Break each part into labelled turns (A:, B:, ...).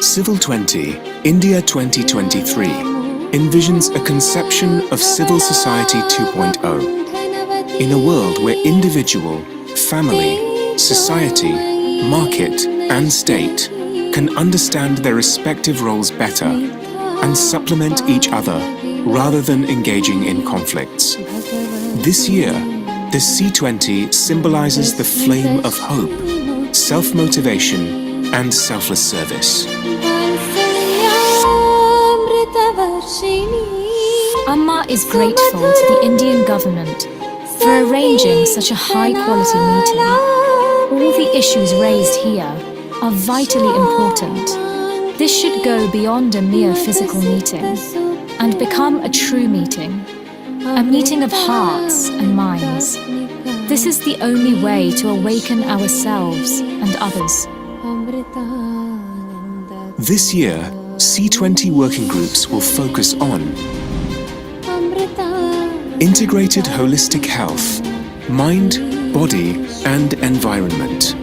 A: Civil 20, India 2023 envisions a conception of civil society 2.0 in a world where individual, family, society, market and state can understand their respective roles better and supplement each other rather than engaging in conflicts. This year, the C20 symbolizes the flame of hope, self-motivation and selfless service.
B: Amma is grateful to the Indian government for arranging such a high-quality meeting. All the issues raised here are vitally important. This should go beyond a mere physical meeting and become a true meeting, a meeting of hearts and minds. This is the only way to awaken ourselves and others.
A: This year, C20 working groups will focus on integrated holistic health, mind, body and environment,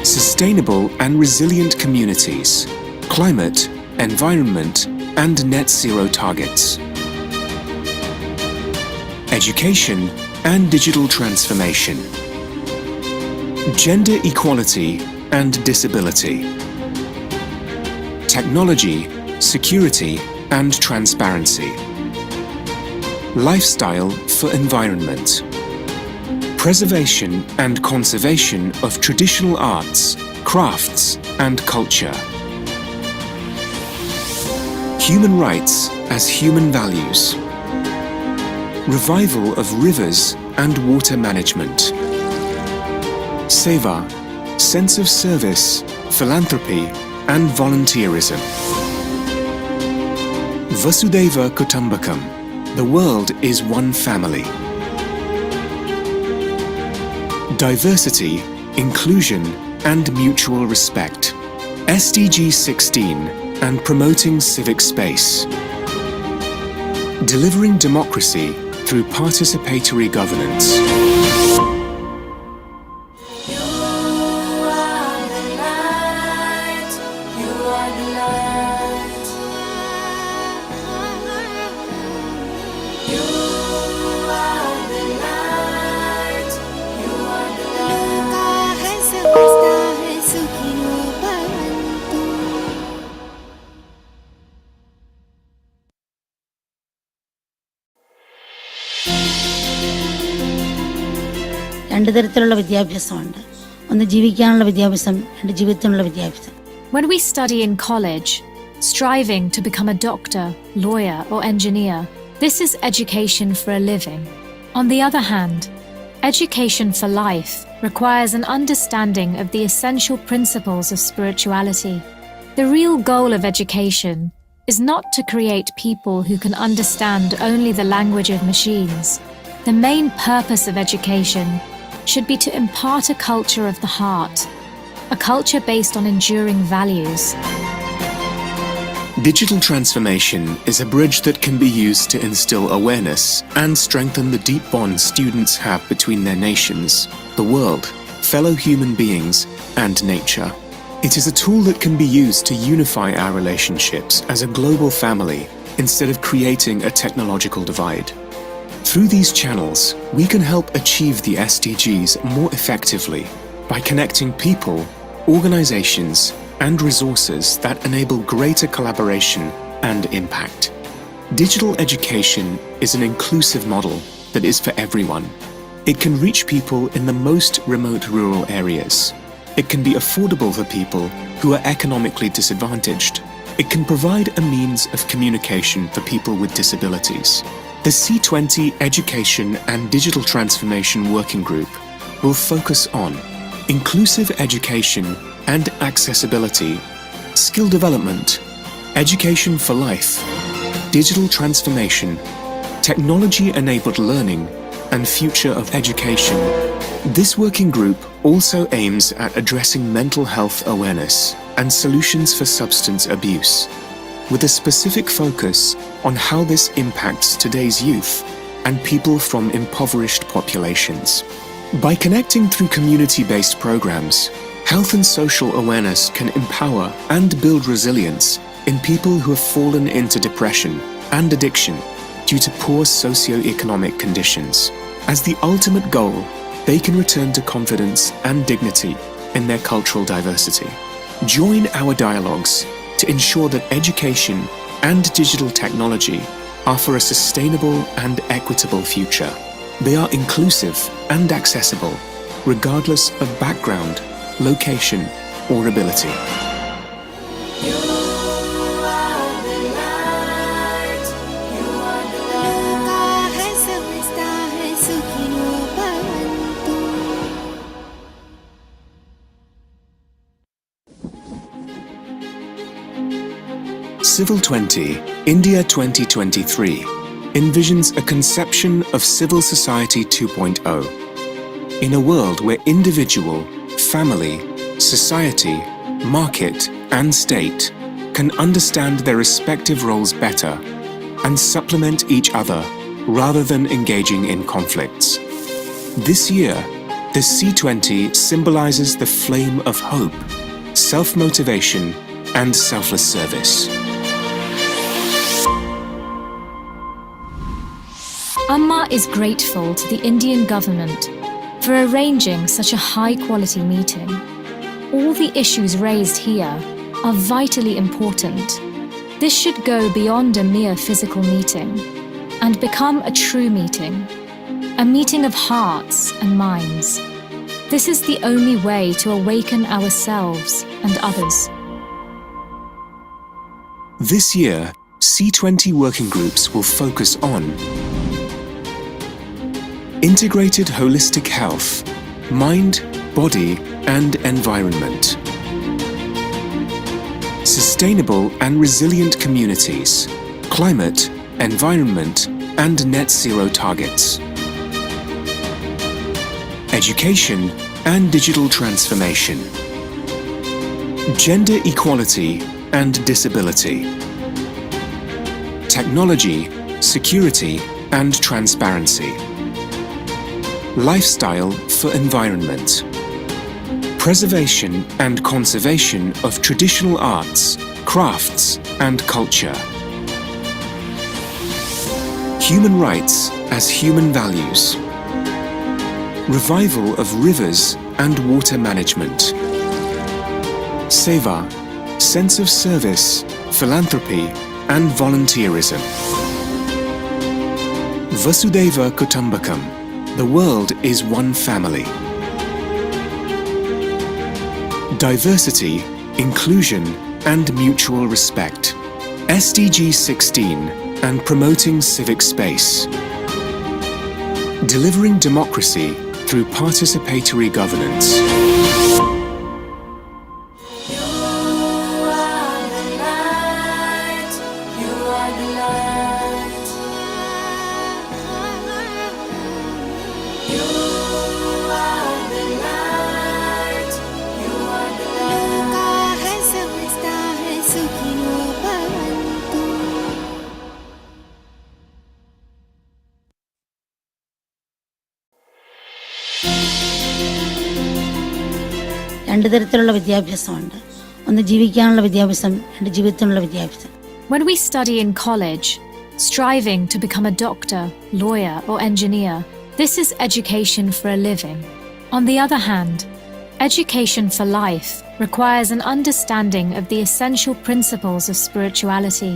A: sustainable and resilient communities, climate, environment and net zero targets, education and digital transformation, gender equality and disability, technology, security and transparency, lifestyle for environment, preservation and conservation of traditional arts, crafts and culture, human rights as human values, revival of rivers and water management, seva, sense of service, philanthropy and volunteerism. Vasudhaiva Kutumbakam, the world is one family. Diversity, inclusion and mutual respect. SDG 16 and promoting civic space. Delivering democracy through participatory governance.
C: രണ്ട് തരത്തിലുള്ള വിദ്യാഭ്യാസമുണ്ട്. ഒന്ന് ജീവിക്കാനുള്ള വിദ്യാഭ്യാസം, രണ്ട് ജീവിതത്തിനുള്ള വിദ്യാഭ്യാസം.
B: When we study in college, striving to become a doctor, lawyer or engineer, this is education for a living. On the other hand, education for life requires an understanding of the essential principles of spirituality. The real goal of education is not to create people who can understand only the language of machines. The main purpose of education should be to impart a culture of the heart, a culture based on enduring values.
A: Digital transformation is a bridge that can be used to instill awareness and strengthen the deep bonds students have between their nations, the world, fellow human beings, and nature. It is a tool that can be used to unify our relationships as a global family instead of creating a technological divide. Through these channels, we can help achieve the SDGs more effectively by connecting people, organizations, and resources that enable greater collaboration and impact. Digital education is an inclusive model that is for everyone. It can reach people in the most remote rural areas. It can be affordable for people who are economically disadvantaged. It can provide a means of communication for people with disabilities. The C20 Education and Digital Transformation Working Group will focus on inclusive education and accessibility, skill development, education for life, digital transformation, technology-enabled learning, and future of education. This working group also aims at addressing mental health awareness and solutions for substance abuse, with a specific focus on how this impacts today's youth and people from impoverished populations. By connecting through community-based programs, health and social awareness can empower and build resilience in people who have fallen into depression and addiction due to poor socio-economic conditions. As the ultimate goal, they can return to confidence and dignity in their cultural diversity. Join our dialogues to ensure that education and digital technology offer a sustainable and equitable future. They are inclusive and accessible, regardless of background, location, or ability. Civil 20, India 2023 envisions a conception of civil society 2.0 in a world where individual, family, society, market, and state can understand their respective roles better and supplement each other rather than engaging in conflicts. This year, the C20 symbolizes the flame of hope, self-motivation, and selfless service.
B: Amma is grateful to the Indian government for arranging such a high-quality meeting. All the issues raised here are vitally important. This should go beyond a mere physical meeting and become a true meeting, a meeting of hearts and minds. This is the only way to awaken ourselves and others.
A: This year, C20 working groups will focus on integrated holistic health, mind, body, and environment. Sustainable and resilient communities, climate, environment, and net zero targets. Education and digital transformation. Gender equality and disability. Technology, security, and transparency. Lifestyle for environment. Preservation and conservation of traditional arts, crafts, and culture. Human rights as human values. Revival of rivers and water management. Seva, sense of service, philanthropy, and volunteerism. Vasudhaiva Kutumbakam. The world is one family. Diversity, inclusion, and mutual respect. SDG 16 and promoting civic space. Delivering democracy through participatory governance.
C: രണ്ട് തരത്തിലുള്ള വിദ്യാഭ്യാസമുണ്ട്. ഒന്ന് ജീവിക്കാനുള്ള വിദ്യാഭ്യാസം, രണ്ട് ജീവിതത്തിനുള്ള വിദ്യാഭ്യാസം.
B: When we study in college, striving to become a doctor, lawyer, or engineer, this is education for a living. On the other hand, education for life requires an understanding of the essential principles of spirituality.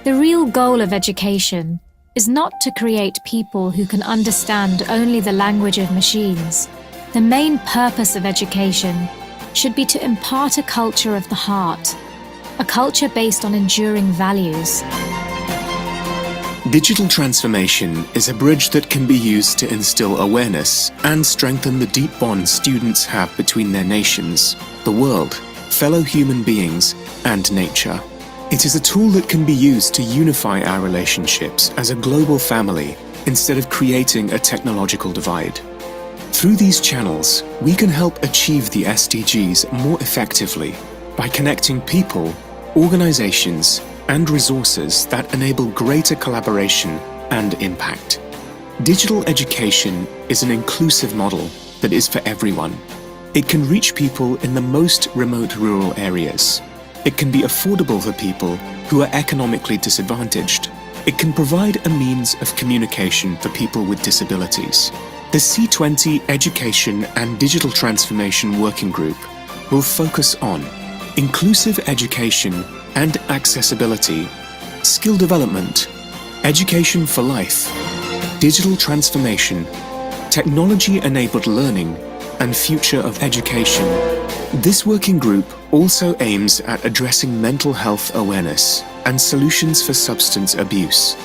B: The real goal of education is not to create people who can understand only the language of machines. The main purpose of education should be to impart a culture of the heart, a culture based on enduring values.
A: Digital transformation is a bridge that can be used to instill awareness and strengthen the deep bond students have between their nations, the world, fellow human beings, and nature. It is a tool that can be used to unify our relationships as a global family instead of creating a technological divide. Through these channels, we can help achieve the SDGs more effectively by connecting people, organizations, and resources that enable greater collaboration and impact. Digital education is an inclusive model that is for everyone. It can reach people in the most remote rural areas. It can be affordable for people who are economically disadvantaged. It can provide a means of communication for people with disabilities. The C20 Education and Digital Transformation Working Group will focus on inclusive education and accessibility, skill development, education for life, digital transformation, technology-enabled learning, and future of education. This working group also aims at addressing mental health awareness and solutions for substance abuse,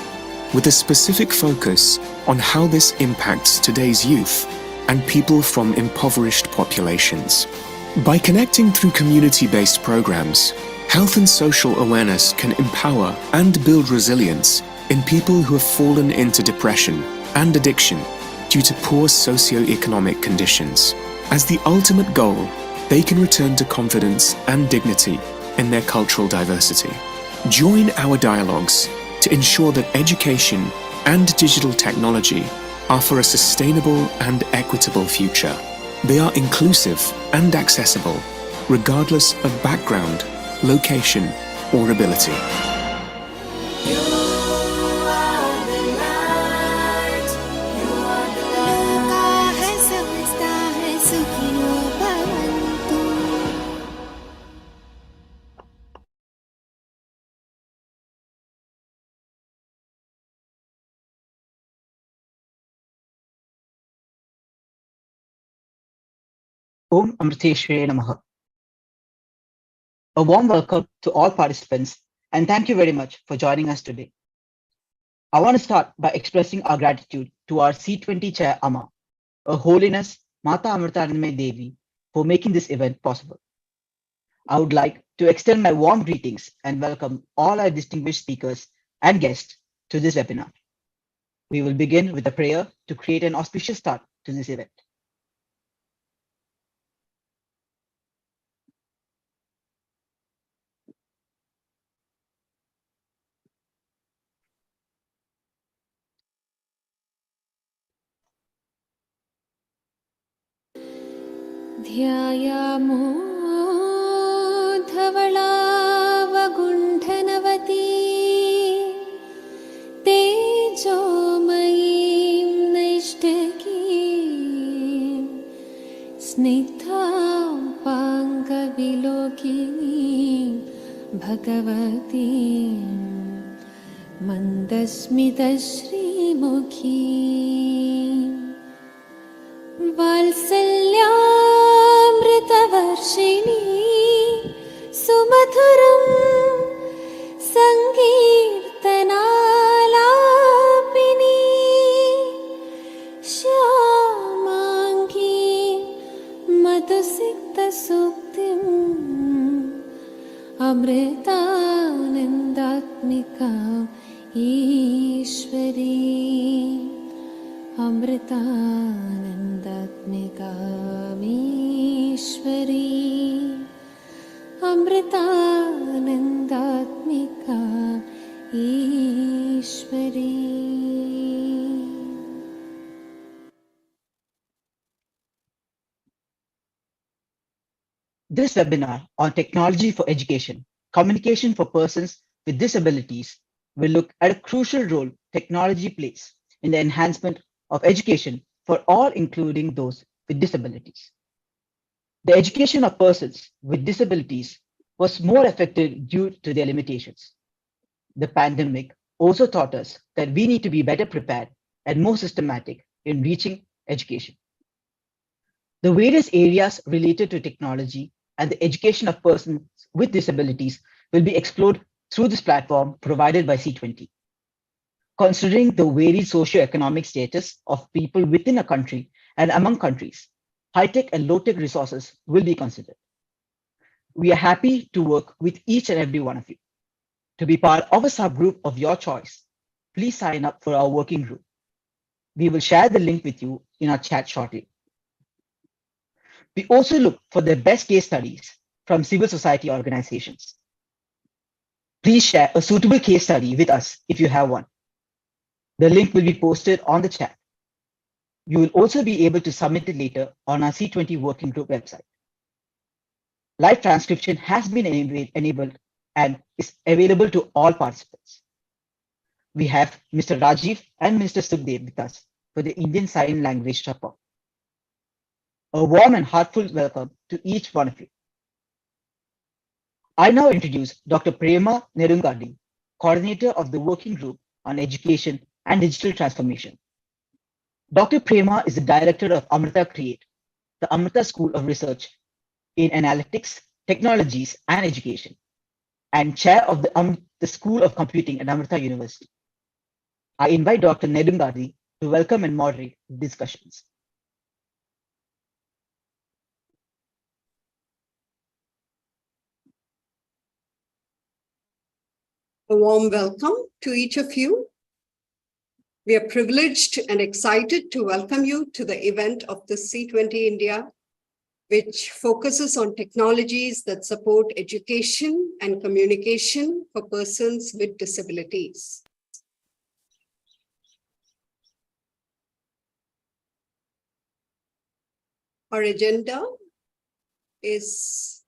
A: with a specific focus on how this impacts today's youth and people from impoverished populations. By connecting through community-based programs, health and social awareness can empower and build resilience in people who have fallen into depression and addiction due to poor socio-economic conditions. As the ultimate goal, they can return to confidence and dignity in their cultural diversity. Join our dialogues to ensure that education and digital technology are for a sustainable and equitable future. They are inclusive and accessible, regardless of background, location, or ability.
D: Om Amriteshware Namaha. A warm welcome to all participants and thank you very much for joining us today. I want to start by expressing our gratitude to our C20 Chair Amma, Her Holiness Mata Amritanandamayi Devi, for making this event possible. I would like to extend my warm greetings and welcome all our distinguished speakers and guests to this webinar. We will begin with a prayer to create an auspicious start to this event.
E: ध्यायामो धवलावगुण्ठनवती तेजोमयीं नैष्टिकीं स्निग्धां पाङ्गविलोकिनीं भगवतीं मन्दस्मितश्रीमुखीं वात्सल्यामृतवर्षिणी सुमधुरं सङ्कीर्तनालापिनी श्यामाङ्गी मधुसिक्तसूक्तिम् अमृतानन्दात्मिका Ishwari अमृतानन्दात्मिकामीश्वरी अमृतानन्दात्मिका Ishwari.
D: This webinar on technology for education, communication for persons with disabilities will look at a crucial role technology plays in the enhancement of education for all, including those with disabilities. The education of persons with disabilities was more affected due to their limitations. The pandemic also taught us that we need to be better prepared and more systematic in reaching education. The various areas related to technology and the education of persons with disabilities will be explored through this platform provided by C20. Considering the varied socio-economic status of people within a country and among countries, high-tech and low-tech resources will be considered. We are happy to work with each and every one of you. To be part of a subgroup of your choice, please sign up for our working group. We will share the link with you in our chat shortly. We also look for the best case studies from civil society organizations. Please share a suitable case study with us if you have one. The link will be posted on the chat. You will also be able to submit it later on our C20 working group website. Live transcription has been enabled and is available to all participants. We have Mr. Rajiv and Mr. Sukhdev with us for the Indian Sign Language support. A warm and heartfelt welcome to each one of you. I now introduce Dr. Prema Nerungadi, coordinator of the Working Group on Education and Digital Transformation. Dr. Prema is the director of Amrita Create, the Amrita School of Research in Analytics, Technologies, and Education, and chair of the School of Computing at Amrita University. I invite Dr. Nerungadi to welcome and moderate the discussions.
F: A warm welcome to each of you. We are privileged and excited to welcome you to the event of the C20 India, which focuses on technologies that support education and communication for persons with disabilities. Our agenda is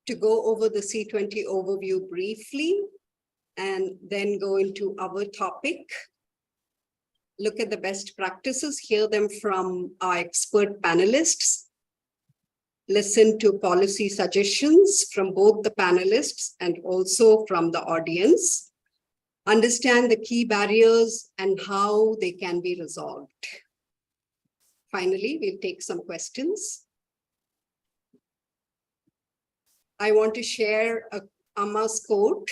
F: to go over the C20 overview briefly and then go into our topic, look at the best practices, hear them from our expert panelists, listen to policy suggestions from both the panelists and also from the audience, understand the key barriers and how they can be resolved. Finally, we'll take some questions. I want to share Amma's quote.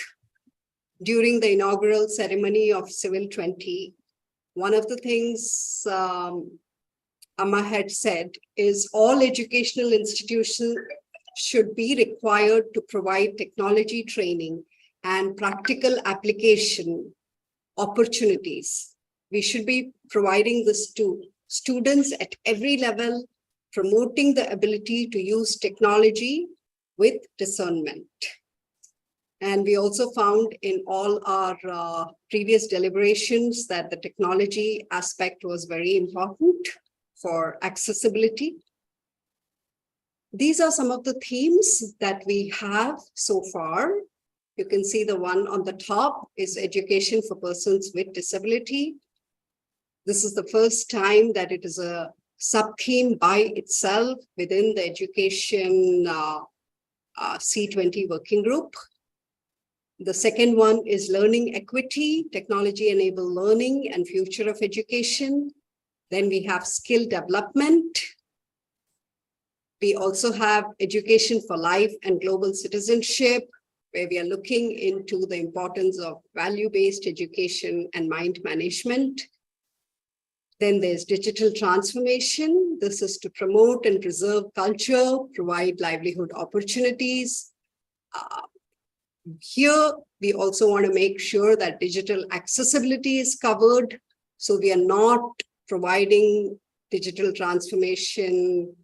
F: During the inaugural ceremony of Civil 20, one of the things Amma had said is all educational institutions should be required to provide technology training and practical application opportunities. We should be providing this to students at every level, promoting the ability to use technology with discernment. And we also found in all our previous deliberations that the technology aspect was very important for accessibility. These are some of the themes that we have so far. You can see the one on the top is education for persons with disability. This is the first time that it is a sub-theme by itself within the education C20 working group. The second one is learning equity, technology-enabled learning and future of education. Then we have skill development. We also have education for life and global citizenship, where we are looking into the importance of value-based education and mind management. Then there's digital transformation. This is to promote and preserve culture, provide livelihood opportunities. Here, we also want to make sure that digital accessibility is covered. So we are not providing digital transformation,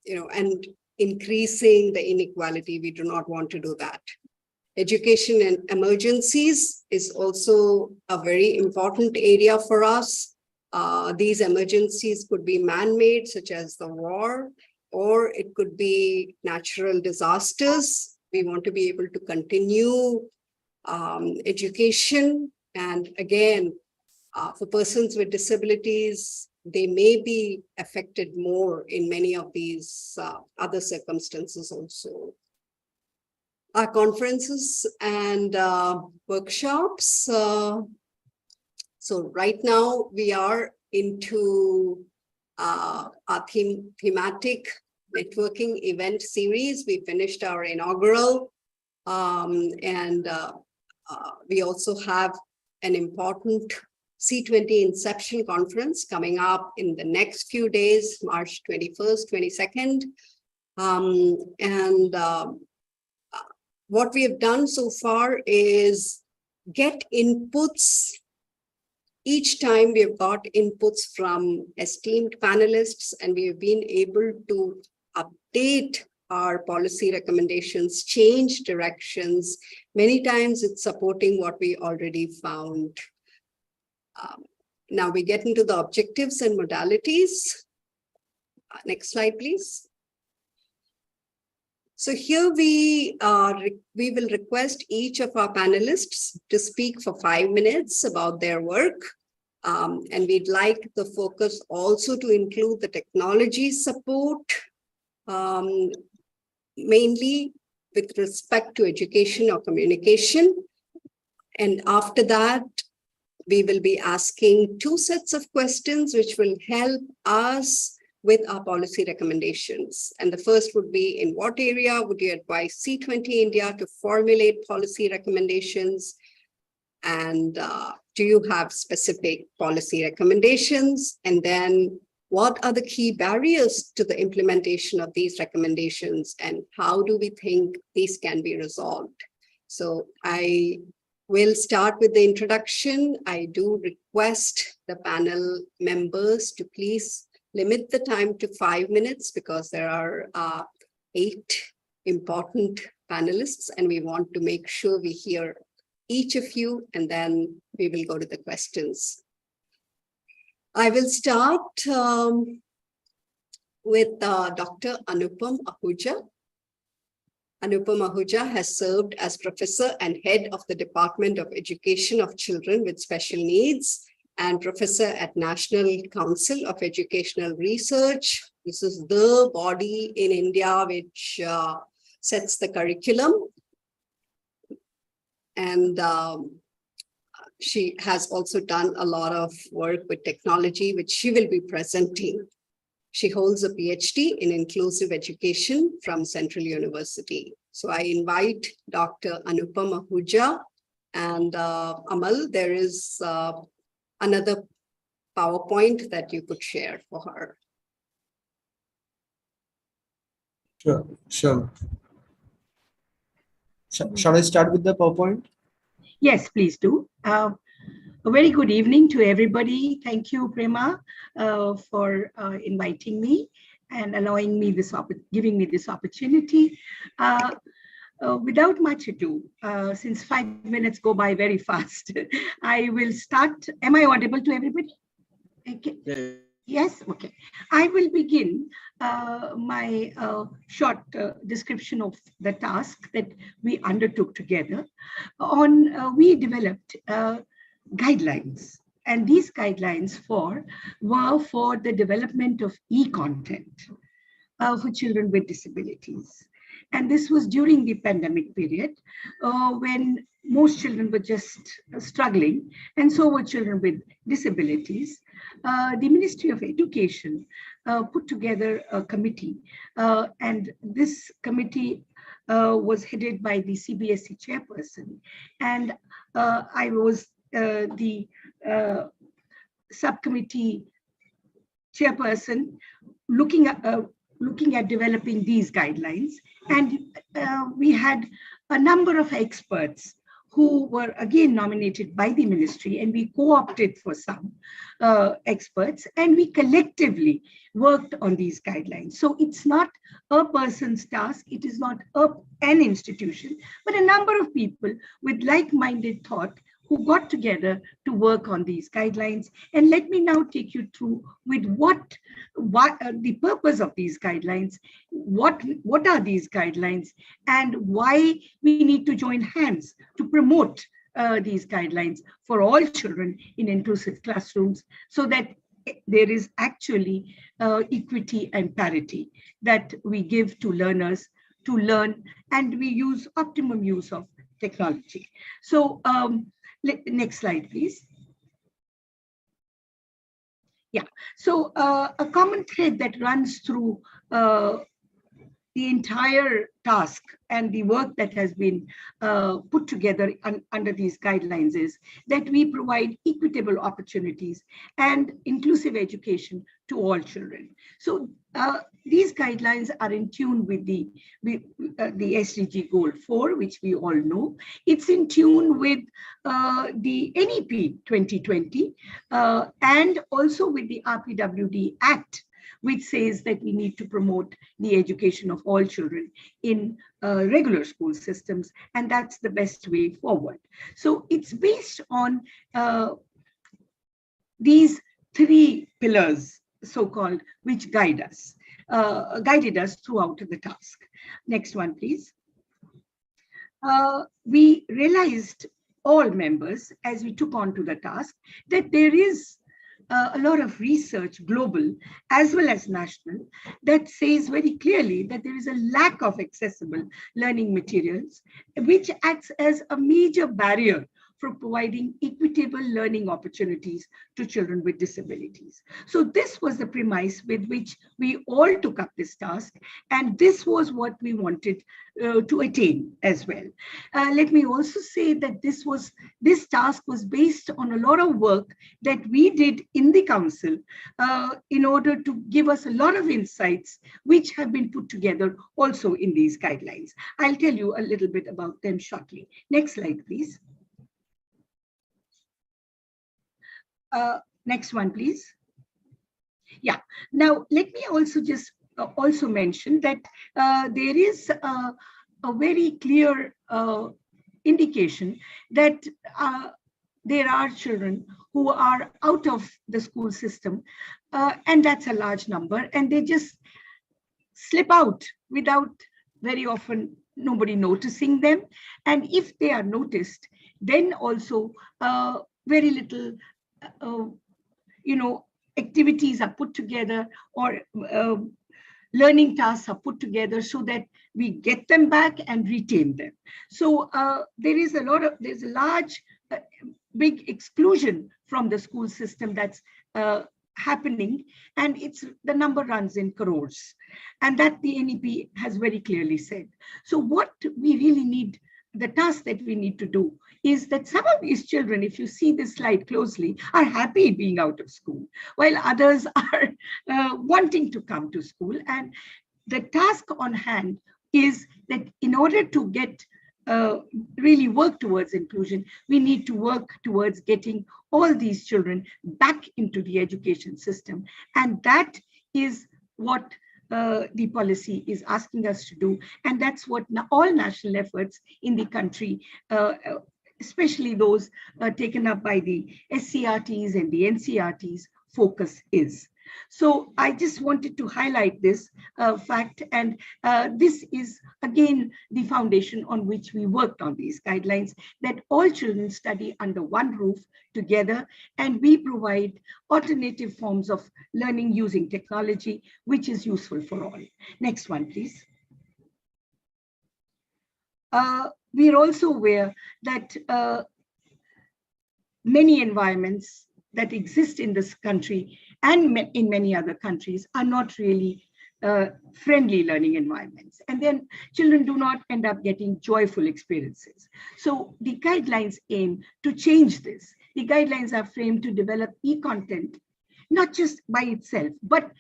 F: and increasing the inequality. We do not want to do that. Education and emergencies is also a very important area for us. These emergencies could be man-made, such as the war, or it could be natural disasters. We want to be able to continue education. And again, for persons with disabilities, they may be affected more in many of these other circumstances also. Our conferences and workshops. So right now we are into our thematic networking event series. We finished our inaugural and we also have an important C20 Inception Conference coming up in the next few days, March 21st, 22nd. What we have done so far is get inputs. Each time we have got inputs from esteemed panelists, and we have been able to update our policy recommendations, change directions. Many times it's supporting what we already found. Now we get into the objectives and modalities. Next slide, please. So here we will request each of our panelists to speak for 5 minutes about their work. And we'd like the focus also to include the technology support, mainly with respect to education or communication. And after that, we will be asking 2 sets of questions which will help us with our policy recommendations. And the first would be, in what area would you advise C20 India to formulate policy recommendations? And do you have specific policy recommendations? And then what are the key barriers to the implementation of these recommendations? And how do we think these can be resolved? So I will start with the introduction. I do request the panel members to please limit the time to 5 minutes because there are 8 important panelists and we want to make sure we hear each of you and then we will go to the questions. I will start with Dr. Anupam Ahuja. Anupam Ahuja has served as professor and head of the Department of Education of Children with Special Needs and professor at National Council of Educational Research. This is the body in India which sets the curriculum. And she has also done a lot of work with technology, which she will be presenting. She holds a PhD in inclusive education from Central University. So I invite Dr. Anupam Ahuja and Amal, there is another PowerPoint that you could share for her.
G: Sure. Shall I start with the PowerPoint?
H: Yes, please do. A very good evening to everybody. Thank you, Prema, for inviting me and allowing me this, giving me this opportunity. Without much ado, since 5 minutes go by very fast, I will start. Am I audible to everybody? Okay.
G: Yeah.
H: Yes, okay. I will begin my short description of the task that we undertook together. We developed guidelines, and these guidelines were for the development of e-content for children with disabilities. And this was during the pandemic period when most children were just struggling, and so were children with disabilities. The Ministry of Education put together a committee, and this committee was headed by the CBSE chairperson, and I was the subcommittee chairperson looking at developing these guidelines. And we had a number of experts who were again nominated by the ministry, and we co-opted for some experts, and we collectively worked on these guidelines. So it's not a person's task, it is not an institution, but a number of people with like-minded thought who got together to work on these guidelines. And let me now take you through with what the purpose of these guidelines, what are these guidelines, and why we need to join hands to promote these guidelines for all children in inclusive classrooms, so that there is actually equity and parity that we give to learners to learn, and we use optimum use of technology. So next slide, please. Yeah, so a common thread that runs through the entire task and the work that has been put together under these guidelines is that we provide equitable opportunities and inclusive education to all children. So these guidelines are in tune with the SDG Goal 4, which we all know. It's in tune with the NEP 2020 and also with the RPWD Act, which says that we need to promote the education of all children in regular school systems, and that's the best way forward. So it's based on these three pillars, so-called, which guided us throughout the task. Next one, please. We realized, all members, as we took on to the task, that there is a lot of research, global as well as national, that says very clearly that there is a lack of accessible learning materials, which acts as a major barrier for providing equitable learning opportunities to children with disabilities. So this was the premise with which we all took up this task, and this was what we wanted to attain as well. Let me also say that this task was based on a lot of work that we did in the council in order to give us a lot of insights, which have been put together also in these guidelines. I'll tell you a little bit about them shortly. Next slide, please. Next one, please. Yeah. Now, let me also just also mention that there is a very clear indication that there are children who are out of the school system, and that's a large number, and they just slip out without very often nobody noticing them. And if they are noticed, then also very little activities are put together, or learning tasks are put together so that we get them back and retain them. So there's a large, big exclusion from the school system that's happening, and the number runs in crores, and that the NEP has very clearly said. So what we really need, the task that we need to do, is that some of these children, if you see this slide closely, are happy being out of school, while others are wanting to come to school. And the task on hand is that in order to get really work towards inclusion, we need to work towards getting all these children back into the education system. And that is what the policy is asking us to do. And that's what all national efforts in the country, especially those taken up by the SCRTs and the NCRTs, focus is. So I just wanted to highlight this fact, and this is again the foundation on which we worked on these guidelines, that all children study under one roof together, and we provide alternative forms of learning using technology, which is useful for all. Next one, please. We are also aware that many environments that exist in this country and in many other countries are not really friendly learning environments. And then children do not end up getting joyful experiences. So the guidelines aim to change this. The guidelines are framed to develop e-content, not just by itself, but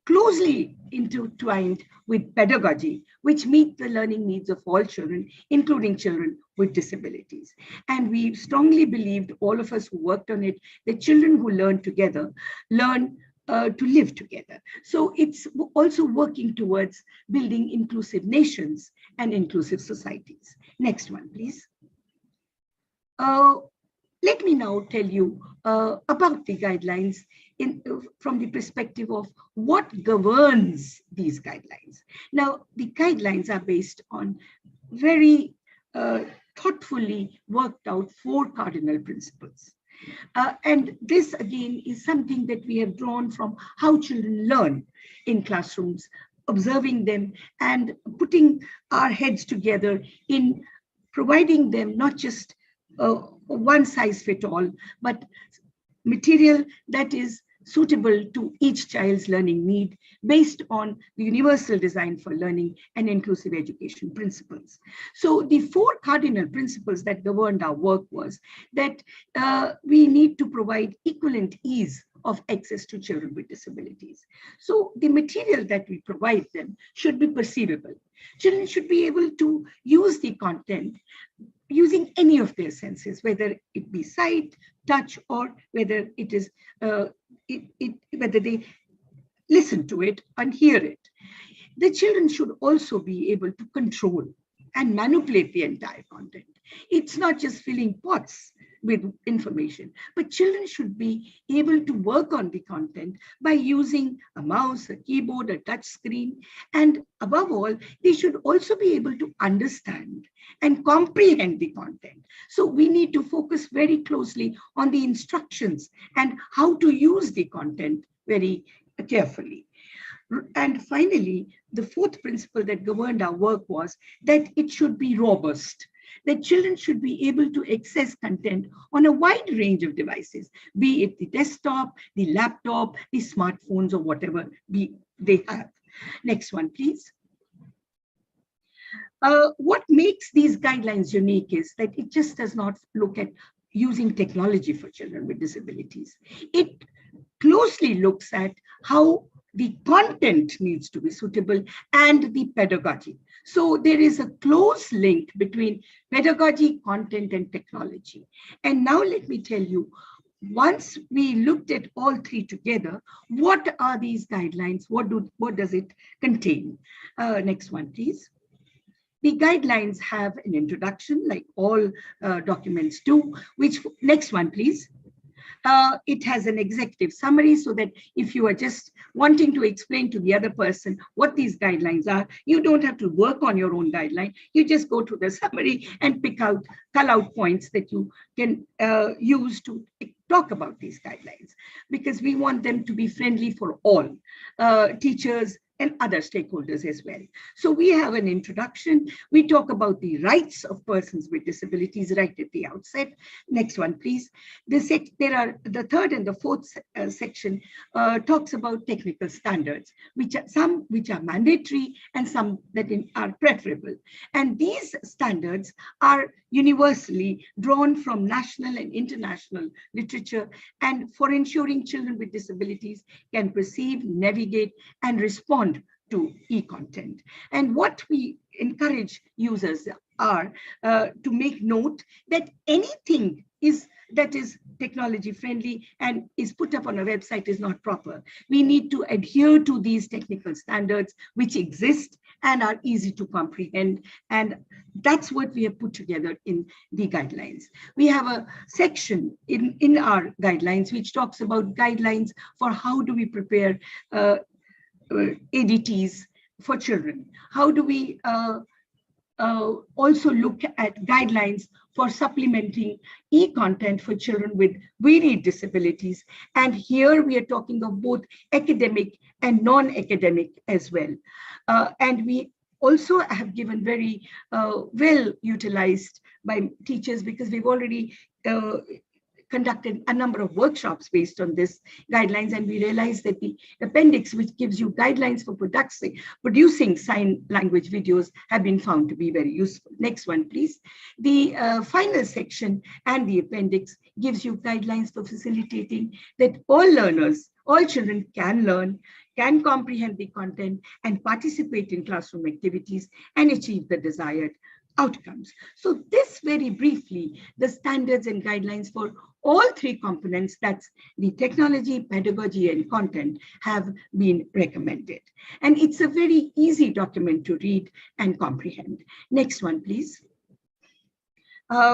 H: closely intertwined with pedagogy, which meet the learning needs of all children, including children with disabilities. And we strongly believed, all of us who worked on it, that children who learn together learn to live together. So it's also working towards building inclusive nations and inclusive societies. Next one, please. Let me now tell you about the guidelines from the perspective of what governs these guidelines. Now, the guidelines are based on very thoughtfully worked out 4 cardinal principles. And this again is something that we have drawn from how children learn in classrooms, observing them and putting our heads together in providing them not just one size fit all, but material that is suitable to each child's learning need based on the universal design for learning and inclusive education principles. So the 4 cardinal principles that governed our work was that we need to provide equivalent ease of access to children with disabilities. So the material that we provide them should be perceivable. Children should be able to use the content using any of their senses, whether it be sight, touch, or whether it is whether they listen to it and hear it. The children should also be able to control and manipulate the entire content. It's not just filling pots. with information, but children should be able to work on the content by using a mouse, a keyboard, a touch screen, and above all, they should also be able to understand and comprehend the content. So we need to focus very closely on the instructions and how to use the content very carefully. And finally, the fourth principle that governed our work was that it should be robust, that children should be able to access content on a wide range of devices, be it the desktop, the laptop, the smartphones, or whatever they have. Next one, please. What makes these guidelines unique is that it just does not look at using technology for children with disabilities. It closely looks at how the content needs to be suitable and the pedagogy. So there is a close link between pedagogy, content, and technology. And now let me tell you, once we looked at all three together, what are these guidelines? What does it contain? Next one, please. The guidelines have an introduction, like all documents do, which, next one, please. It has an executive summary so that if you are just wanting to explain to the other person what these guidelines are, you don't have to work on your own guideline. You just go to the summary and cull out points that you can use to talk about these guidelines, because we want them to be friendly for all teachers and other stakeholders as well. So we have an introduction. We talk about the rights of persons with disabilities right at the outset. Next one, please. The third and the fourth section talks about technical standards, some which are mandatory and some that are preferable. And these standards are universally drawn from national and international literature, and for ensuring children with disabilities can perceive, navigate, and respond to e-content. And what we encourage users are to make note that anything that is technology friendly and is put up on a website is not proper. We need to adhere to these technical standards which exist and are easy to comprehend. And that's what we have put together in the guidelines. We have a section in our guidelines which talks about guidelines for how do we prepare ADTs for children. How do we also look at guidelines for supplementing e-content for children with varied disabilities. And here we are talking of both academic and non-academic as well. And we also have given very well utilized by teachers, because we've already conducted a number of workshops based on this guidelines, and we realized that the appendix, which gives you guidelines for producing sign language videos, have been found to be very useful. Next one, please. The final section and the appendix gives you guidelines for facilitating that all learners, all children can learn, can comprehend the content, and participate in classroom activities and achieve the desired outcomes. So this, very briefly, the standards and guidelines for all three components, that's the technology, pedagogy, and content, have been recommended. And it's a very easy document to read and comprehend. Next one, please.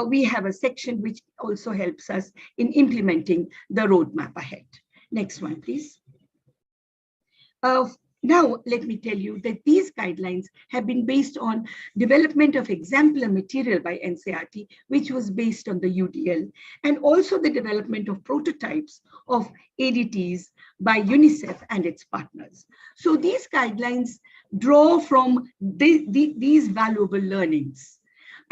H: We have a section which also helps us in implementing the roadmap ahead. Next one, please. Now, let me tell you that these guidelines have been based on development of exemplar material by NCERT, which was based on the UDL, and also the development of prototypes of ADTs by UNICEF and its partners. So these guidelines draw from these valuable learnings.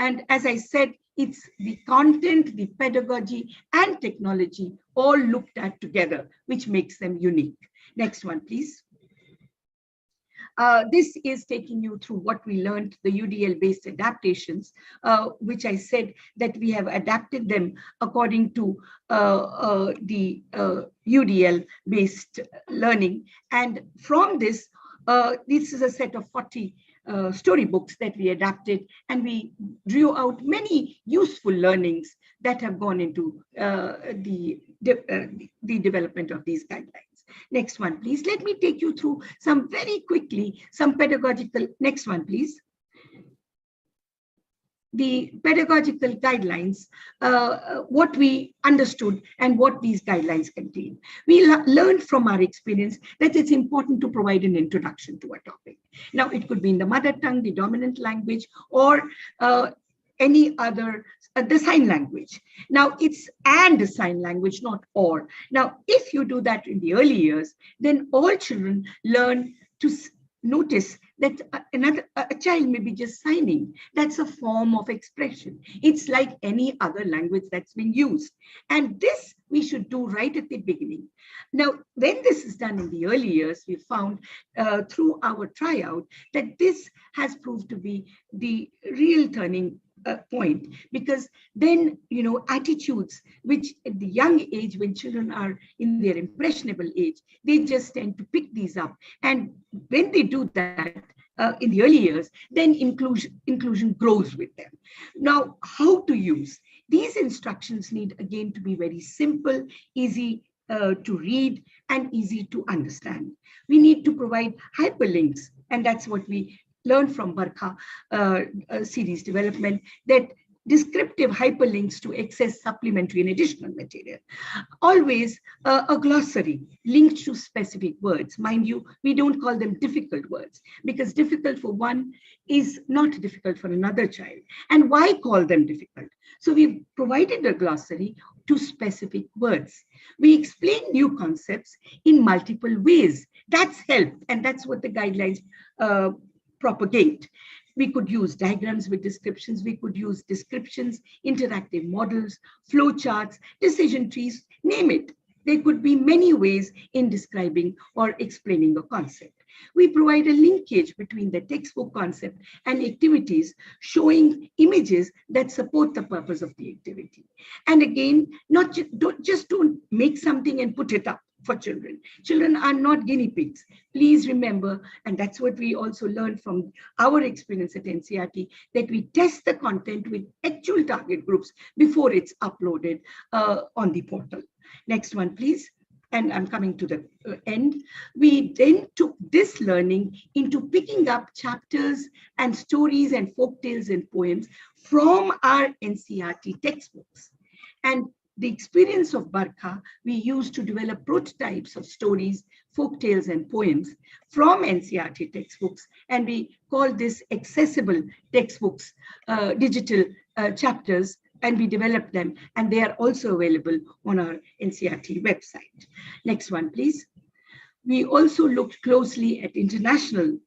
H: And as I said, it's the content, the pedagogy, and technology all looked at together, which makes them unique. Next one, please. This is taking you through what we learned, the UDL-based adaptations, which I said that we have adapted them according to the UDL-based learning. And from this, this is a set of 40 storybooks that we adapted, and we drew out many useful learnings that have gone into the development of these guidelines. Next one, please. Let me take you through very quickly, some pedagogical, next one, please. the pedagogical guidelines, what we understood and what these guidelines contain. We learned from our experience that it's important to provide an introduction to a topic. Now, it could be in the mother tongue, the dominant language, or any other, the sign language. Now, it's and sign language, not or. Now, if you do that in the early years, then all children learn to notice that a child may be just signing. That's a form of expression. It's like any other language that's being used. And this we should do right at the beginning. Now, when this is done in the early years, we found through our tryout that this has proved to be the real turning point, because then, you know, attitudes, which at the young age, when children are in their impressionable age, they just tend to pick these up. And when they do that in the early years, then inclusion grows with them. Now, how to use these instructions need again to be very simple, easy to read, and easy to understand. We need to provide hyperlinks, and that's what we learned from Barkha series development, that descriptive hyperlinks to access supplementary and additional material. Always a glossary linked to specific words. Mind you, we don't call them difficult words, because difficult for one is not difficult for another child. And why call them difficult? So we've provided a glossary to specific words. We explain new concepts in multiple ways. That's helped, and that's what the guidelines propagate. We could use diagrams with descriptions. We could use descriptions, interactive models, flow charts, decision trees, name it. There could be many ways in describing or explaining a concept. We provide a linkage between the textbook concept and activities, showing images that support the purpose of the activity. And again, don't make something and put it up for children. Children are not guinea pigs. Please remember, and that's what we also learned from our experience at NCERT, that we test the content with actual target groups before it's uploaded on the portal. Next one, please. And I'm coming to the end. We then took this learning into picking up chapters and stories and folktales and poems from our NCERT textbooks. And the experience of Barkha, we used to develop prototypes of stories, folktales, and poems from NCERT textbooks. And we call this accessible textbooks, digital chapters, and we developed them. And they are also available on our NCERT website. Next one, please. We also looked closely at international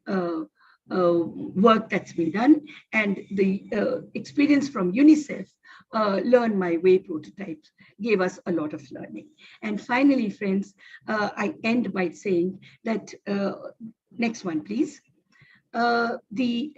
H: work that's been done, and the experience from UNICEF, Learn My Way prototypes, gave us a lot of learning. And finally, friends, I end by saying that, next one, please. These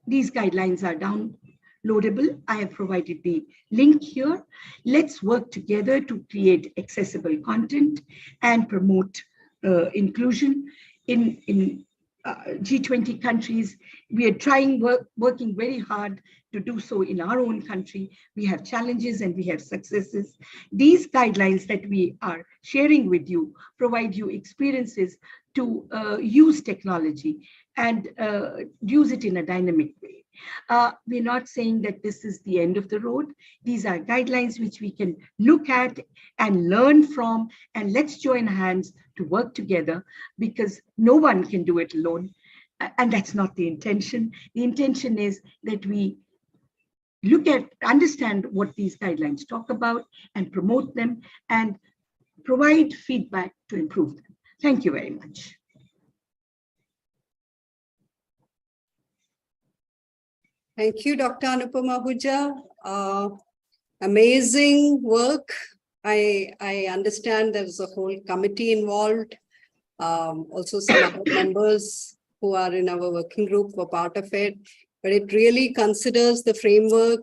H: guidelines are downloadable. I have provided the link here. Let's work together to create accessible content and promote inclusion in G20 countries. We are working very hard to do so in our own country. We have challenges and we have successes. These guidelines that we are sharing with you provide you experiences to use technology and use it in a dynamic way. We're not saying that this is the end of the road. These are guidelines which we can look at and learn from, and let's join hands to work together, because no one can do it alone. And that's not the intention. The intention is that we understand what these guidelines talk about and promote them and provide feedback to improve them. Thank you very much.
F: Thank you, Dr. Anupama Ahuja. Amazing work. I understand there's a whole committee involved. Also some other members who are in our working group were part of it, but it really considers the framework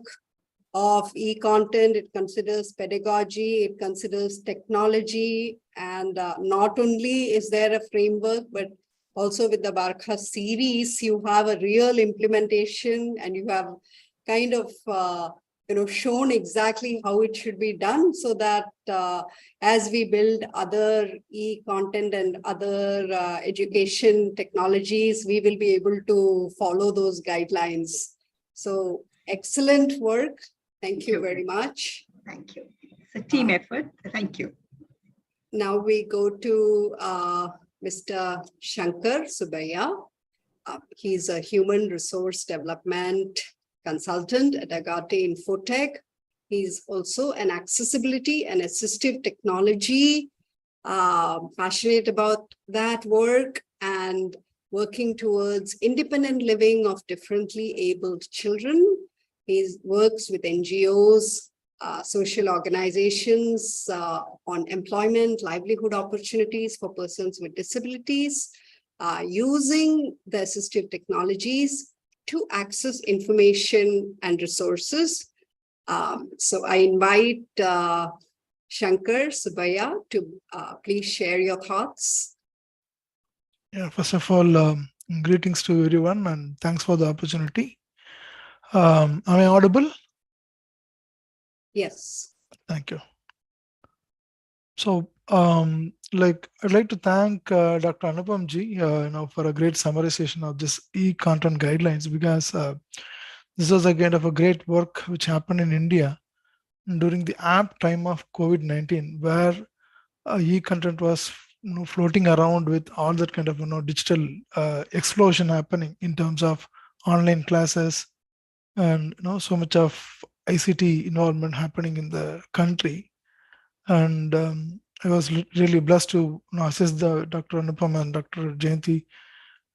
F: of e-content, it considers pedagogy, it considers technology, and not only is there a framework, but also with the Barkha series, you have a real implementation, and you have kind of shown exactly how it should be done, so that as we build other e-content and other education technologies, we will be able to follow those guidelines. So excellent work. Thank you very much.
H: Thank you. It's a team effort. Thank you.
F: Now we go to Mr. Shankar Subaya. He's a human resource development consultant at Agate Infotech. He's also an accessibility and assistive technology, passionate about that work and working towards independent living of differently abled children. He works with NGOs, social organizations on employment, livelihood opportunities for persons with disabilities, using the assistive technologies to access information and resources. So I invite Shankar Subaya to please share your thoughts.
I: Yeah, first of all, greetings to everyone and thanks for the opportunity. Am I audible?
F: Yes.
I: Thank you. So, I'd like to thank Dr. Anupam ji, for a great summarization of this e-content guidelines, because this was a kind of a great work which happened in India during the apt time of COVID-19, where e-content was floating around with all that kind of digital explosion happening in terms of online classes and so much of ICT involvement happening in the country. And I was really blessed to assist the Dr. Anupam and Dr. Jayanti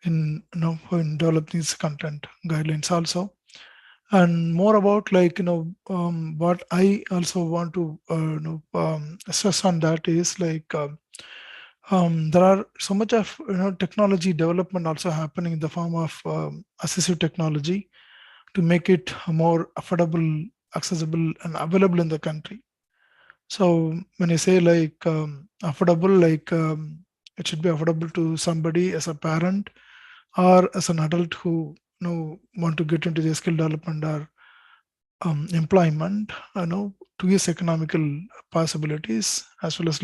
I: in in developing these content guidelines also. And more about what I also want to stress on that is there are so much of technology development also happening in the form of assistive technology to make it more affordable, accessible, and available in the country. So when I say affordable, it should be affordable to somebody as a parent or as an adult who want to get into the skill development or employment, to use economical possibilities, as well as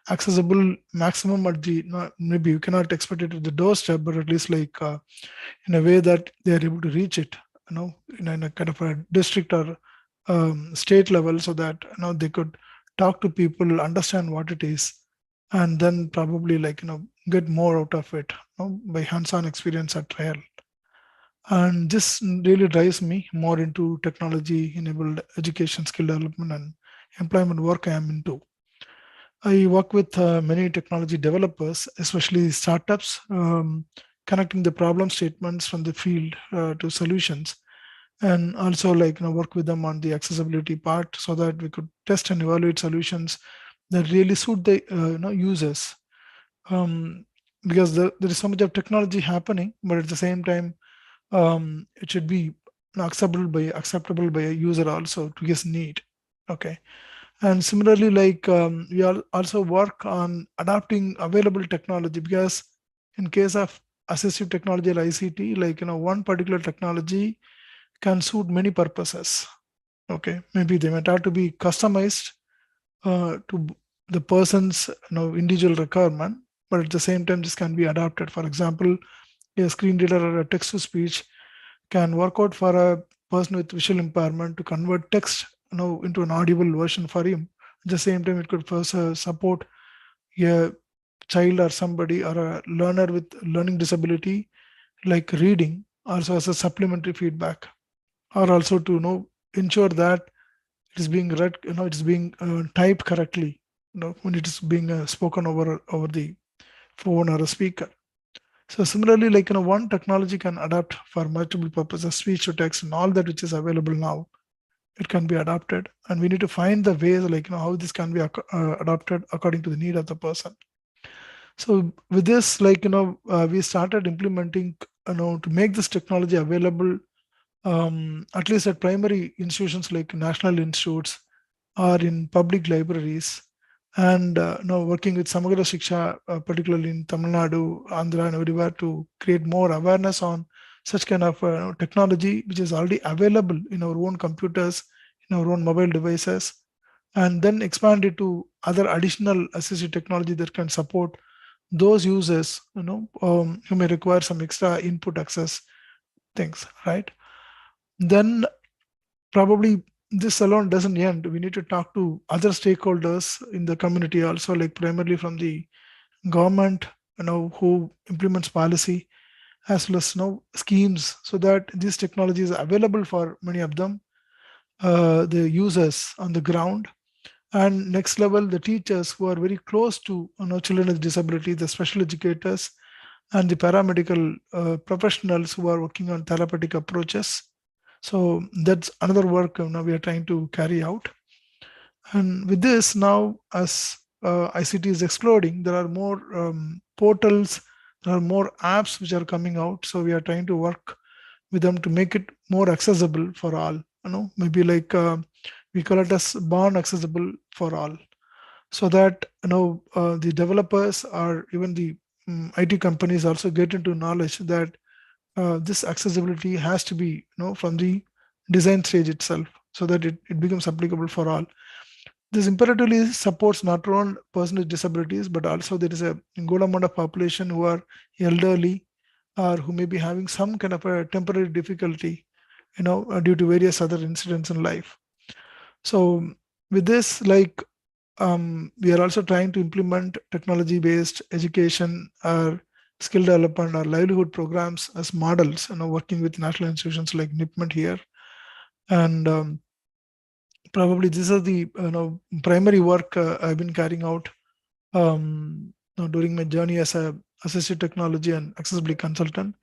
I: accessible maximum at the maybe you cannot expect it at the doorstep, but at least in a way that they are able to reach it, in a kind of a district or state level, so that they could talk to people, understand what it is, and then probably get more out of it by hands-on experience at trial. And this really drives me more into technology-enabled education, skill development, and employment work I am into. I work with many technology developers, especially startups, connecting the problem statements from the field to solutions, and also work with them on the accessibility part so that we could test and evaluate solutions that really suit the users. Because there is so much of technology happening, but at the same time, it should be acceptable by a user also to his need. Okay. And similarly, we also work on adapting available technology, because in case of assistive technology like ICT, one particular technology can suit many purposes. Okay, maybe they might have to be customized to the person's individual requirement, but at the same time, this can be adapted. For example, a screen reader or a text to speech can work out for a person with visual impairment to convert text into an audible version for him. At the same time, it could support a child or somebody or a learner with learning disability, like reading, also as a supplementary feedback, or also to ensure that it is being read, it is being typed correctly, when it is being spoken over the phone or a speaker. So similarly, one technology can adapt for multiple purposes, speech to text and all that which is available now. It can be adapted, and we need to find the ways how this can be adapted according to the need of the person. So with this, we started implementing, to make this technology available, at least at primary institutions like national institutes or in public libraries, and working with Samagra Shiksha, particularly in Tamil Nadu, Andhra, and everywhere, to create more awareness on such kind of technology which is already available in our own computers, in our own mobile devices, and then expand it to other additional assistive technology that can support those users, who may require some extra input access things, right? Then probably this alone doesn't end. We need to talk to other stakeholders in the community also, like primarily from the government, who implements policy, as well as schemes, so that this technology is available for many of them, the users on the ground. And next level, the teachers who are very close to children with disabilities, the special educators, and the paramedical professionals who are working on therapeutic approaches. So that's another work we are trying to carry out. And with this, now as ICT is exploding, there are more portals, there are more apps which are coming out. So we are trying to work with them to make it more accessible for all. Maybe like we call it as born accessible for all, so that the developers or even the IT companies also get into knowledge that this accessibility has to be from the design stage itself, so that it becomes applicable for all. This imperatively supports not only persons with disabilities, but also there is a good amount of population who are elderly or who may be having some kind of a temporary difficulty, due to various other incidents in life. So with this, like we are also trying to implement technology-based education or skill development or livelihood programs as models, working with national institutions like NIPMET here. And probably these are the primary work I've been carrying out during my journey as a assistive technology and accessibility consultant.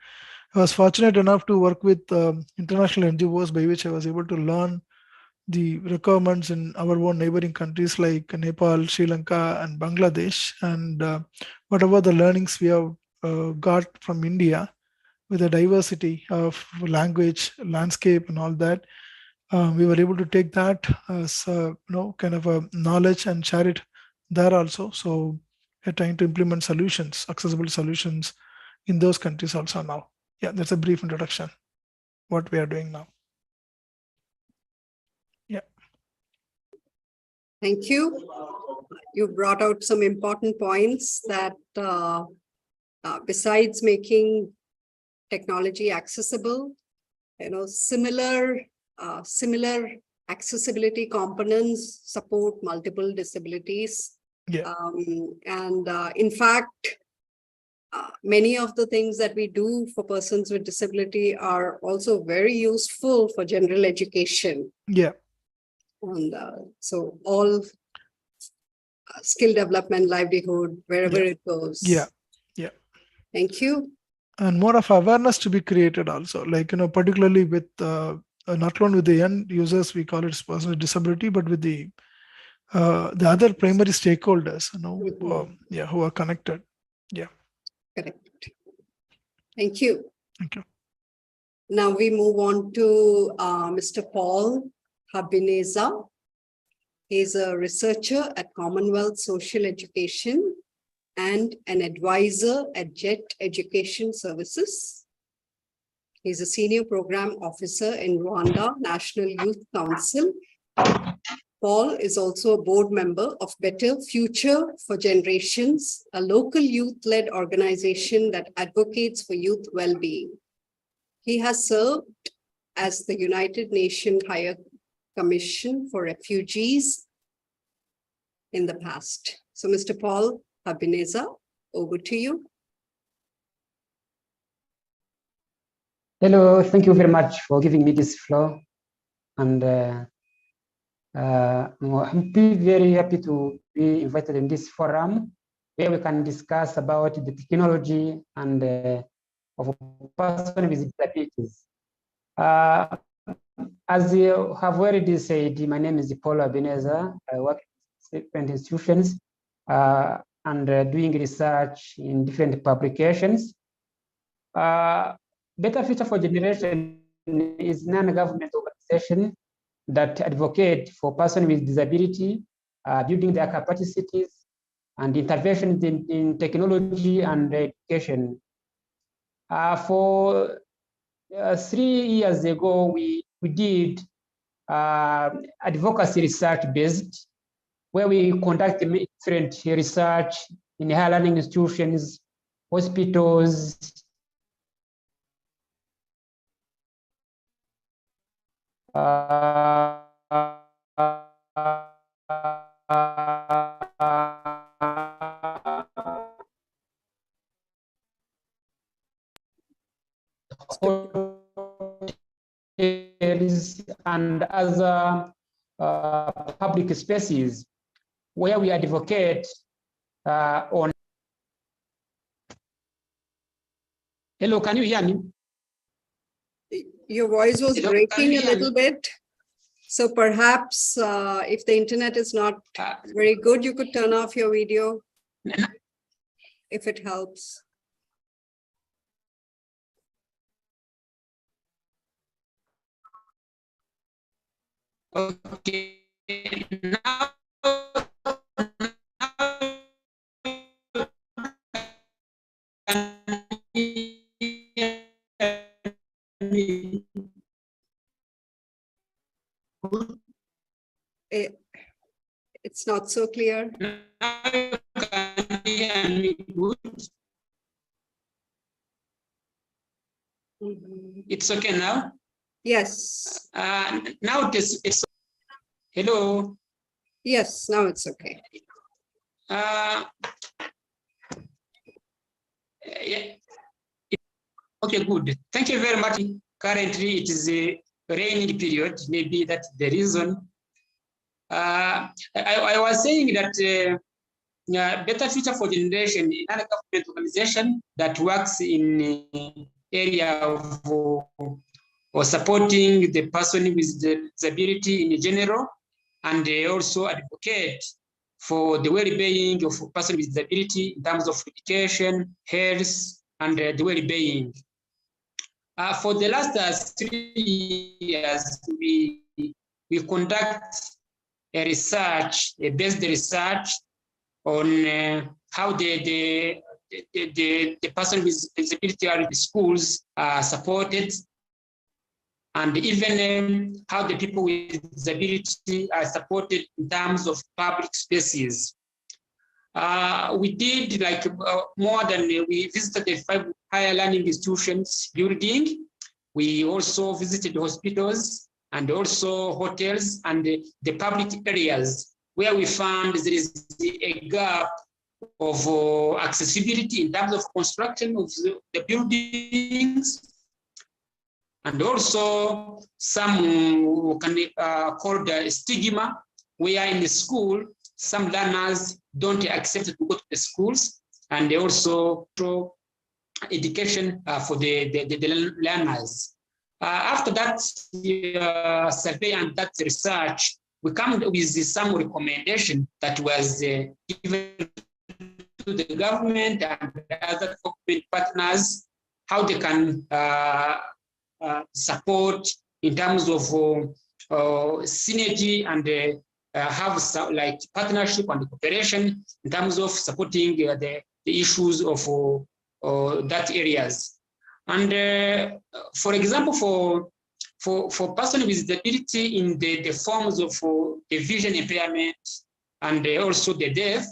I: I was fortunate enough to work with international NGOs, by which I was able to learn the requirements in our own neighboring countries like Nepal, Sri Lanka, and Bangladesh. And whatever the learnings we have got from India, with the diversity of language, landscape, and all that, we were able to take that as kind of a knowledge and share it there also. So we're trying to implement solutions, accessible solutions in those countries also now. Yeah, that's a brief introduction what we are doing now. Yeah.
F: Thank you. You brought out some important points that besides making technology accessible, similar accessibility components support multiple disabilities.
I: Yeah.
F: In fact, many of the things that we do for persons with disability are also very useful for general education.
I: Yeah.
F: And so all skill development, livelihood, wherever it goes.
I: Yeah. Yeah.
F: Thank you.
I: And more of awareness to be created also, like, particularly with not only with the end users, we call it person with disability, but with the other primary stakeholders, who are connected. Yeah.
F: Correct. Thank you.
I: Thank you.
F: Now we move on to Mr. Paul Habineza. He's a researcher at Commonwealth Social Education and an advisor at JET Education Services. He's a senior program officer in Rwanda National Youth Council. Paul is also a board member of Better Future for Generations, a local youth-led organization that advocates for youth well-being. He has served as the United Nations High Commission for Refugees in the past. So, Mr. Paul Habineza, over to you.
J: Hello, thank you very much for giving me this floor. And I'm very happy to be invited in this forum where we can discuss about the technology and of a person with disabilities. As you have already said, my name is Paul Habineza. I work at different institutions and doing research in different publications. Better Future for Generation is a non-government organization that advocate for persons with disability, building their capacities and interventions in technology and education. For 3 years ago, we did advocacy research based, where we conduct different research in higher learning institutions, hospitals, hotels and other public spaces where we advocate on. Hello, can you hear me?
F: Your voice was breaking a little bit. So perhaps if the internet is not very good, you could turn off your video if it helps.
J: Okay. Now,
F: It's not so clear.
J: It's okay now?
F: Yes.
J: Now it's hello.
F: Yes, now it's okay.
J: Yeah. Okay, good. Thank you very much. Currently, it is a rainy period. Maybe that's the reason. I was saying that Better Future for Generation is a government organization that works in area of or supporting the person with the disability in general, and they also advocate for the well-being of a person with disability in terms of education, health, and the well-being. For the last 3 years, we conduct a research, a based research on how the person with disability are in schools are supported, and even how the people with disability are supported in terms of public spaces. We did like more than, we visited 5 higher learning institutions building. We also visited hospitals and also hotels and the public areas where we found there is a gap of accessibility in terms of construction of the buildings, and also some can be called stigma, where in the school some learners don't accept to go to the schools, and they also show education for the learners. After that survey and that research, we come with some recommendation that was given to the government and other government partners, how they can support in terms of synergy and have some, like partnership and cooperation in terms of supporting the issues of that areas. And for example, for person with disability in the forms of the vision impairment and also the deaf,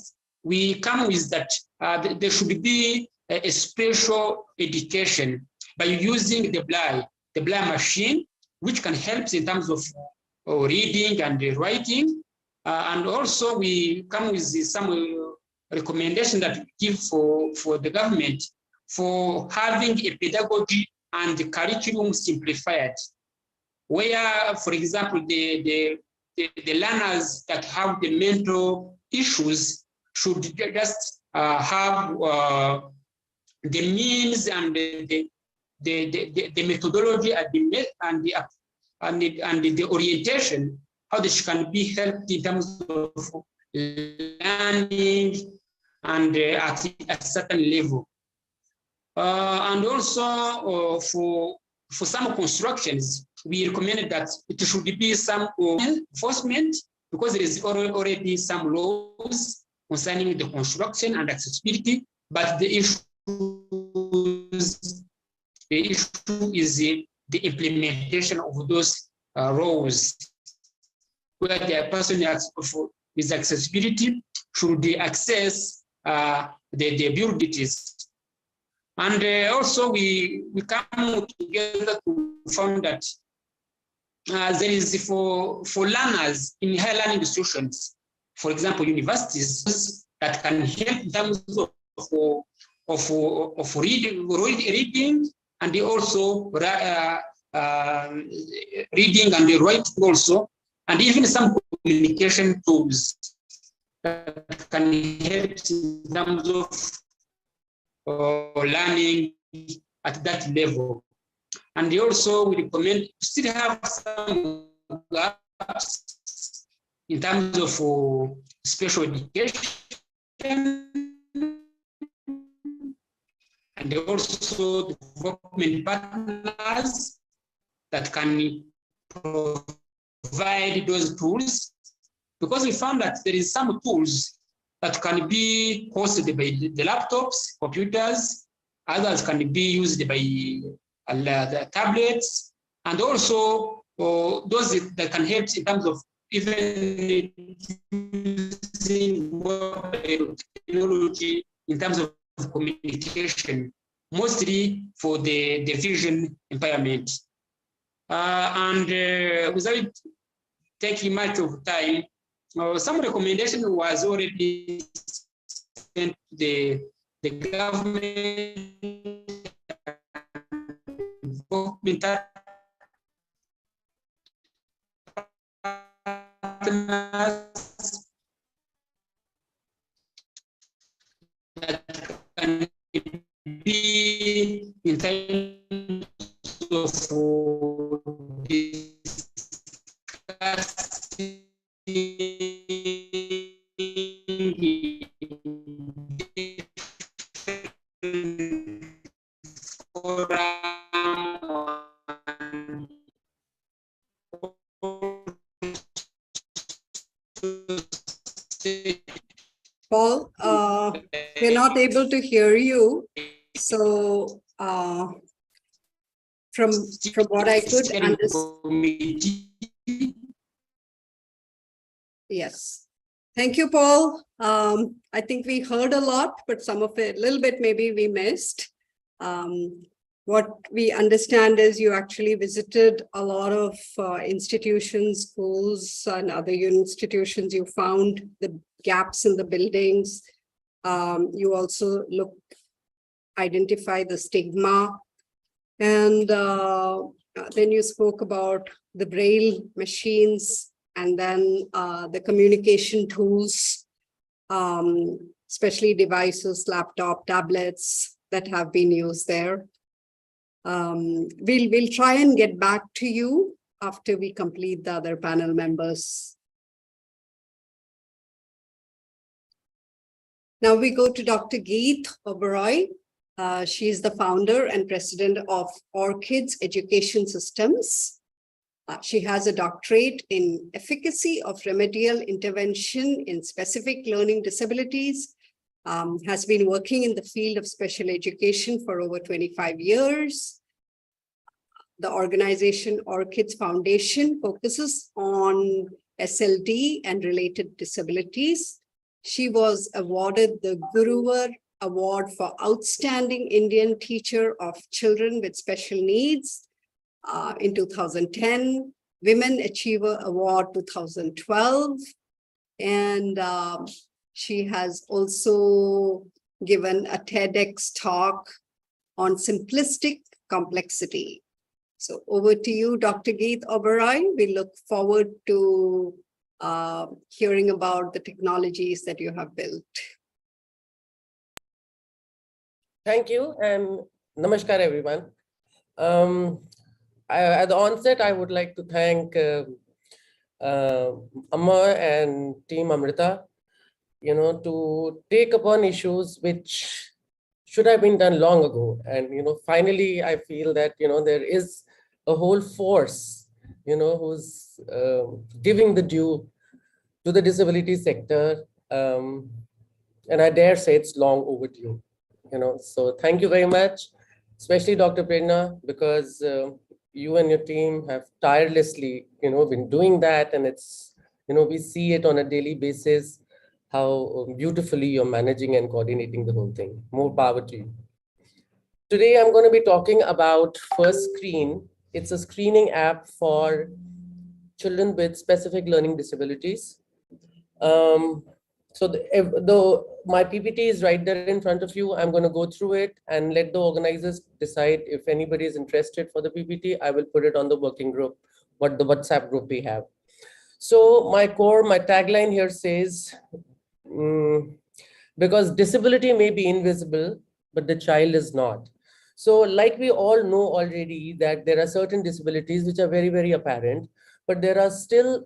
J: we come with that there should be a special education by using the blind machine, which can help in terms of reading and writing. And also we come with some recommendation that we give for the government for having a pedagogy and the curriculum simplified, where, for example, the learners that have the mental issues should just have the means and the methodology and the orientation, how this can be helped in terms of learning and at a certain level. And also for some constructions, we recommended that it should be some enforcement, because there is already some laws concerning the construction and accessibility, but the issue is the implementation of those laws, where the person with accessibility should access the buildings. And also we come together to found that there is for learners in higher learning institutions, for example, universities, that can help in terms of reading and also reading and writing also, and even some communication tools that can help in terms of learning at that level. And they also we recommend still have some gaps in terms of special education, and also development partners that can provide those tools, because we found that there is some tools that can be hosted by the laptops, computers, others can be used by the tablets, and also those that can help in terms of even using mobile technology in terms of communication, mostly for the vision impairment. Without taking much of time, some recommendation was already sent to the government partners that can be in terms of discussing
F: Paul, we're not able to hear you. So from what I could understand. Yes. Thank you, Paul. I think we heard a lot, but some of it, a little bit maybe we missed. What we understand is you actually visited a lot of institutions, schools, and other institutions. You found the gaps in the buildings. You also identify the stigma. And then you spoke about the braille machines, and then the communication tools, especially devices, laptop, tablets that have been used there. We'll try and get back to you after we complete the other panel members. Now we go to Dr. Geet Oberoi. She is the founder and president of Orchids Education Systems. She has a doctorate in efficacy of remedial intervention in specific learning disabilities, has been working in the field of special education for over 25 years. The organization Orchids Foundation focuses on SLD and related disabilities. She was awarded the Guruvar Award for Outstanding Indian Teacher of Children with Special Needs in 2010, Women Achiever Award 2012, and she has also given a TEDx talk on simplistic complexity. So over to you, Dr. Geet Oberoi. We look forward to hearing about the technologies that you have built.
K: Thank you, and namaskar, everyone. At the onset, I would like to thank Amma and Team Amrita, to take upon issues which should have been done long ago. And, finally, I feel that, there is a whole force, who's giving the due to the disability sector. And I dare say it's long overdue, So thank you very much, especially Dr. Prerna, because you and your team have tirelessly, been doing that. And it's, we see it on a daily basis, how beautifully you're managing and coordinating the whole thing. More power to you. Today, I'm going to be talking about First Screen. It's a screening app for children with specific learning disabilities. So my PPT is right there in front of you. I'm going to go through it and let the organizers decide if anybody is interested for the PPT. I will put it on the working group, the WhatsApp group we have. So my tagline here says, because disability may be invisible, but the child is not. So like we all know already that there are certain disabilities which are very, very apparent, but there are still,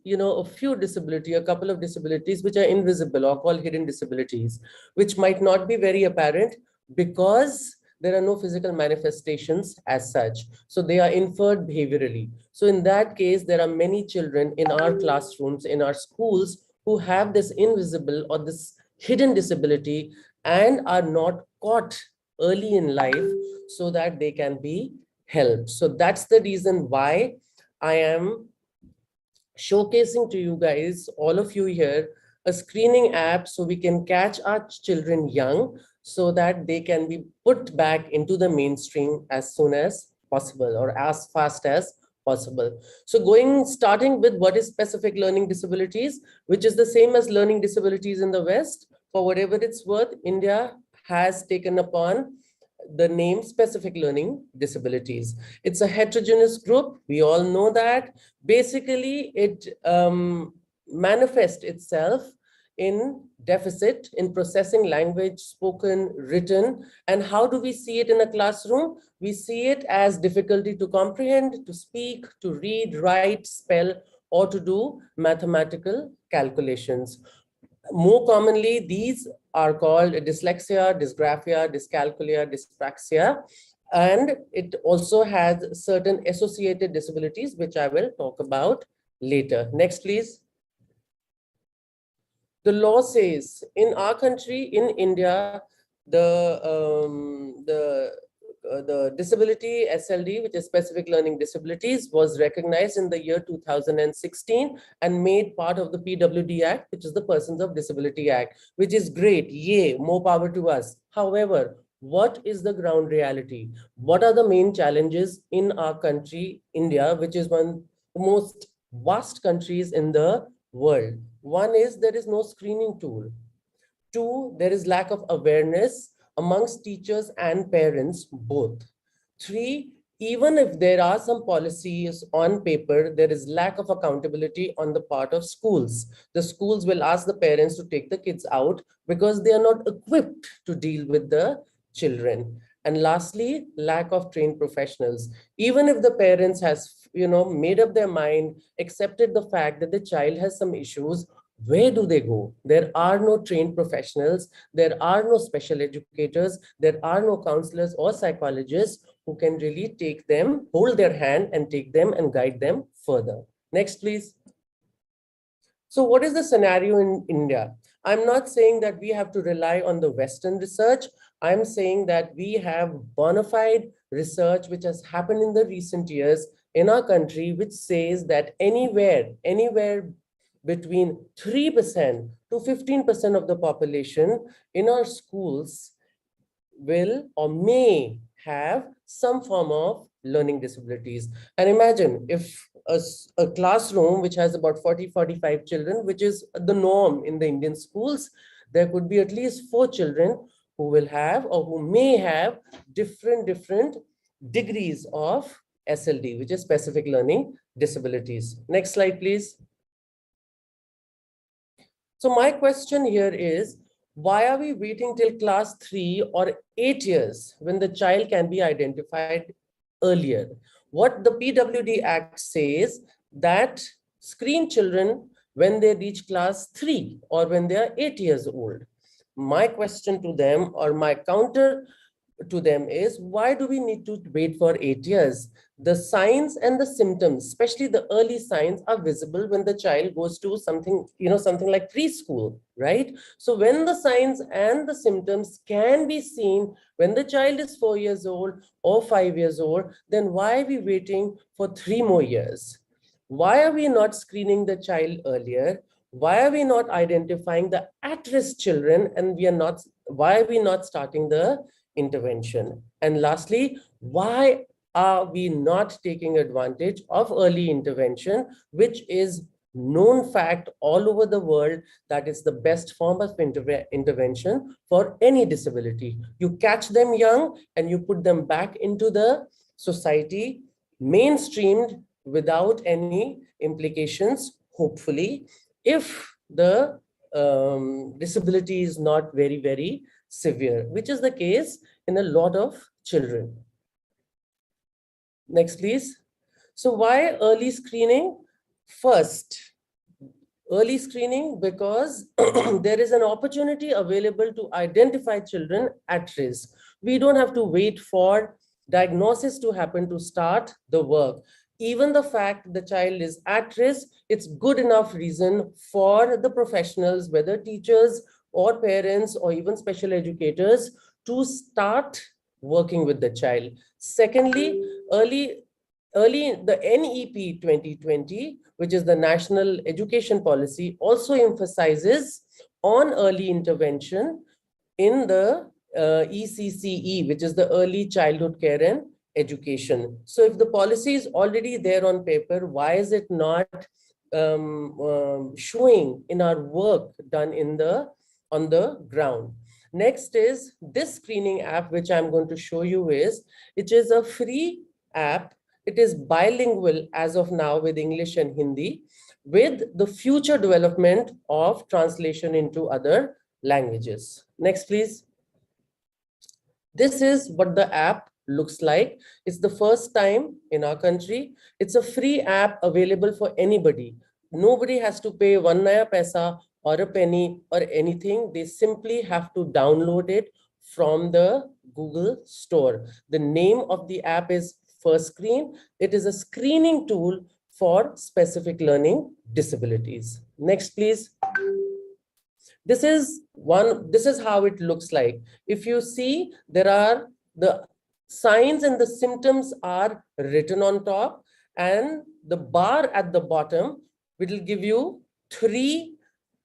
K: a couple of disabilities which are invisible or called hidden disabilities, which might not be very apparent because there are no physical manifestations as such. So they are inferred behaviorally. So in that case, there are many children in our classrooms, in our schools, who have this invisible or this hidden disability and are not caught early in life so that they can be helped. So that's the reason why I am showcasing to you guys, all of you here, a screening app so we can catch our children young so that they can be put back into the mainstream as soon as possible or as fast as possible. So starting with what is specific learning disabilities, which is the same as learning disabilities in the West. For whatever it's worth, India has taken upon the name specific learning disabilities. It's a heterogeneous group. We all know that. Basically, it manifests itself in deficit in processing language, spoken, written. And how do we see it in a classroom? We see it as difficulty to comprehend, to speak, to read, write, spell, or to do mathematical calculations. More commonly, these are called dyslexia, dysgraphia, dyscalculia, dyspraxia, and it also has certain associated disabilities, which I will talk about later. Next, please. The law says in our country, in India, the disability SLD, which is specific learning disabilities, was recognized in the year 2016 and made part of the PWD Act, which is the Persons of Disability Act, which is great. Yay, more power to us. However, what is the ground reality? What are the main challenges in our country, India, which is one of the most vast countries in the world? One is there is no screening tool. Two, there is lack of awareness amongst teachers and parents, both. Three, even if there are some policies on paper, there is lack of accountability on the part of schools. The schools will ask the parents to take the kids out because they are not equipped to deal with the children. And lastly, lack of trained professionals. Even if the parents has made up their mind, accepted the fact that the child has some issues, where do they go? There are no trained professionals. There are no special educators. There are no counselors or psychologists who can really take them, hold their hand and take them and guide them further. Next, please. So what is the scenario in India? I'm not saying that we have to rely on the Western research. I'm saying that we have bona fide research which has happened in the recent years in our country, which says that anywhere between 3% to 15% of the population in our schools will or may have some form of learning disabilities. And imagine if a classroom which has about 40-45 children, which is the norm in the Indian schools, there could be at least 4 children who will have or who may have different degrees of SLD, which is specific learning disabilities. Next slide, please. So my question here is, why are we waiting till class 3 or 8 years when the child can be identified earlier? What the PWD Act says that screen children when they reach class 3 or when they are 8 years old. My question to them, or my counter to them, is why do we need to wait for 8 years? The signs and the symptoms, especially the early signs, are visible when the child goes to something like preschool, right? So when the signs and the symptoms can be seen when the child is 4 years old or 5 years old, then why are we waiting for 3 more years? Why are we not screening the child earlier? Why are we not identifying the at-risk children, and why are we not starting the intervention? And lastly, why are we not taking advantage of early intervention, which is known fact all over the world that is the best form of intervention for any disability. You catch them young and you put them back into the society, mainstreamed without any implications, hopefully, if the disability is not very, very severe, which is the case in a lot of children. Next, please. So why early screening? First, early screening because there is an opportunity available to identify children at risk. We don't have to wait for diagnosis to happen to start the work. Even the fact the child is at risk, it's good enough reason for the professionals, whether teachers or parents or even special educators, to start working with the child. Secondly, early the NEP 2020, which is the National Education Policy, also emphasizes on early intervention in the ECCE, which is the Early Childhood Care and Education. So if the policy is already there on paper, why is it not showing in our work done on the ground? Next is this screening app, which I'm going to show you it is a free app. It is bilingual as of now with English and Hindi, with the future development of translation into other languages. Next, please. This is what the app looks like. It's the first time in our country. It's a free app available for anybody. Nobody has to pay 1 naya paisa or a penny or anything. They simply have to download it from the Google Store. The name of the app is First Screen. It is a screening tool for specific learning disabilities. Next, please. This is how it looks like. If you see, there are the signs and the symptoms are written on top, and the bar at the bottom will give you 3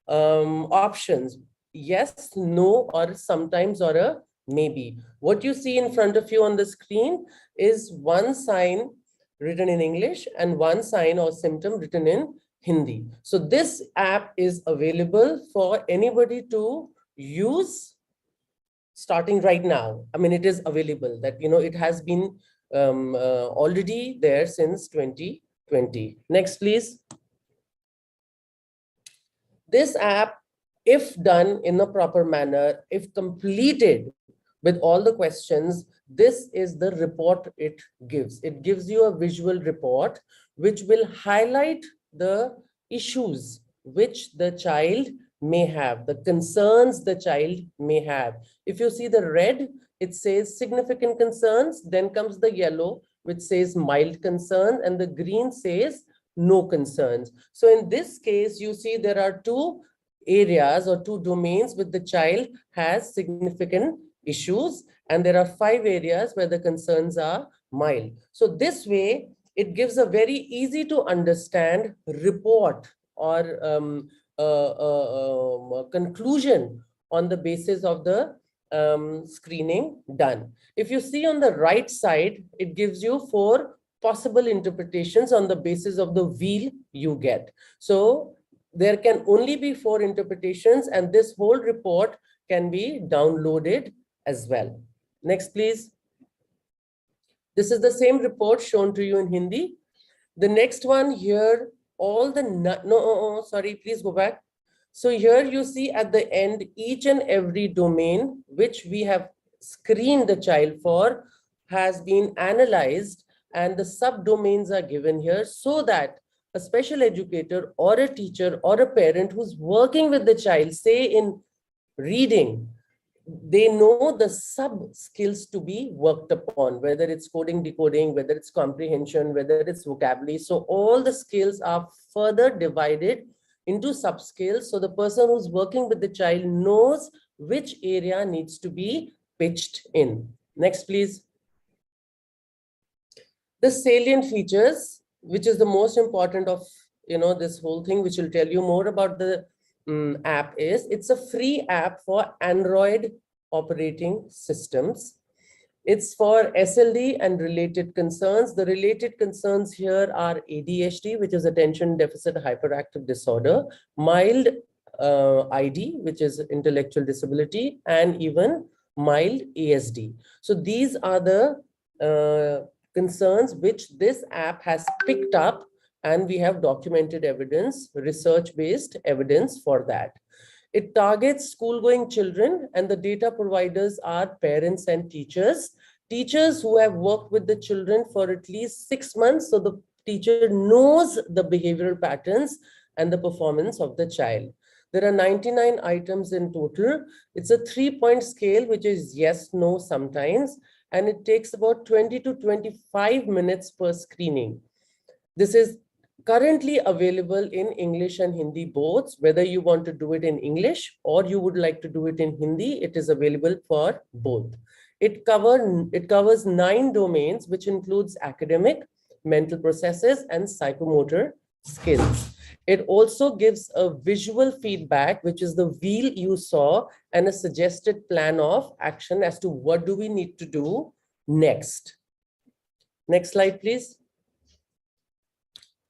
K: options: yes, no, or sometimes, or a maybe. What you see in front of you on the screen is 1 sign written in English and 1 sign or symptom written in Hindi. So this app is available for anybody to use starting right now. I mean, it is available that, it has been already there since 2020. Next, please. This app, if done in a proper manner, if completed with all the questions, this is the report it gives. It gives you a visual report which will highlight the issues which the child may have, the concerns the child may have. If you see the red, it says significant concerns, then comes the yellow, which says mild concerns, and the green says no concerns. So in this case, you see there are 2 areas or 2 domains with the child has significant issues, and there are 5 areas where the concerns are mild. So this way, it gives a very easy to understand report or conclusion on the basis of the screening done. If you see on the right side, it gives you 4 possible interpretations on the basis of the wheel you get. So there can only be 4 interpretations, and this whole report can be downloaded as well. Next, please. This is the same report shown to you in Hindi. The next one here, sorry, please go back. So here you see at the end, each and every domain which we have screened the child for has been analyzed, and the subdomains are given here so that a special educator or a teacher or a parent who's working with the child, say in reading, they know the sub skills to be worked upon, whether it's coding, decoding, whether it's comprehension, whether it's vocabulary. So all the skills are further divided into sub skills. So the person who's working with the child knows which area needs to be pitched in. Next, please. The salient features, which is the most important of this whole thing, which will tell you more about the app, is it's a free app for Android operating systems. It's for SLD and related concerns. The related concerns here are ADHD, which is attention deficit hyperactive disorder, mild ID, which is intellectual disability, and even mild ASD. So these are the concerns which this app has picked up, and we have documented evidence, research-based evidence for that. It targets school-going children, and the data providers are parents and teachers. Teachers who have worked with the children for at least 6 months, so the teacher knows the behavioral patterns and the performance of the child. There are 99 items in total. It's a 3-point scale, which is yes, no, sometimes, and it takes about 20 to 25 minutes per screening. This is currently available in English and Hindi both. Whether you want to do it in English or you would like to do it in Hindi, it is available for both. It covers 9 domains, which includes academic, mental processes, and psychomotor skills. It also gives a visual feedback, which is the wheel you saw, and a suggested plan of action as to what do we need to do next. Next slide, please.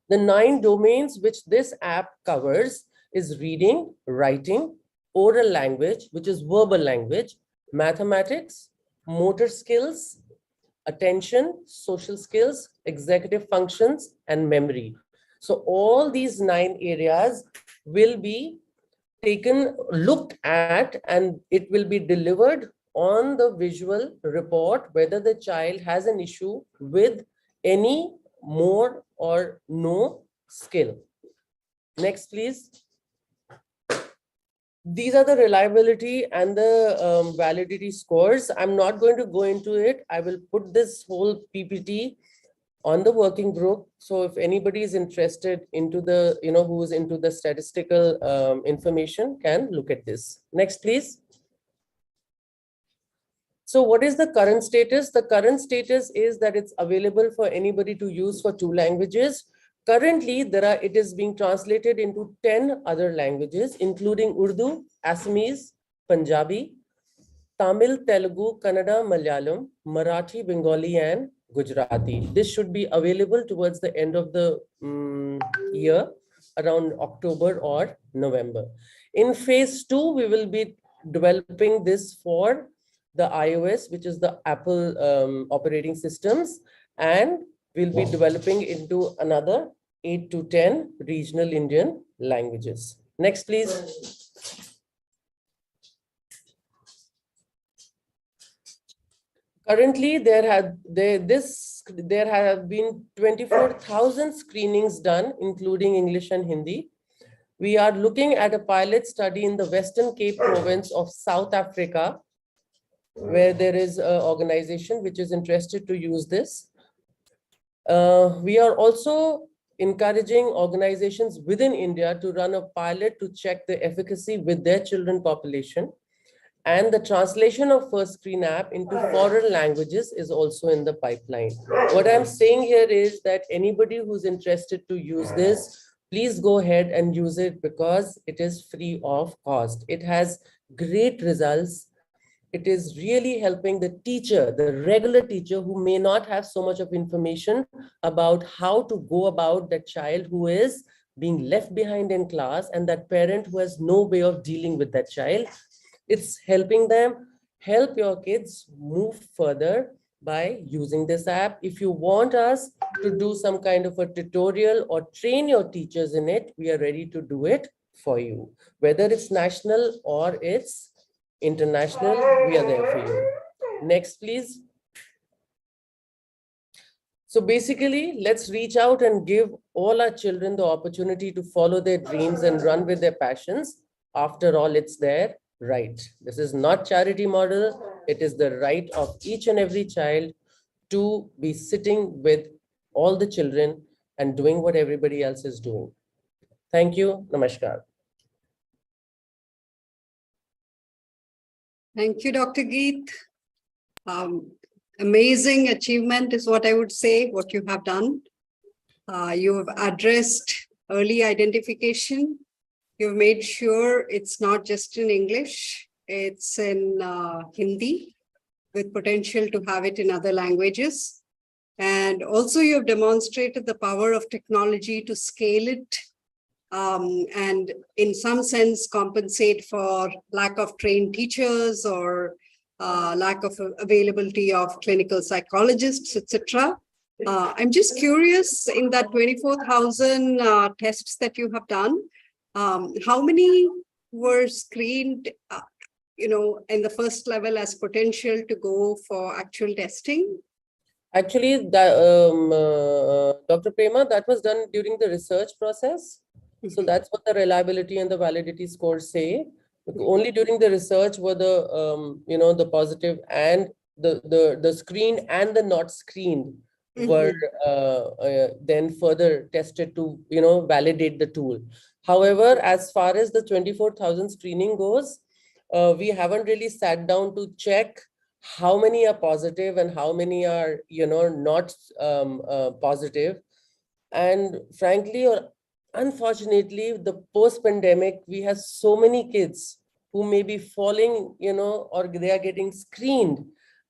K: The 9 domains which this app covers is reading, writing, oral language, which is verbal language, mathematics, motor skills, attention, social skills, executive functions, and memory. So all these 9 areas will be looked at, and it will be delivered on the visual report whether the child has an issue with any more or no skill. Next, please. These are the reliability and the validity scores. I'm not going to go into it. I will put this whole PPT on the working group. So if anybody is interested into the, who is into the statistical information, can look at this. Next, please. So what is the current status? The current status is that it's available for anybody to use for 2 languages. Currently, it is being translated into 10 other languages, including Urdu, Assamese, Punjabi, Tamil, Telugu, Kannada, Malayalam, Marathi, Bengali, and Gujarati. This should be available towards the end of the year, around October or November. In phase 2, we will be developing this for the iOS, which is the Apple operating systems, and we'll be developing into another 8 to 10 regional Indian languages. Next, please. Currently, there have been 24,000 screenings done, including English and Hindi. We are looking at a pilot study in the Western Cape province of South Africa, where there is an organization which is interested to use this. We are also encouraging organizations within India to run a pilot to check the efficacy with their children population. And the translation of First Screen app into foreign languages is also in the pipeline. What I'm saying here is that anybody who's interested to use this, please go ahead and use it, because it is free of cost. It has great results. It is really helping the teacher, the regular teacher, who may not have so much of information about how to go about that child who is being left behind in class, and that parent who has no way of dealing with that child. It's helping them. Help your kids move further by using this app. If you want us to do some kind of a tutorial or train your teachers in it, we are ready to do it for you. Whether it's national or it's international, we are there for you. Next, please. So basically, let's reach out and give all our children the opportunity to follow their dreams and run with their passions. After all, it's their right. This is not charity model. It is the right of each and every child to be sitting with all the children and doing what everybody else is doing. Thank you. Namaskar.
F: Thank you, Dr. Geet. Amazing achievement is what I would say, what you have done. You have addressed early identification. You've made sure it's not just in English, it's in Hindi, with potential to have it in other languages. And also you've demonstrated the power of technology to scale it and in some sense compensate for lack of trained teachers or lack of availability of clinical psychologists, etc. I'm just curious, in that 24,000 tests that you have done, how many were screened in the first level as potential to go for actual testing?
K: Actually, Dr. Prema, that was done during the research process. So that's what the reliability and the validity scores say. Only during the research were the the positive and the screened and the not screened were then further tested to validate the tool. However, as far as the 24,000 screening goes, we haven't really sat down to check how many are positive and how many are not positive. And frankly, or unfortunately, the post-pandemic, we have so many kids who may be falling, or they are getting screened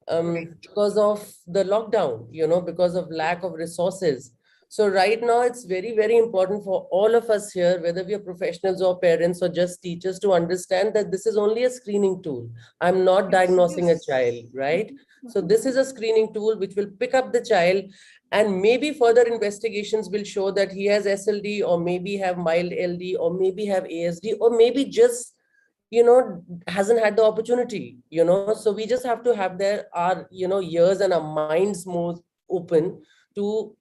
K: because of the lockdown, because of lack of resources. So right now, it's very, very important for all of us here, whether we are professionals or parents or just teachers, to understand that this is only a screening tool. I'm not diagnosing a child, right? So this is a screening tool which will pick up the child, and maybe further investigations will show that he has SLD, or maybe have mild LD, or maybe have ASD, or maybe just hasn't had the opportunity, so we just have to have our ears and our minds more open to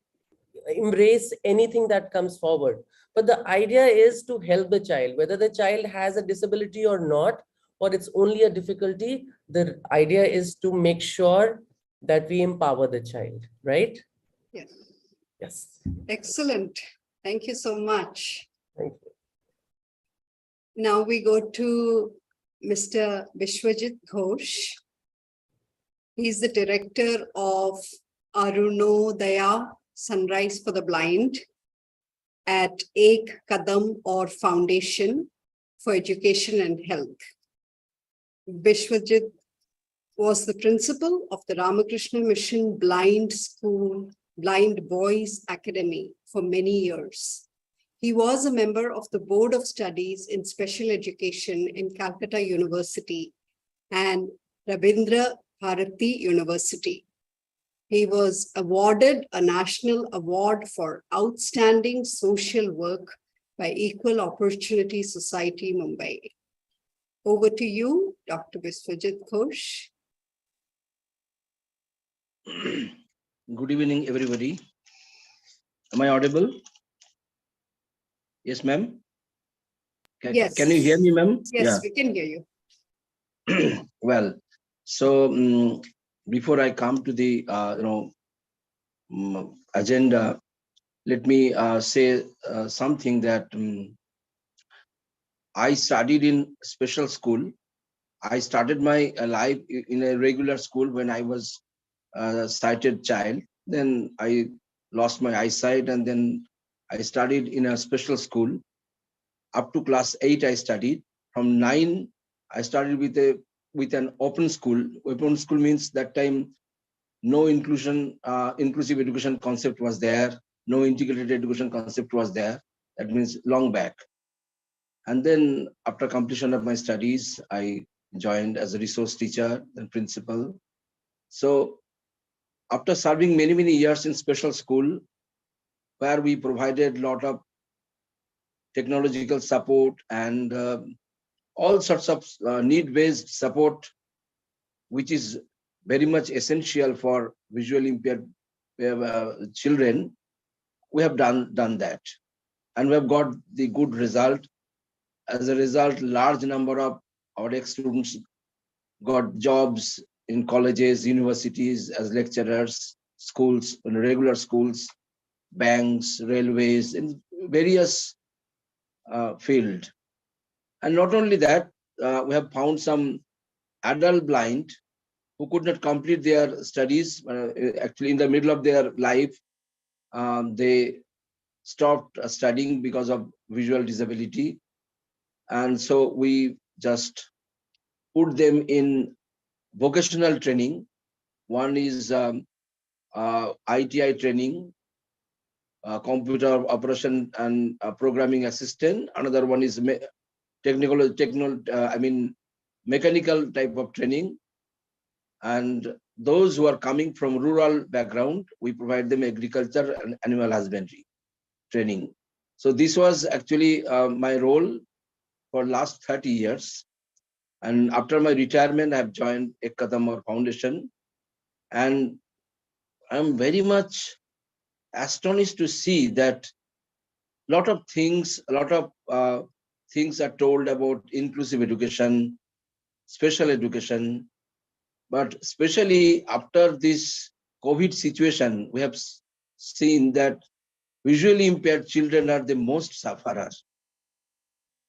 K: embrace anything that comes forward. But the idea is to help the child, whether the child has a disability or not, or it's only a difficulty. The idea is to make sure that we empower the child, right?
F: Yes.
K: Yes.
F: Excellent. Thank you so much.
K: Thank you.
F: Now we go to Mr. Bishwajit Ghosh. He's the director of Arunodaya Sunrise for the Blind at Ek Kadam or Foundation for Education and Health. Bishwajit was the principal of the Ramakrishna Mission Blind School, Blind Boys Academy for many years. He was a member of the Board of Studies in Special Education in Calcutta University and Rabindra Bharati University. He was awarded a national award for outstanding social work by Equal Opportunity Society, Mumbai. Over to you, Dr. Bishwajit Ghosh.
L: Good evening, everybody. Am I audible? Yes, ma'am.
F: Yes.
L: Can you hear me, ma'am?
F: Yes, we can hear
L: you. Well, so before I come to the agenda, let me say something that I studied in special school. I started my life in a regular school when I was a sighted child. Then I lost my eyesight, and then I studied in a special school. Up to class 8, I studied. From 9, I started with an open school. Open school means that time no inclusive education concept was there. No integrated education concept was there. That means long back. And then after completion of my studies, I joined as a resource teacher and principal. So after serving many, many years in special school, where we provided a lot of technological support and all sorts of need-based support, which is very much essential for visually impaired children, we have done that. And we have got the good result. As a result, large number of our ex-students got jobs in colleges, universities, as lecturers, schools, regular schools, banks, railways, in various field. And not only that, we have found some adult blind who could not complete their studies. Actually, in the middle of their life, they stopped studying because of visual disability. And so we just put them in vocational training One is ITI training, computer operation and programming assistant. Another one is mechanical type of training. And those who are coming from rural background, we provide them agriculture and animal husbandry training. So this was actually my role for last 30 years. And after my retirement, I have joined Ek Kadam Aur Foundation. And I'm very much astonished to see that a lot of things are told about inclusive education, special education, but especially after this COVID situation, we have seen that visually impaired children are the most sufferers,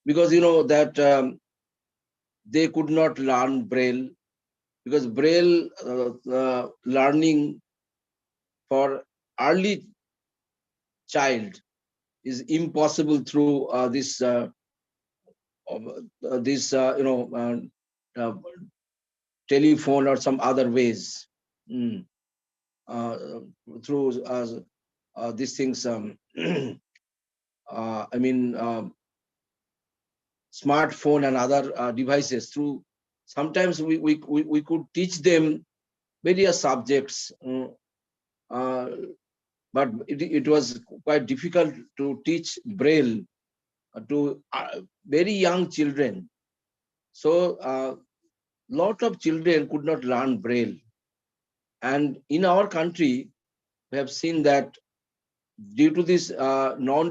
L: because you know that they could not learn Braille, because Braille learning for early child is impossible through telephone or some other ways. Through these things, smartphone and other devices. Through sometimes we could teach them various subjects, but it was quite difficult to teach Braille to very young children. So lot of children could not learn Braille. And in our country, we have seen that due to this there will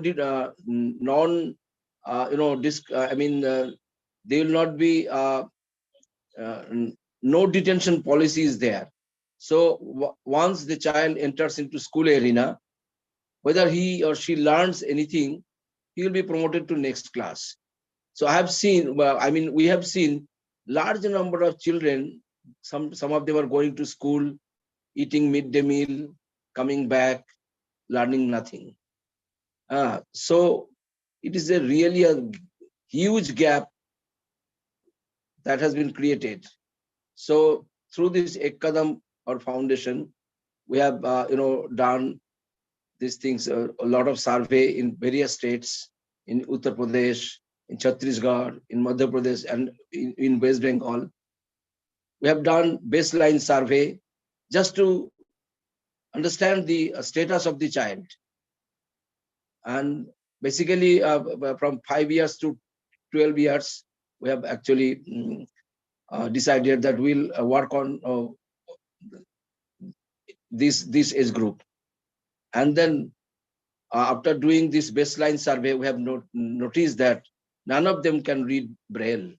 L: not be no detention policies there. So once the child enters into school arena, whether he or she learns anything, he will be promoted to next class. So I have seen, we have seen large number of children. Some of them are going to school, eating midday meal, coming back, learning nothing. So it is really a huge gap that has been created. So through this Ek Kadam Aur Foundation, we have done these things, a lot of survey in various states, in Uttar Pradesh, in Chhattisgarh, in Madhya Pradesh, and in West Bengal. We have done baseline survey just to understand the status of the child. And basically from 5 years to 12 years, we have actually decided that we'll work on this age group. And then after doing this baseline survey, we have noticed that none of them can read Braille.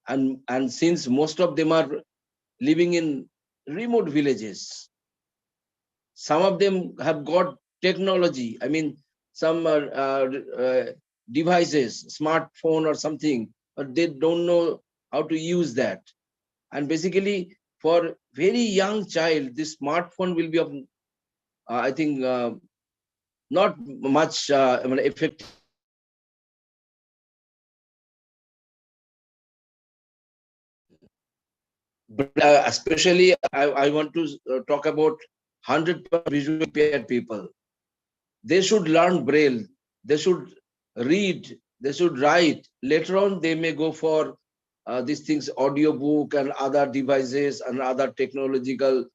L: And since most of them are living in remote villages, some of them have got technology. Some devices, smartphone or something, but they don't know how to use that. And basically, for very young child, this smartphone will be of, I think, not much effective. But especially, I want to talk about 100% visually impaired people. They should learn Braille. They should read. They should write. Later on, they may go for these things, audiobook and other devices and other technological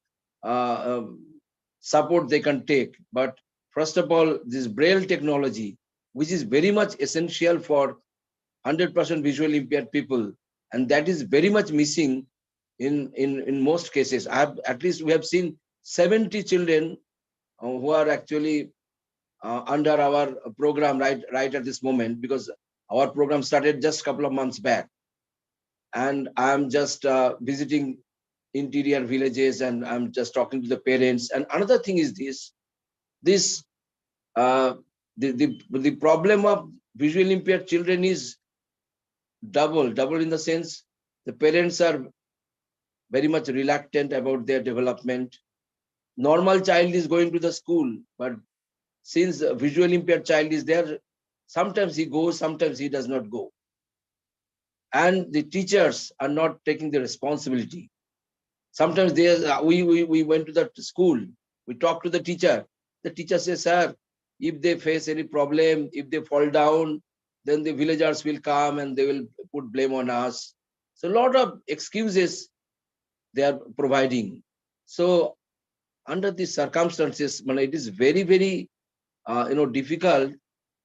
L: support they can take. But first of all, this Braille technology, which is very much essential for 100% visually impaired people, and that is very much missing in most cases. At least we have seen 70 children who are actually under our program right at this moment, because our program started just a couple of months back. And I'm just visiting interior villages, and I'm just talking to the parents. And another thing is the problem of visually impaired children is double in the sense the parents are very much reluctant about their development. Normal child is going to the school, but since a visually impaired child is there, sometimes he goes, sometimes he does not go. And the teachers are not taking the responsibility. Sometimes we went to the school, we talked to the teacher. The teacher says, sir, if they face any problem, if they fall down, then the villagers will come and they will put blame on us. So a lot of excuses they are providing. So under these circumstances, it is very, very difficult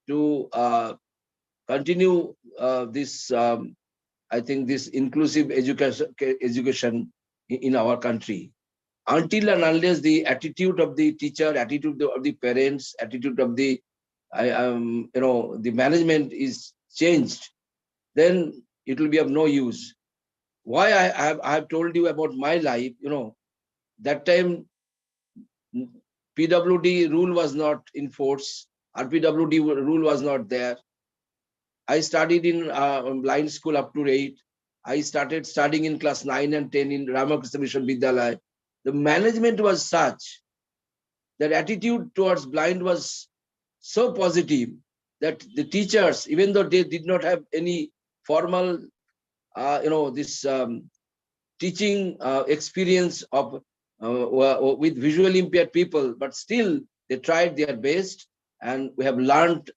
L: to continue this. I think this inclusive education in our country, until and unless the attitude of the teacher, attitude of the parents, attitude of the the management is changed, then it will be of no use. Why I have told you about my life, that time PWD rule was not in force, RPWD rule was not there. I studied in blind school up to 8. I started studying in class 9 and 10 in Ramakrishna Mission Vidyalaya. The management was such that attitude towards blind was so positive that the teachers, even though they did not have any formal, this teaching experience of with visually impaired people, but still they tried their best, and we have learned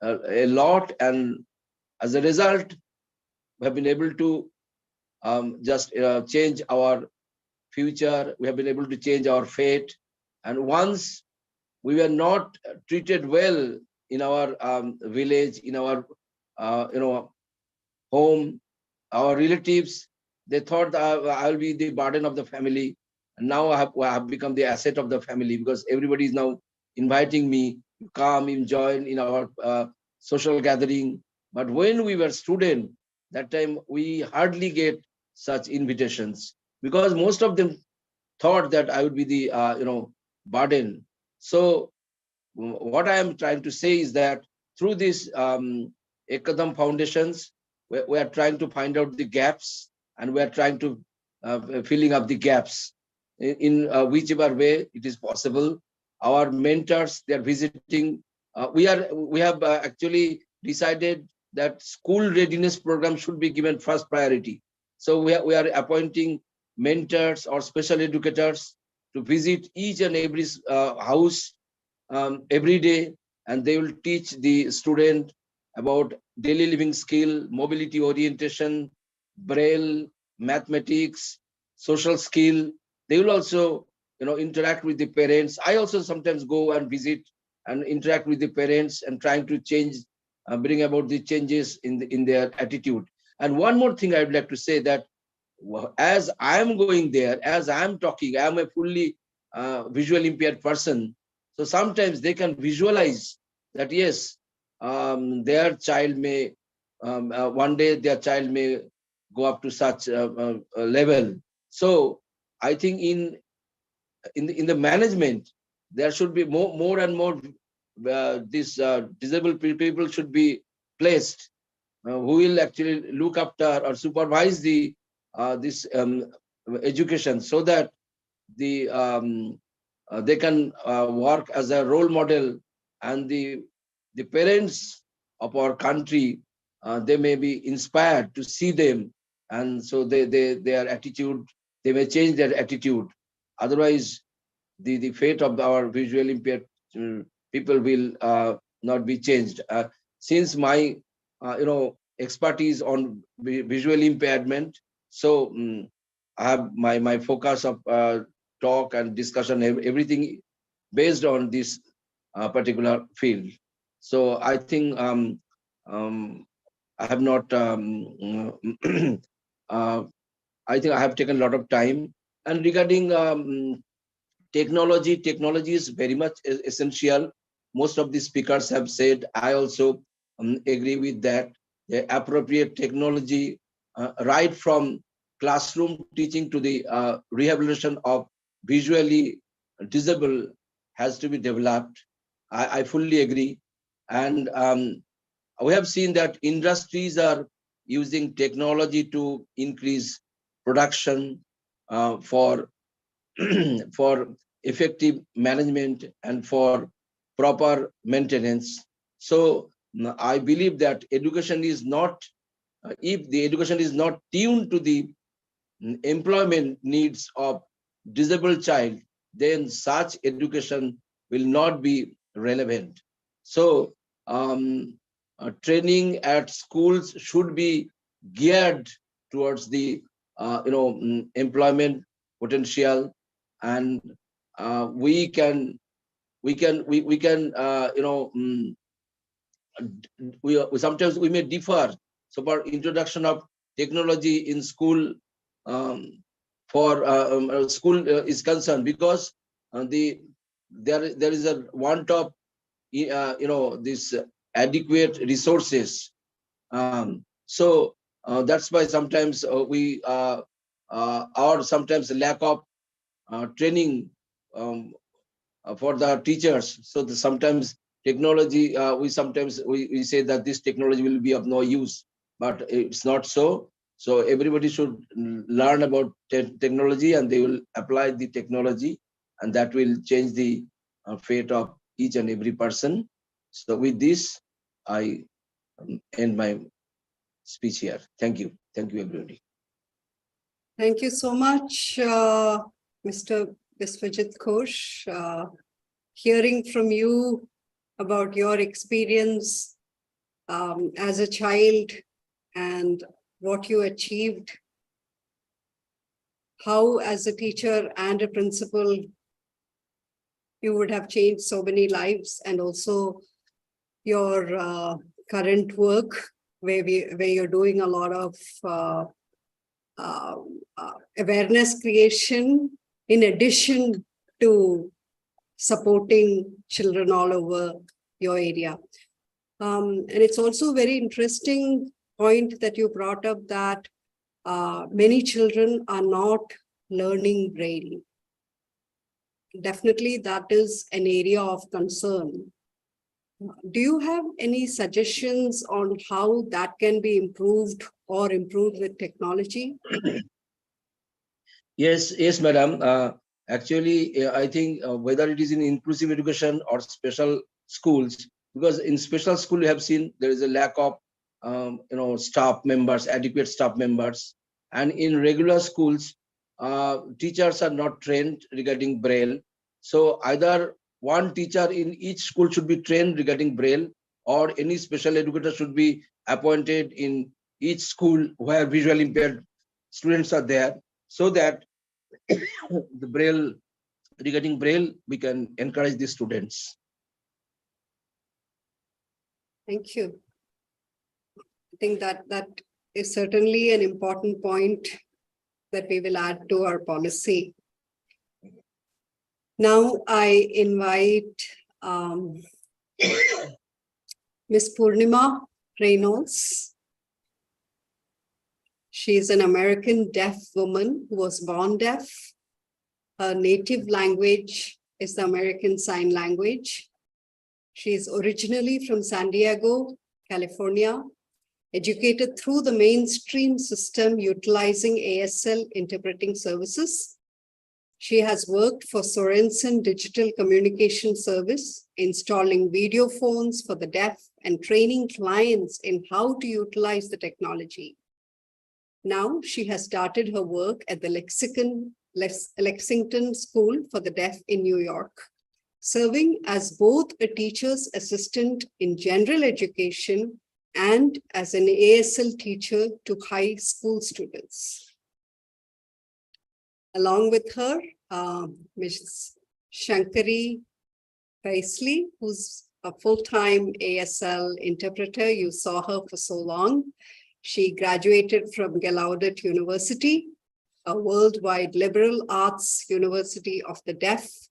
L: a lot, and as a result, we have been able to just change our future. We have been able to change our fate. And once we were not treated well in our village, in our home, our relatives, they thought I'll be the burden of the family. And now I have become the asset of the family, because everybody is now inviting me to come and join in our social gathering. But when we were student, that time we hardly get such invitations, because most of them thought that I would be the burden. So what I am trying to say is that through these Ekadam foundations, we are trying to find out the gaps, and we are trying to filling up the gaps in whichever way it is possible. Our mentors, they are visiting. We have actually decided that school readiness program should be given first priority. So we are appointing mentors or special educators to visit each and every house every day, and they will teach the student about daily living skill, mobility orientation, braille, mathematics, social skill. They will also interact with the parents. I also sometimes go and visit and interact with the parents and trying to change, bring about the changes in their attitude. And one more thing I would like to say, that as I am going there, as I am talking, I am a fully visually impaired person. So sometimes they can visualize that, yes, their child may, one day their child may go up to such a level. So I think in the management, there should be more and more these disabled people should be placed, who will actually look after or supervise this education, so that they can work as a role model, and the parents of our country, they may be inspired to see them, and so their attitude, they may change their attitude. Otherwise, the fate of our visually impaired people will not be changed. Since my expertise on visual impairment, so I have my focus of talk and discussion, everything based on this particular field. So I think I have not I think I have taken a lot of time. And regarding technology is very much essential. Most of the speakers have said, I also agree with that. The appropriate technology, right from classroom teaching to the rehabilitation of visually disabled, has to be developed. I fully agree. And we have seen that industries are using technology to increase production for for effective management and for proper maintenance. So I believe that education is not, if the education is not tuned to the employment needs of disabled child, then such education will not be relevant. So training at schools should be geared towards the employment potential, and we can sometimes we may differ. So for introduction of technology in school, school is concerned, because there is a want of this adequate resources. So that's why sometimes we or sometimes lack of training for the teachers. So sometimes technology, we say that this technology will be of no use, but it's not so. So everybody should learn about technology, and they will apply the technology, and that will change the fate of each and every person. So with this, I end my speech here. Thank you. Thank you, everybody.
F: Thank you so much, Mr. Biswajit Ghosh. Hearing from you about your experience as a child and what you achieved, how as a teacher and a principal you would have changed so many lives, and also your current work where you're doing a lot of awareness creation in addition to supporting children all over your area. And it's also a very interesting point that you brought up, that many children are not learning Braille. Definitely that is an area of concern. Do you have any suggestions on how that can be improved or improved with technology?
L: Yes, madam. Actually, I think whether it is in inclusive education or special schools, because in special school you have seen there is a lack of staff members, adequate staff members, and in regular schools, teachers are not trained regarding Braille. So either one teacher in each school should be trained regarding Braille, or any special educator should be appointed in each school where visually impaired students are there, so that the Braille, regarding Braille, we can encourage the students.
F: Thank you. I think that is certainly an important point that we will add to our policy. Now I invite Ms. Purnima Reynolds. She is an American deaf woman who was born deaf. Her native language is the American Sign Language. She is originally from San Diego, California, educated through the mainstream system utilizing ASL interpreting services. She has worked for Sorensen Digital Communication Service, installing video phones for the deaf and training clients in how to utilize the technology. Now she has started her work at the Lexington School for the Deaf in New York, serving as both a teacher's assistant in general education and as an ASL teacher to high school students. Along with her, Ms. Shankari Paisley, who's a full-time ASL interpreter. You saw her for so long. She graduated from Gallaudet University, a worldwide liberal arts university of the deaf,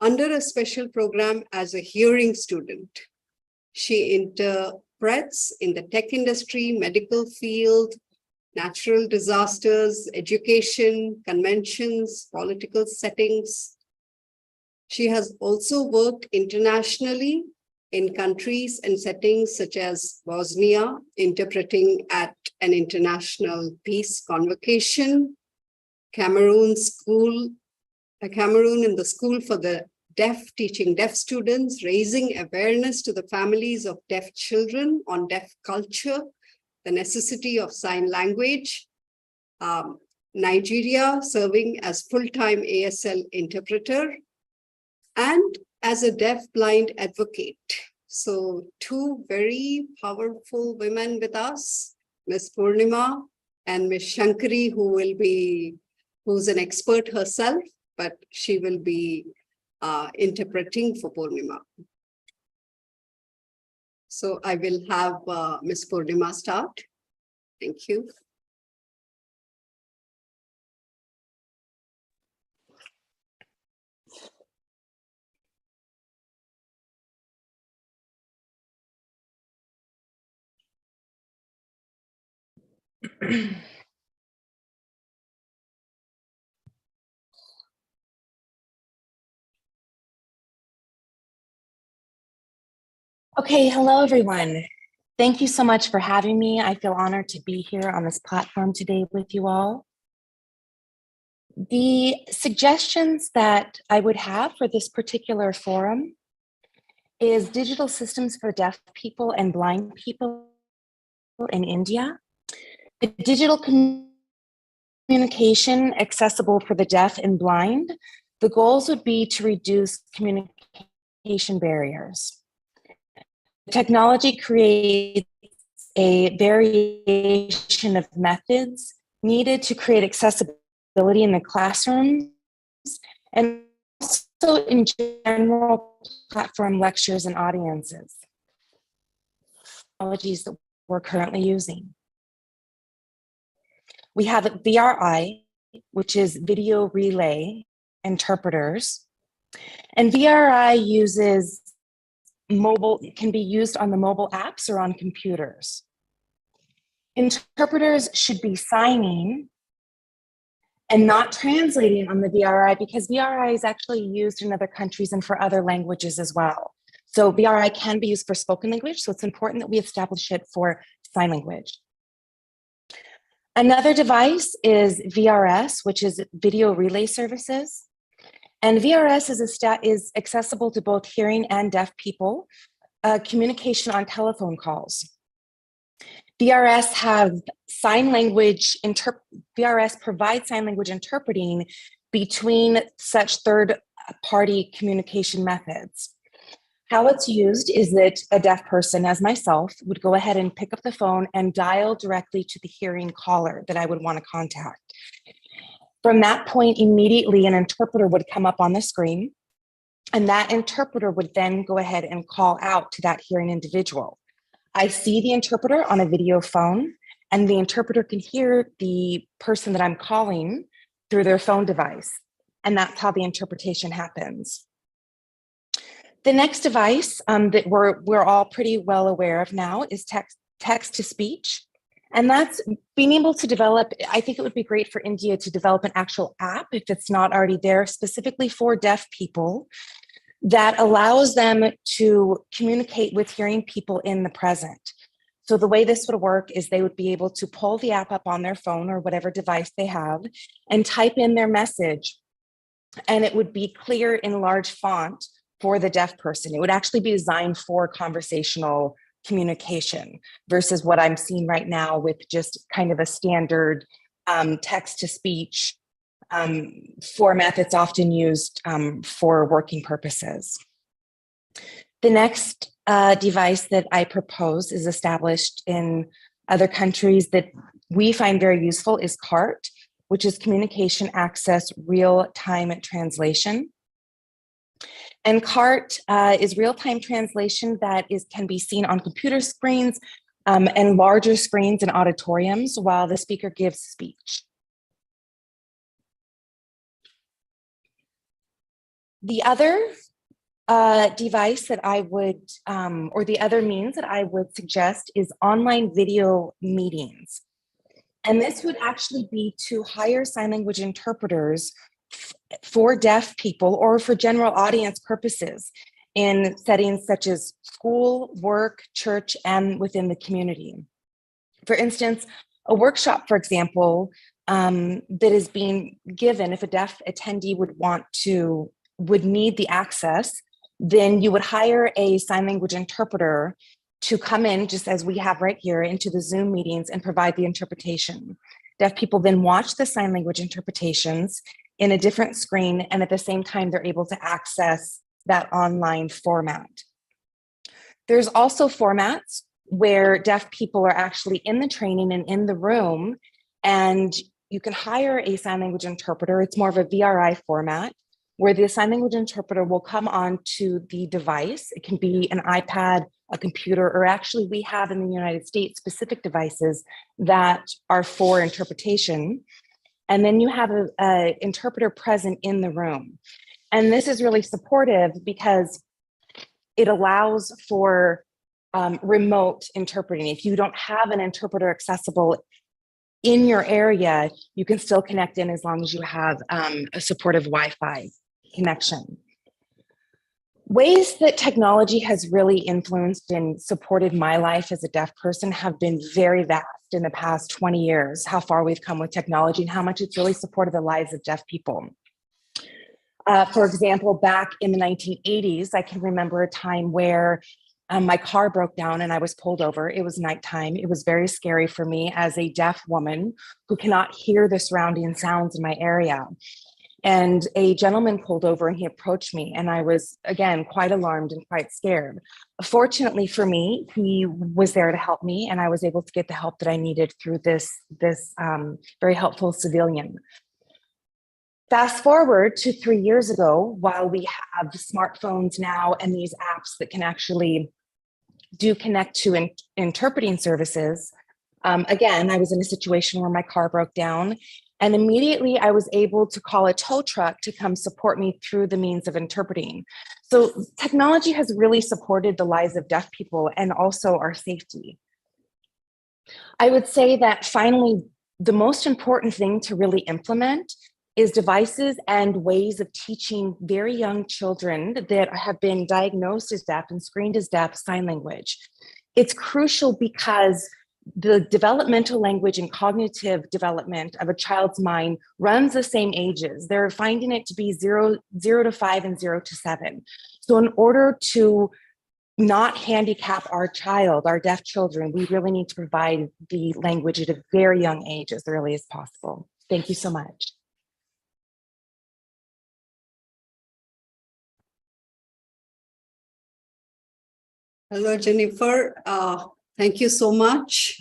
F: under a special program as a hearing student. She interprets in the tech industry, medical field, natural disasters, education, conventions, political settings. She has also worked internationally in countries and settings such as Bosnia, interpreting at an international peace convocation, Cameroon in the School for the Deaf, teaching deaf students, raising awareness to the families of deaf children on deaf culture, the necessity of sign language, Nigeria, serving as full-time ASL interpreter, and as a deaf-blind advocate. So two very powerful women with us, Ms. Purnima and Ms. Shankari, who's an expert herself, but she will be interpreting for Purnima. So I will have Ms. Purnima start. Thank you.
M: Okay, hello everyone. Thank you so much for having me. I feel honored to be here on this platform today with you all. The suggestions that I would have for this particular forum is digital systems for deaf people and blind people in India. The digital communication accessible for the deaf and blind. The goals would be to reduce communication barriers. Technology creates a variation of methods needed to create accessibility in the classrooms and also in general platform lectures and audiences. Technologies that we're currently using. We have VRI, which is video relay interpreters, and VRI uses mobile, can be used on the mobile apps or on computers. Interpreters should be signing and not translating on the VRI because VRI is actually used in other countries and for other languages as well. So VRI can be used for spoken language, so it's important that we establish it for sign language. Another device is VRS, which is video relay services. And VRS is accessible to both hearing and deaf people, communication on telephone calls. VRS provides sign language interpreting between such third-party communication methods. How it's used is that a deaf person, as myself, would go ahead and pick up the phone and dial directly to the hearing caller that I would want to contact. From that point, immediately an interpreter would come up on the screen, and that interpreter would then go ahead and call out to that hearing individual. I see the interpreter on a video phone, and the interpreter can hear the person that I'm calling through their phone device, and that's how the interpretation happens. The next device that we're all pretty well aware of now is text to speech. And that's being able to develop, I think it would be great for India to develop an actual app, if it's not already there, specifically for deaf people, that allows them to communicate with hearing people in the present. So the way this would work is they would be able to pull the app up on their phone or whatever device they have and type in their message, and it would be clear in large font for the deaf person. It would actually be designed for conversational communication versus what I'm seeing right now with just kind of a standard text to speech format that's often used for working purposes. The next device that I propose is established in other countries that we find very useful is CART, which is Communication Access Real-Time Translation. And CART is real-time translation that can be seen on computer screens and larger screens in auditoriums while the speaker gives speech. The other device that I would, or the other means that I would suggest is online video meetings. And this would actually be to hire sign language interpreters for deaf people or for general audience purposes in settings such as school, work, church, and within the community. For instance, a workshop, for example, that is being given, if a deaf attendee would need the access, then you would hire a sign language interpreter to come in, just as we have right here, into the Zoom meetings and provide the interpretation. Deaf people then watch the sign language interpretations in a different screen, and at the same time, they're able to access that online format. There's also formats where deaf people are actually in the training and in the room, and you can hire a sign language interpreter. It's more of a VRI format where the sign language interpreter will come onto the device. It can be an iPad, a computer, or actually we have in the United States specific devices that are for interpretation. And then you have an interpreter present in the room. And this is really supportive because it allows for remote interpreting. If you don't have an interpreter accessible in your area, you can still connect in as long as you have a supportive Wi-Fi connection. Ways that technology has really influenced and supported my life as a deaf person have been very vast in the past 20 years, how far we've come with technology and how much it's really supported the lives of deaf people. For example, back in the 1980s, I can remember a time where my car broke down and I was pulled over. It was nighttime. It was very scary for me as a deaf woman who cannot hear the surrounding sounds in my area. And a gentleman pulled over and he approached me, and I was, again, quite alarmed and quite scared. Fortunately for me, he was there to help me, and I was able to get the help that I needed through this very helpful civilian. Fast forward to 3 years ago, while we have smartphones now and these apps that can actually do connect to interpreting services, again, I was in a situation where my car broke down, and immediately I was able to call a tow truck to come support me through the means of interpreting. So technology has really supported the lives of deaf people and also our safety. I would say that finally, the most important thing to really implement is devices and ways of teaching very young children that have been diagnosed as deaf and screened as deaf sign language. It's crucial because the developmental language and cognitive development of a child's mind runs the same ages. They're finding it to be 0 to 5 and 0 to 7. So in order to not handicap our child, our deaf children, we really need to provide the language at a very young age, as early as possible. Thank you so much.
F: Hello, Jennifer. Thank you so much.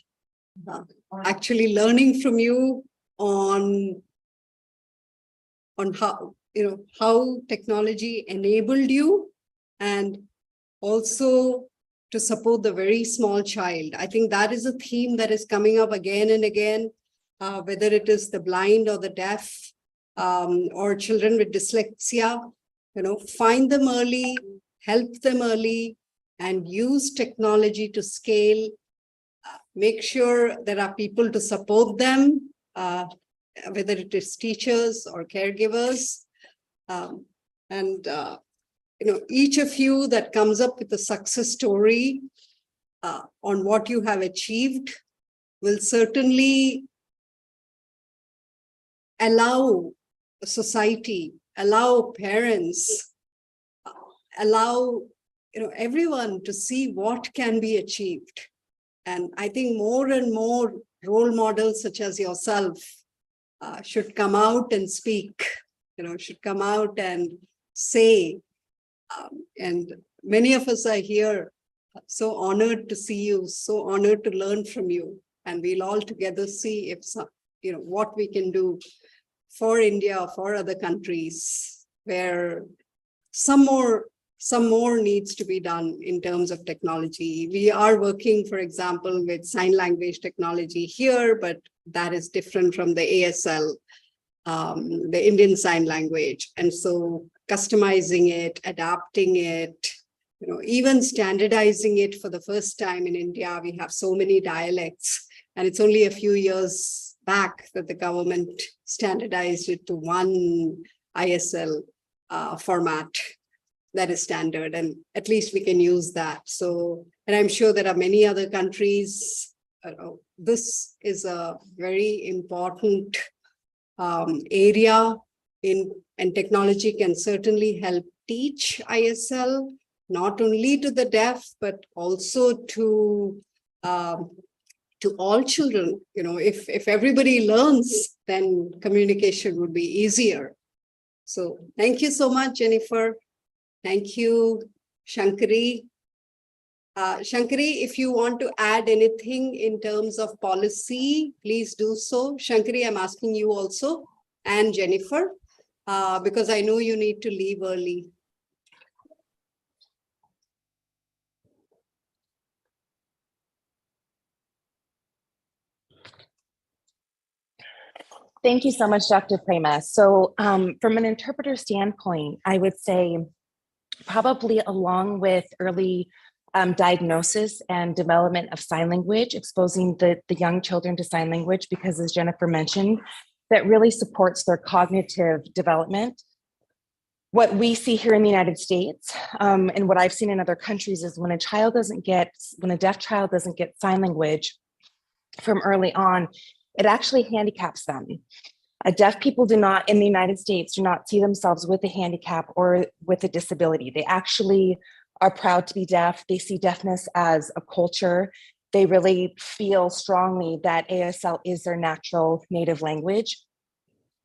F: Actually learning from you on how technology enabled you and also to support the very small child. I think that is a theme that is coming up again and again, whether it is the blind or the deaf or children with dyslexia. Find them early, help them early, and use technology to scale. Make sure there are people to support them, whether it is teachers or caregivers. Each of you that comes up with a success story on what you have achieved will certainly allow society, allow parents, allow everyone to see what can be achieved. And I think more and more role models such as yourself should come out and speak, should come out and say, and many of us are here, so honored to see you, so honored to learn from you. And we'll all together see if what we can do for India, for other countries, where some more needs to be done in terms of technology. We are working, for example, with sign language technology here, but that is different from the ASL, the Indian Sign Language. And so customizing it, adapting it, even standardizing it for the first time in India. We have so many dialects, and it's only a few years back that the government standardized it to one ISL format that is standard, and at least we can use that. So, and I'm sure there are many other countries. This is a very important area and technology can certainly help teach ISL, not only to the deaf, but also to to all children. You know, if everybody learns, then communication would be easier. So thank you so much, Jennifer. Thank you, Shankari. Shankari, if you want to add anything in terms of policy, please do so. Shankari, I'm asking you also, and Jennifer, because I know you need to leave early.
M: Thank you so much, Dr. Prema. So from an interpreter standpoint, I would say probably along with early diagnosis and development of sign language, exposing the young children to sign language, because as Jennifer mentioned, that really supports their cognitive development. What we see here in the United States, and what I've seen in other countries, is when a deaf child doesn't get sign language from early on, it actually handicaps them. Deaf people in the United States do not see themselves with a handicap or with a disability. They actually are proud to be deaf. They see deafness as a culture. They really feel strongly that ASL is their natural native language.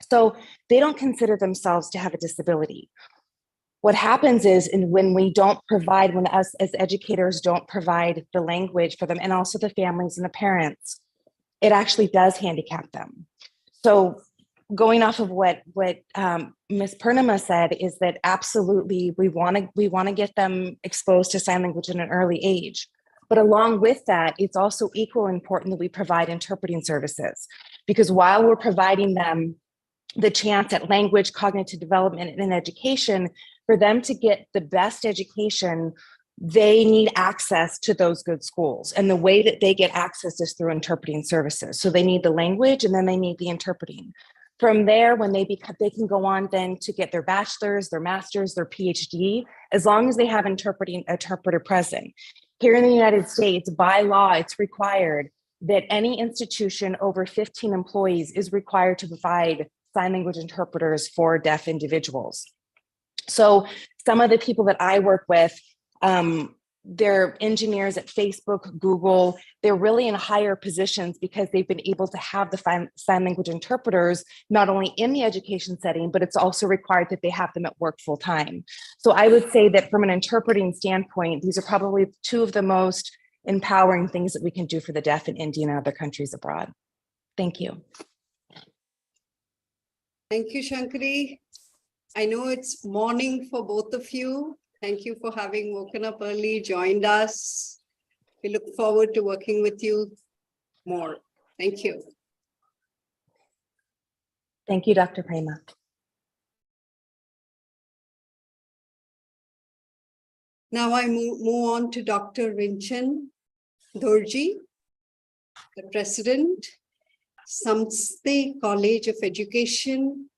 M: So they don't consider themselves to have a disability. What happens is, when we don't provide, when us as educators don't provide the language for them, and also the families and the parents, it actually does handicap them. So going off of what Ms. Purnima said, is that absolutely we want to get them exposed to sign language at an early age. But along with that, it's also equally important that we provide interpreting services, because while we're providing them the chance at language, cognitive development, and education, for them to get the best education, they need access to those good schools. And the way that they get access is through interpreting services. So they need the language, and then they need the interpreting. From there, when they can go on then to get their bachelor's, their master's, their PhD, as long as they have interpreter present. Here in the United States, by law, it's required that any institution over 15 employees is required to provide sign language interpreters for deaf individuals. So some of the people that I work with, they're engineers at Facebook, Google. They're really in higher positions because they've been able to have the sign language interpreters, not only in the education setting, but it's also required that they have them at work full time. So I would say that from an interpreting standpoint, these are probably two of the most empowering things that we can do for the deaf in India and other countries abroad. Thank you.
F: Thank you, Shankari. I know it's morning for both of you. Thank you for having woken up early, joined us. We look forward to working with you more. Thank you.
M: Thank you, Dr. Prema.
F: Now I move on to Dr. Rinchan Dorji, the President, Samste College of Education,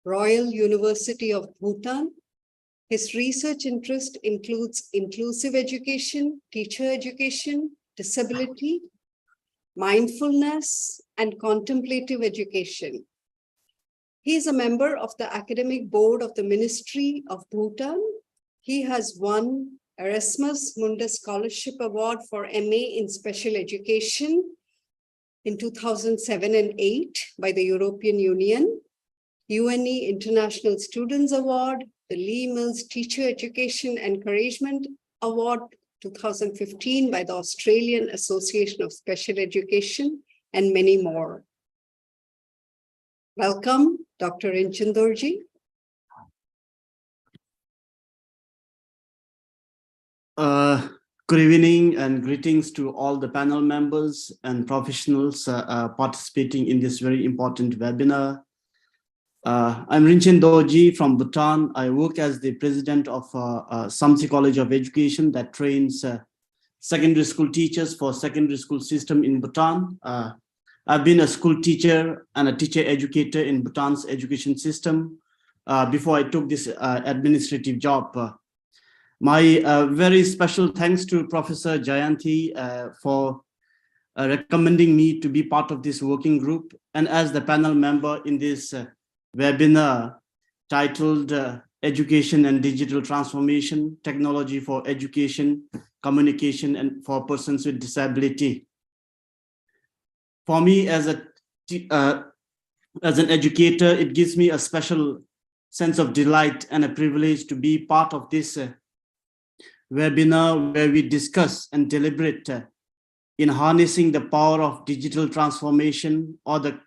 F: Royal University of Bhutan. His research interest includes inclusive education, teacher education, disability, mindfulness, and contemplative education. He is a member of the Academic Board of the Ministry of Bhutan. He has won Erasmus Mundus Scholarship Award for MA in Special Education in 2007 and 8 by the European Union, UNE International Students Award, the Lee Mills Teacher Education Encouragement Award 2015 by the Australian Association of Special Education, and many more. Welcome, Dr. Rinchan Dorji.
N: Good evening and greetings to all the panel members and professionals participating in this very important webinar. I'm Rinchan Dorji from Bhutan. I work as the president of Samse College of Education that trains secondary school teachers for secondary school system in Bhutan. I've been a school teacher and a teacher educator in Bhutan's education system before I took this administrative job. My very special thanks to Professor Jayanti for recommending me to be part of this working group and as the panel member in this webinar titled Education and Digital Transformation, Technology for Education, Communication, and for Persons with Disability. For me, as an educator, it gives me a special sense of delight and a privilege to be part of this webinar where we discuss and deliberate in harnessing the power of digital transformation or the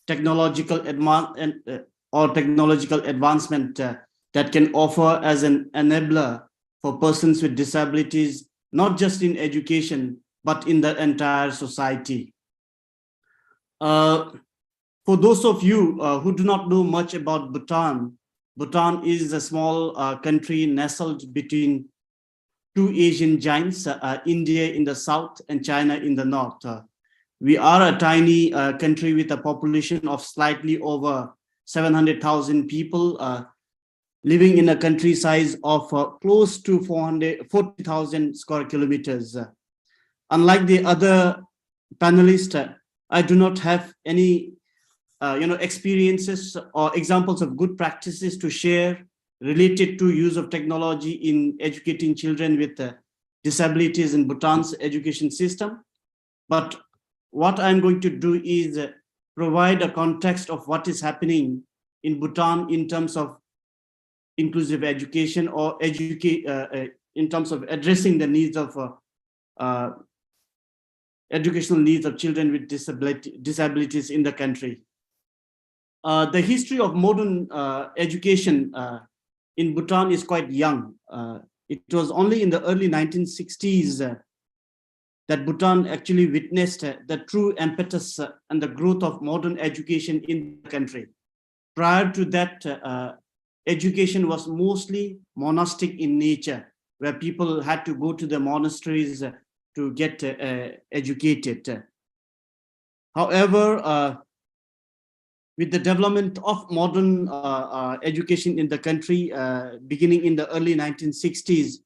N: technological advancement that can offer as an enabler for persons with disabilities, not just in education, but in the entire society. For those of you who do not know much about Bhutan, Bhutan is a small country nestled between two Asian giants, India in the south and China in the north. We are a tiny country with a population of slightly over 700,000 people, living in a country size of close to 440,000 square kilometers. Unlike the other panelists, I do not have any experiences or examples of good practices to share related to use of technology in educating children with disabilities in Bhutan's education system. But what I'm going to do is provide a context of what is happening in Bhutan in terms of inclusive education or in terms of addressing the needs of educational needs of children with disabilities in the country. The history of modern education in Bhutan is quite young. It was only in the early 1960s that Bhutan actually witnessed the true impetus and the growth of modern education in the country. Prior to that, education was mostly monastic in nature, where people had to go to the monasteries to get educated. However, with the development of modern education in the country, beginning in the early 1960s,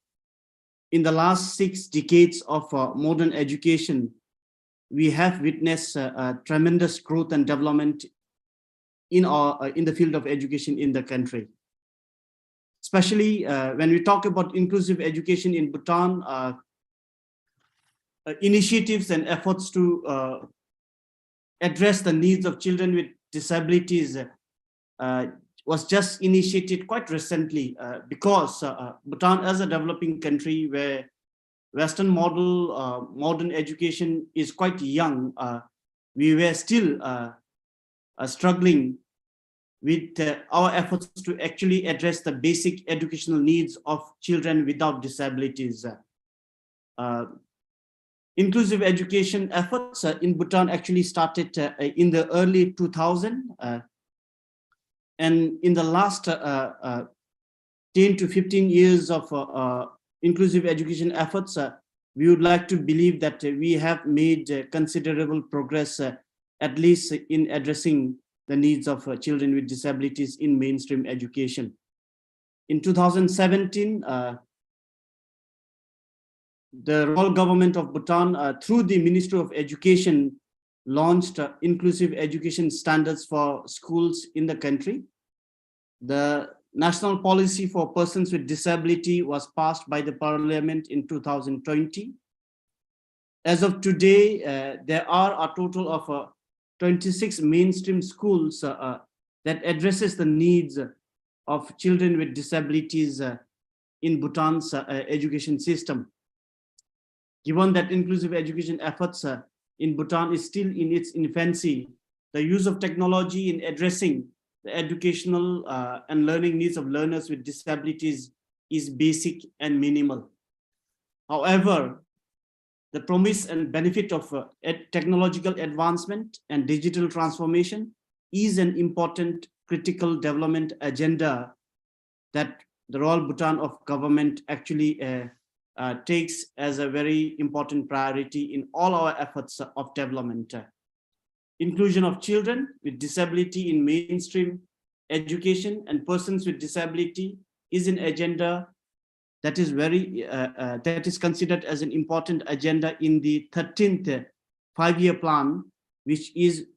N: in the last 6 decades of modern education, we have witnessed tremendous growth and development in the field of education in the country. Especially when we talk about inclusive education in Bhutan, initiatives and efforts to address the needs of children with disabilities was just initiated quite recently because Bhutan, as a developing country where Western model modern education is quite young, we were still struggling with our efforts to actually address the basic educational needs of children without disabilities. Inclusive education efforts in Bhutan actually started in the early 2000s. And in the last 10 to 15 years of inclusive education efforts, we would like to believe that we have made considerable progress, at least in addressing the needs of children with disabilities in mainstream education. In 2017, the royal government of Bhutan, through the Ministry of Education, launched inclusive education standards for schools in the country. The national policy for persons with disability was passed by the parliament in 2020. As of today, there are a total of 26 mainstream schools that addresses the needs of children with disabilities in Bhutan's education system. Given that inclusive education efforts in Bhutan is still in its infancy, the use of technology in addressing the educational and learning needs of learners with disabilities is basic and minimal. However, the promise and benefit of technological advancement and digital transformation is an important critical development agenda that the Royal Bhutan of government actually takes as a very important priority in all our efforts of development. Inclusion of children with disability in mainstream education and persons with disability is an agenda that is that is considered as an important agenda in the 13th five-year plan, which is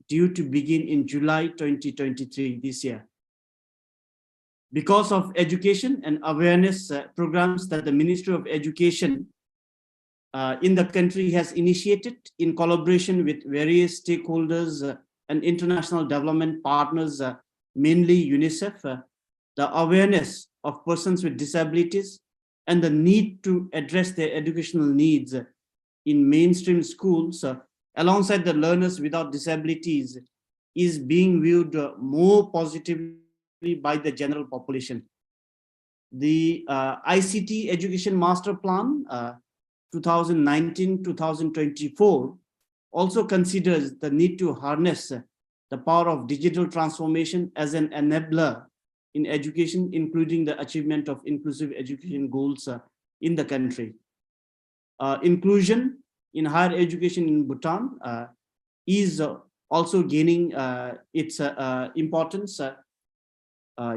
N: due to begin in July 2023 this year. Because of education and awareness programs that the Ministry of Education in the country has initiated in collaboration with various stakeholders and international development partners, mainly UNICEF, the awareness of persons with disabilities and the need to address their educational needs in mainstream schools alongside the learners without disabilities is being viewed more positively by the general population. The ICT Education Master Plan 2019-2024 also considers the need to harness the power of digital transformation as an enabler in education, including the achievement of inclusive education goals in the country. Inclusion in higher education in Bhutan is also gaining its importance.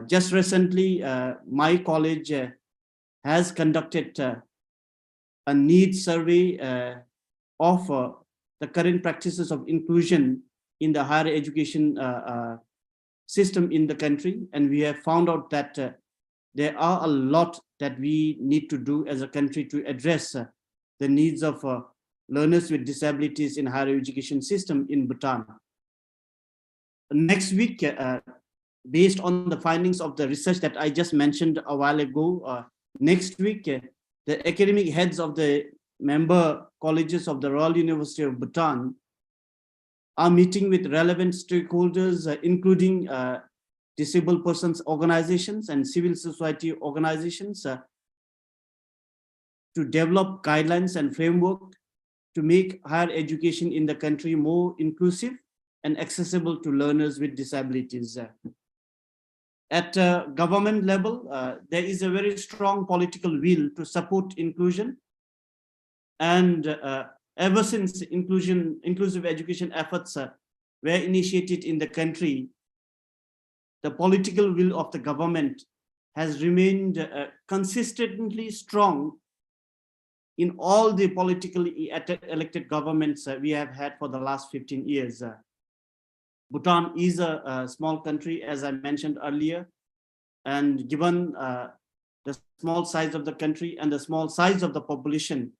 N: Just recently, my college has conducted a needs survey of the current practices of inclusion in the higher education system in the country. And we have found out that there are a lot that we need to do as a country to address the needs of learners with disabilities in higher education system in Bhutan. Next week, based on the findings of the research that I just mentioned a while ago, next week, the academic heads of the member colleges of the Royal University of Bhutan are meeting with relevant stakeholders, including disabled persons organizations and civil society organizations to develop guidelines and framework to make higher education in the country more inclusive and accessible to learners with disabilities. At government level, there is a very strong political will to support inclusion. And ever since inclusive education efforts were initiated in the country, the political will of the government has remained consistently strong in all the politically elected governments we have had for the last 15 years. Bhutan is a small country, as I mentioned earlier, and given the small size of the country and the small size of the population,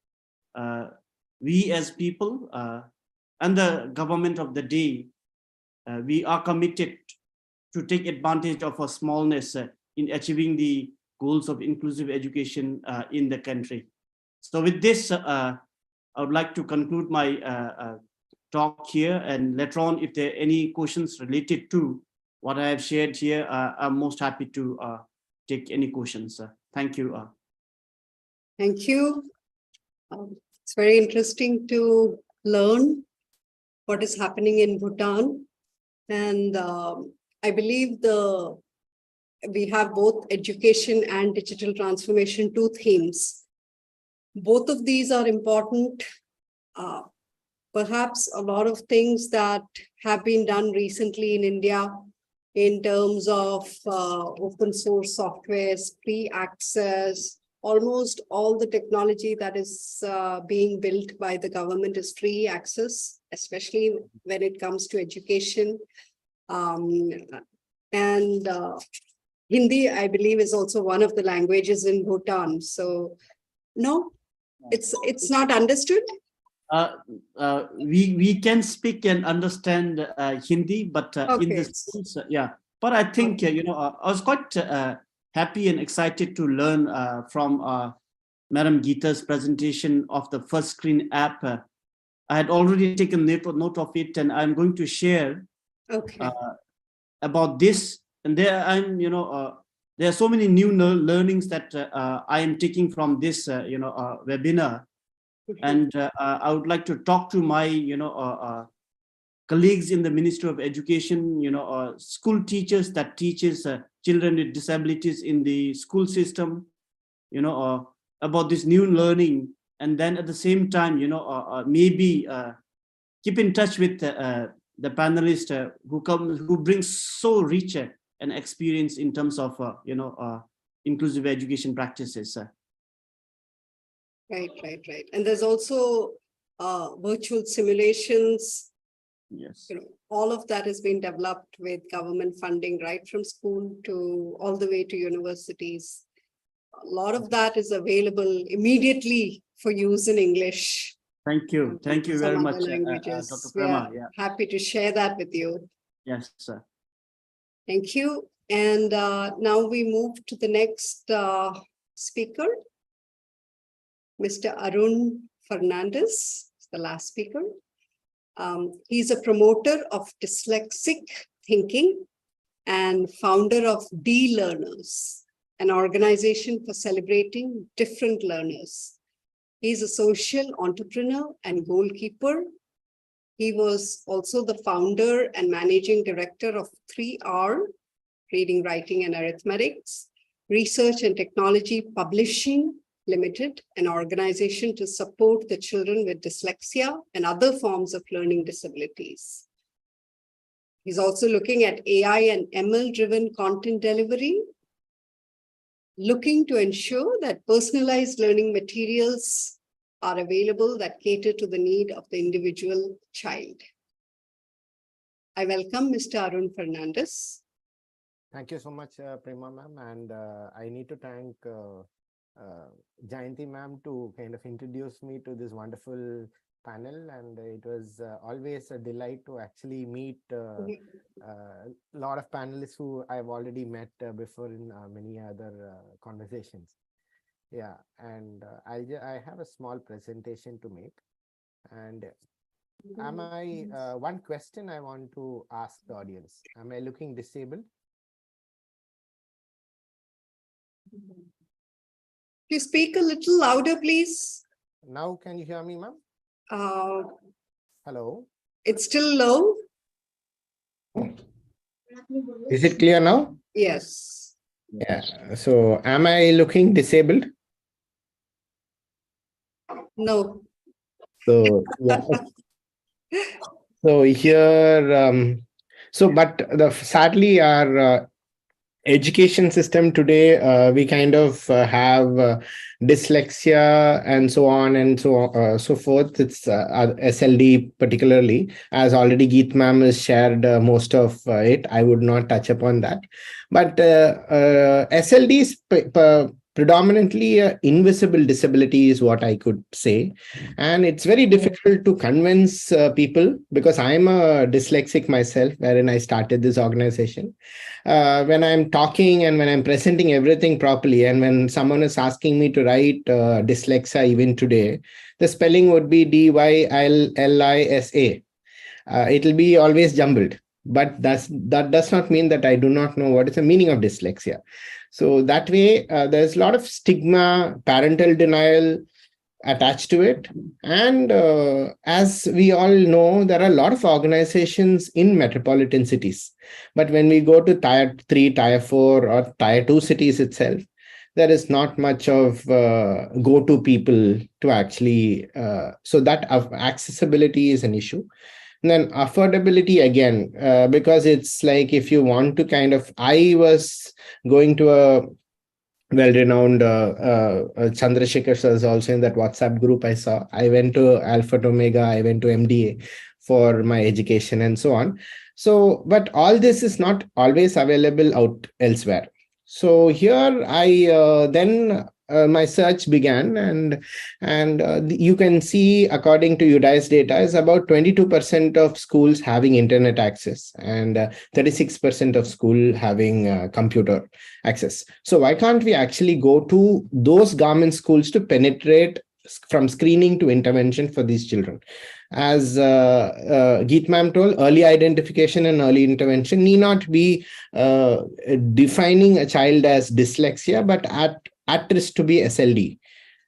N: we as people and the government of the day, we are committed to take advantage of our smallness in achieving the goals of inclusive education in the country. So with this, I would like to conclude my talk here, and later on, if there are any questions related to what I have shared here, I'm most happy to take any questions. Thank you.
F: Thank you. It's very interesting to learn what is happening in Bhutan. And I believe we have both education and digital transformation, two themes. Both of these are important. Perhaps a lot of things that have been done recently in India in terms of open source software, free access, almost all the technology that is being built by the government is free access, especially when it comes to education. And Hindi, I believe, is also one of the languages in Bhutan. So, no, it's not understood.
N: We can speak and understand Hindi, but
F: Okay.
N: in the schools, yeah. But I think I was quite happy and excited to learn from Madam Geeta's presentation of the first screen app. I had already taken note of it, and I'm going to share about this. And there there are so many new learnings that I am taking from this webinar. And I would like to talk to my colleagues in the Ministry of Education, school teachers that teaches children with disabilities in the school system, about this new learning. And then at the same time, maybe keep in touch with the panelists who brings so rich an experience in terms of inclusive education practices.
F: Right. And there's also virtual simulations.
N: Yes.
F: All of that has been developed with government funding, right from school to all the way to universities. A lot of that is available immediately for use in English.
N: Thank you. Thank you
F: Some
N: very
F: other
N: much,
F: languages.
N: Dr.
F: We
N: Prema.
F: are
N: Yeah.
F: happy to share that with you.
N: Yes, sir.
F: Thank you. And now we move to the next speaker, Mr. Arun Fernandez, the last speaker. He's a promoter of dyslexic thinking and founder of D-Learners, an organization for celebrating different learners. He's a social entrepreneur and goalkeeper. He was also the founder and managing director of 3R, Reading, Writing, and Arithmetics, Research and Technology Publishing Limited, an organization to support the children with dyslexia and other forms of learning disabilities. He's also looking at AI and ML-driven content delivery, looking to ensure that personalized learning materials are available that cater to the need of the individual child. I welcome Mr. Arun Fernandez.
O: Thank you so much, Prema ma'am, and I need to thank Jayanti ma'am to kind of introduce me to this wonderful panel, and it was always a delight to actually meet a lot of panelists who I've already met before in many other conversations. Yeah, and I have a small presentation to make, and one question I want to ask the audience: am I looking disabled?
F: You speak a little louder, please.
O: Now, can you hear me, ma'am? Hello.
F: It's still low.
O: Is it clear now?
F: Yes.
O: Yeah. So, am I looking disabled?
F: No.
O: So, yeah. So here, but sadly, our education system today, we kind of have dyslexia and so on and so forth. It's SLD particularly, as already Geet ma'am has shared most of it. I would not touch upon that. But SLD is predominantly invisible disability is what I could say. And it's very difficult to convince people, because I'm a dyslexic myself, wherein I started this organization. When I'm talking and when I'm presenting everything properly, and when someone is asking me to write dyslexia even today, the spelling would be DYLLISA. It'll be always jumbled. But that does not mean that I do not know what is the meaning of dyslexia. So that way, there's a lot of stigma, parental denial attached to it. And as we all know, there are a lot of organizations in metropolitan cities. But when we go to tier 3, tier 4, or tier 2 cities itself, there is not much of go-to people to actually, so that accessibility is an issue. And then affordability again, because it's like if you want to kind of, I was going to a well-renowned Chandrasekhar sir is also in that WhatsApp group I saw. I went to Alpha Omega, I went to MDA for my education and so on. So, but all this is not always available out elsewhere. So here I then my search began, and you can see, according to UDI's data, is about 22% of schools having internet access and 36% of school having computer access. So why can't we actually go to those government schools to penetrate from screening to intervention for these children? As Geet ma'am told, early identification and early intervention need not be defining a child as dyslexia, but at risk to be SLD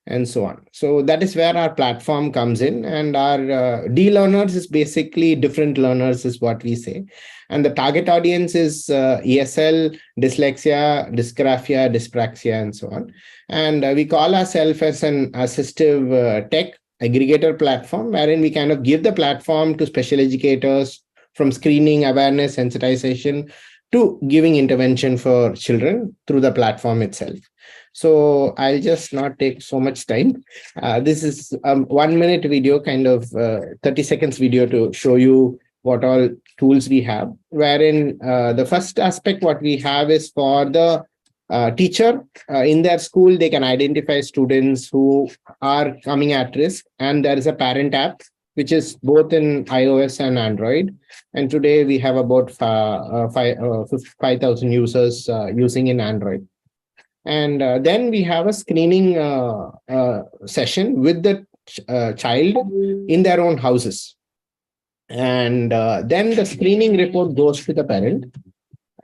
O: and so on. So that is where our platform comes in, and our D-learners is basically different learners is what we say. And the target audience is ESL, dyslexia, dysgraphia, dyspraxia, and so on. And we call ourselves as an assistive tech aggregator platform, wherein we kind of give the platform to special educators from screening, awareness, sensitization to giving intervention for children through the platform itself. So I'll just not take so much time. This is a 1 minute video, kind of 30 seconds video to show you what all tools we have, wherein the first aspect what we have is for the teacher in their school, they can identify students who are coming at risk, and there is a parent app which is both in iOS and Android. And today we have about 5,000 users using in Android. And then we have a screening session with the child in their own houses. And then the screening report goes to the parent.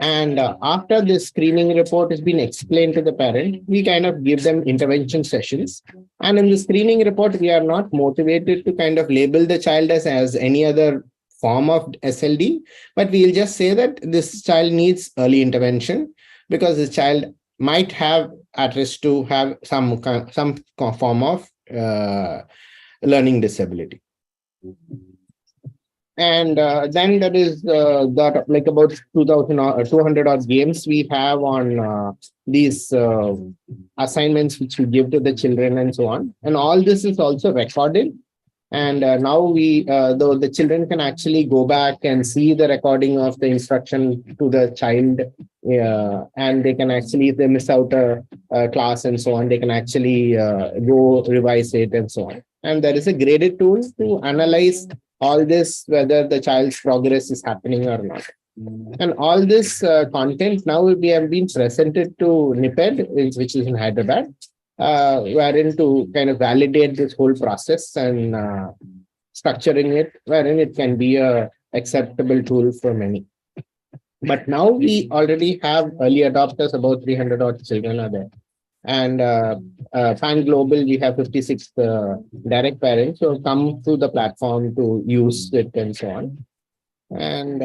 O: And after the screening report has been explained to the parent, we kind of give them intervention sessions. And in the screening report, we are not motivated to kind of label the child as any other form of SLD, but we'll just say that this child needs early intervention because the child might have at risk to have some form of learning disability. And then there is that like about 2,200 odd games we have on these assignments which we give to the children and so on. And all this is also recorded. And now the children can actually go back and see the recording of the instruction to the child. And they can actually, if they miss out a class and so on, they can actually go revise it and so on. And there is a graded tool to analyze all this, whether the child's progress is happening or not. And all this content now will have been presented to NIPED, which is in Hyderabad, wherein to kind of validate this whole process and structuring it, wherein it can be a acceptable tool for many. But now we already have early adopters, about 300 odd children are there. And Pan Global, we have 56 direct parents who come to the platform to use it and so on. And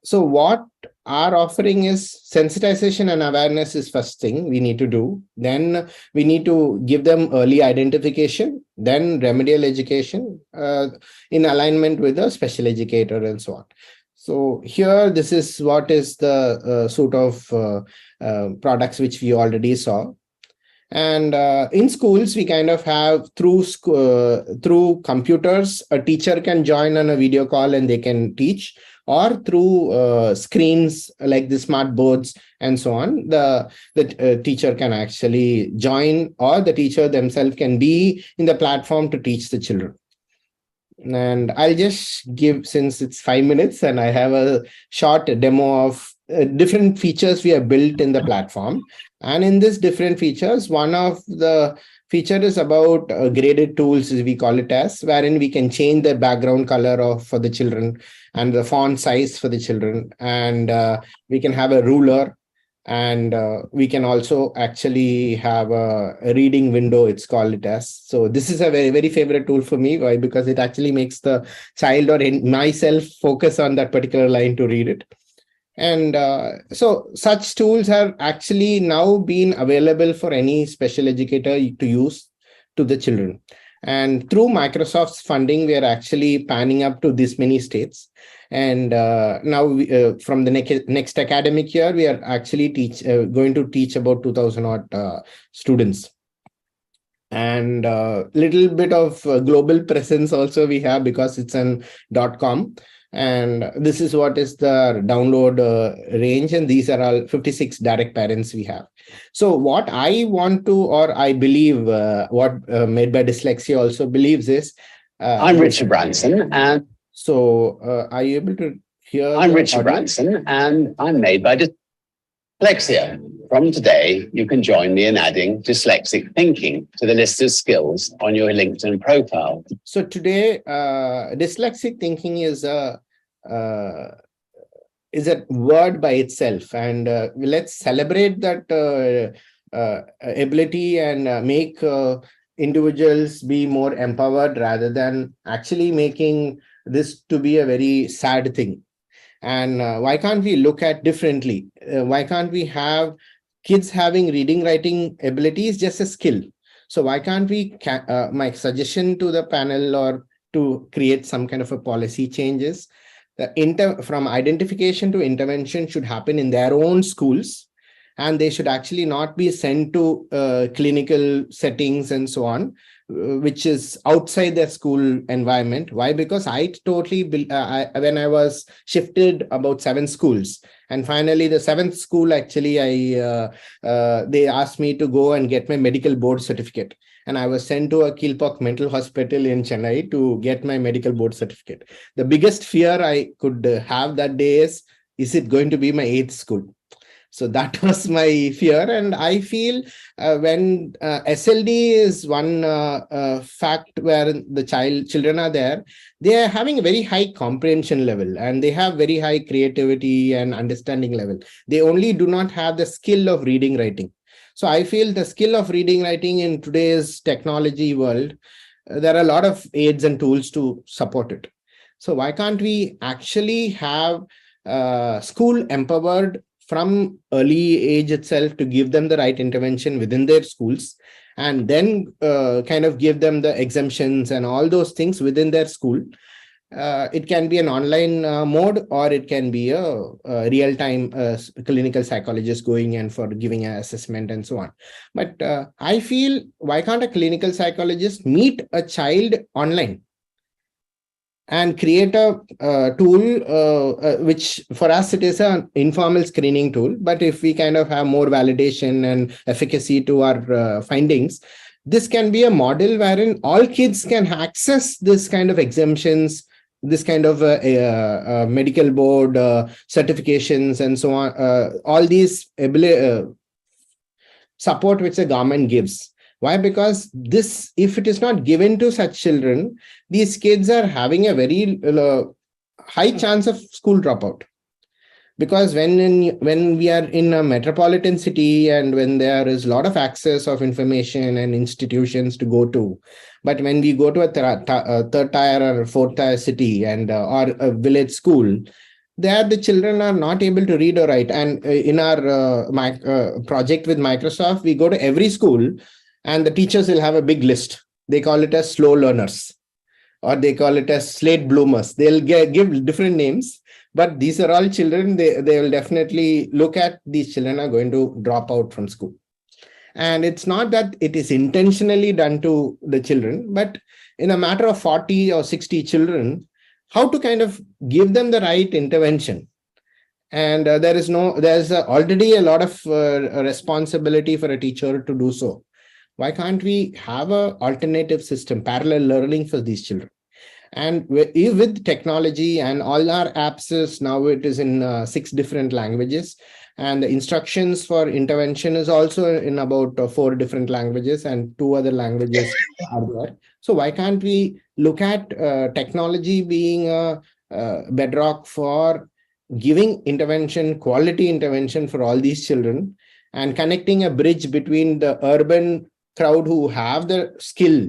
O: so what our offering is, sensitization and awareness is first thing we need to do. Then we need to give them early identification, then remedial education in alignment with a special educator and so on. So here, this is what is the sort of products which we already saw. And in schools, we kind of have through computers, a teacher can join on a video call and they can teach, or through screens like the smart boards and so on. The teacher can actually join, or the teacher themselves can be in the platform to teach the children. And I'll just give, since it's 5 minutes, and I have a short demo of different features we have built in the platform. And in this different features, one of the feature is about graded tools, as we call it as, wherein we can change the background color for the children and the font size for the children. And we can have a ruler, and we can also actually have a reading window, it's called it as. So this is a very, very favorite tool for me. Why? Because it actually makes the child or myself focus on that particular line to read it. And so such tools have actually now been available for any special educator to use to the children. And through Microsoft's funding, we are actually panning up to this many states. And now from the next academic year, we are actually going to teach about 2,000 odd students. And little bit of global presence also we have, because it's an .com. And this is what is the download range. And these are all 56 direct parents we have. So what I want to, or I believe what Made by Dyslexia also believes is...
P: I'm Richard Branson. And
O: so are you able to hear?
P: I'm Richard Branson, and I'm Made by Dyslexia. From today, you can join me in adding dyslexic thinking to the list of skills on your LinkedIn profile.
O: So today, dyslexic thinking is a word by itself, and let's celebrate that ability and make individuals be more empowered, rather than actually making this to be a very sad thing. And why can't we look at differently? Why can't we have kids having reading, writing abilities just a skill? So why can't we, my suggestion to the panel or to create some kind of a policy changes, from identification to intervention should happen in their own schools, and they should actually not be sent to clinical settings and so on, which is outside their school environment. Why? Because I totally, when I was shifted about 7 schools, and finally the 7th school, actually, they asked me to go and get my medical board certificate. And I was sent to a Kilpak mental hospital in Chennai to get my medical board certificate. The biggest fear I could have that day is it going to be my 8th school? So that was my fear. And I feel when SLD is one fact where the children are there, they are having a very high comprehension level and they have very high creativity and understanding level. They only do not have the skill of reading, writing. So I feel the skill of reading, writing in today's technology world, there are a lot of aids and tools to support it. So why can't we actually have school empowered from early age itself to give them the right intervention within their schools, and then kind of give them the exemptions and all those things within their school. It can be an online mode, or it can be a real-time clinical psychologist going and for giving an assessment and so on. But I feel, why can't a clinical psychologist meet a child online and create a tool, which for us, it is an informal screening tool. But if we kind of have more validation and efficacy to our findings, this can be a model wherein all kids can access this kind of exemptions, this kind of medical board certifications and so on, all these support which the government gives. Why? Because this, if it is not given to such children, these kids are having a very high chance of school dropout. Because when we are in a metropolitan city and when there is a lot of access of information and institutions to go to, but when we go to a third tier or fourth tier city and or a village school, there the children are not able to read or write. And in our project with Microsoft, we go to every school and the teachers will have a big list. They call it as slow learners, or they call it as slate bloomers. They'll give different names, but these are all children. They will definitely look at these children are going to drop out from school. And it's not that it is intentionally done to the children, but in a matter of 40 or 60 children, how to kind of give them the right intervention. And there's already a lot of responsibility for a teacher to do so. Why can't we have an alternative system, parallel learning for these children? And with technology and all our apps, now it is in 6 different languages. And the instructions for intervention is also in about 4 different languages, and 2 other languages are there. So why can't we look at technology being a bedrock for giving intervention, quality intervention for all these children, and connecting a bridge between the urban crowd who have the skill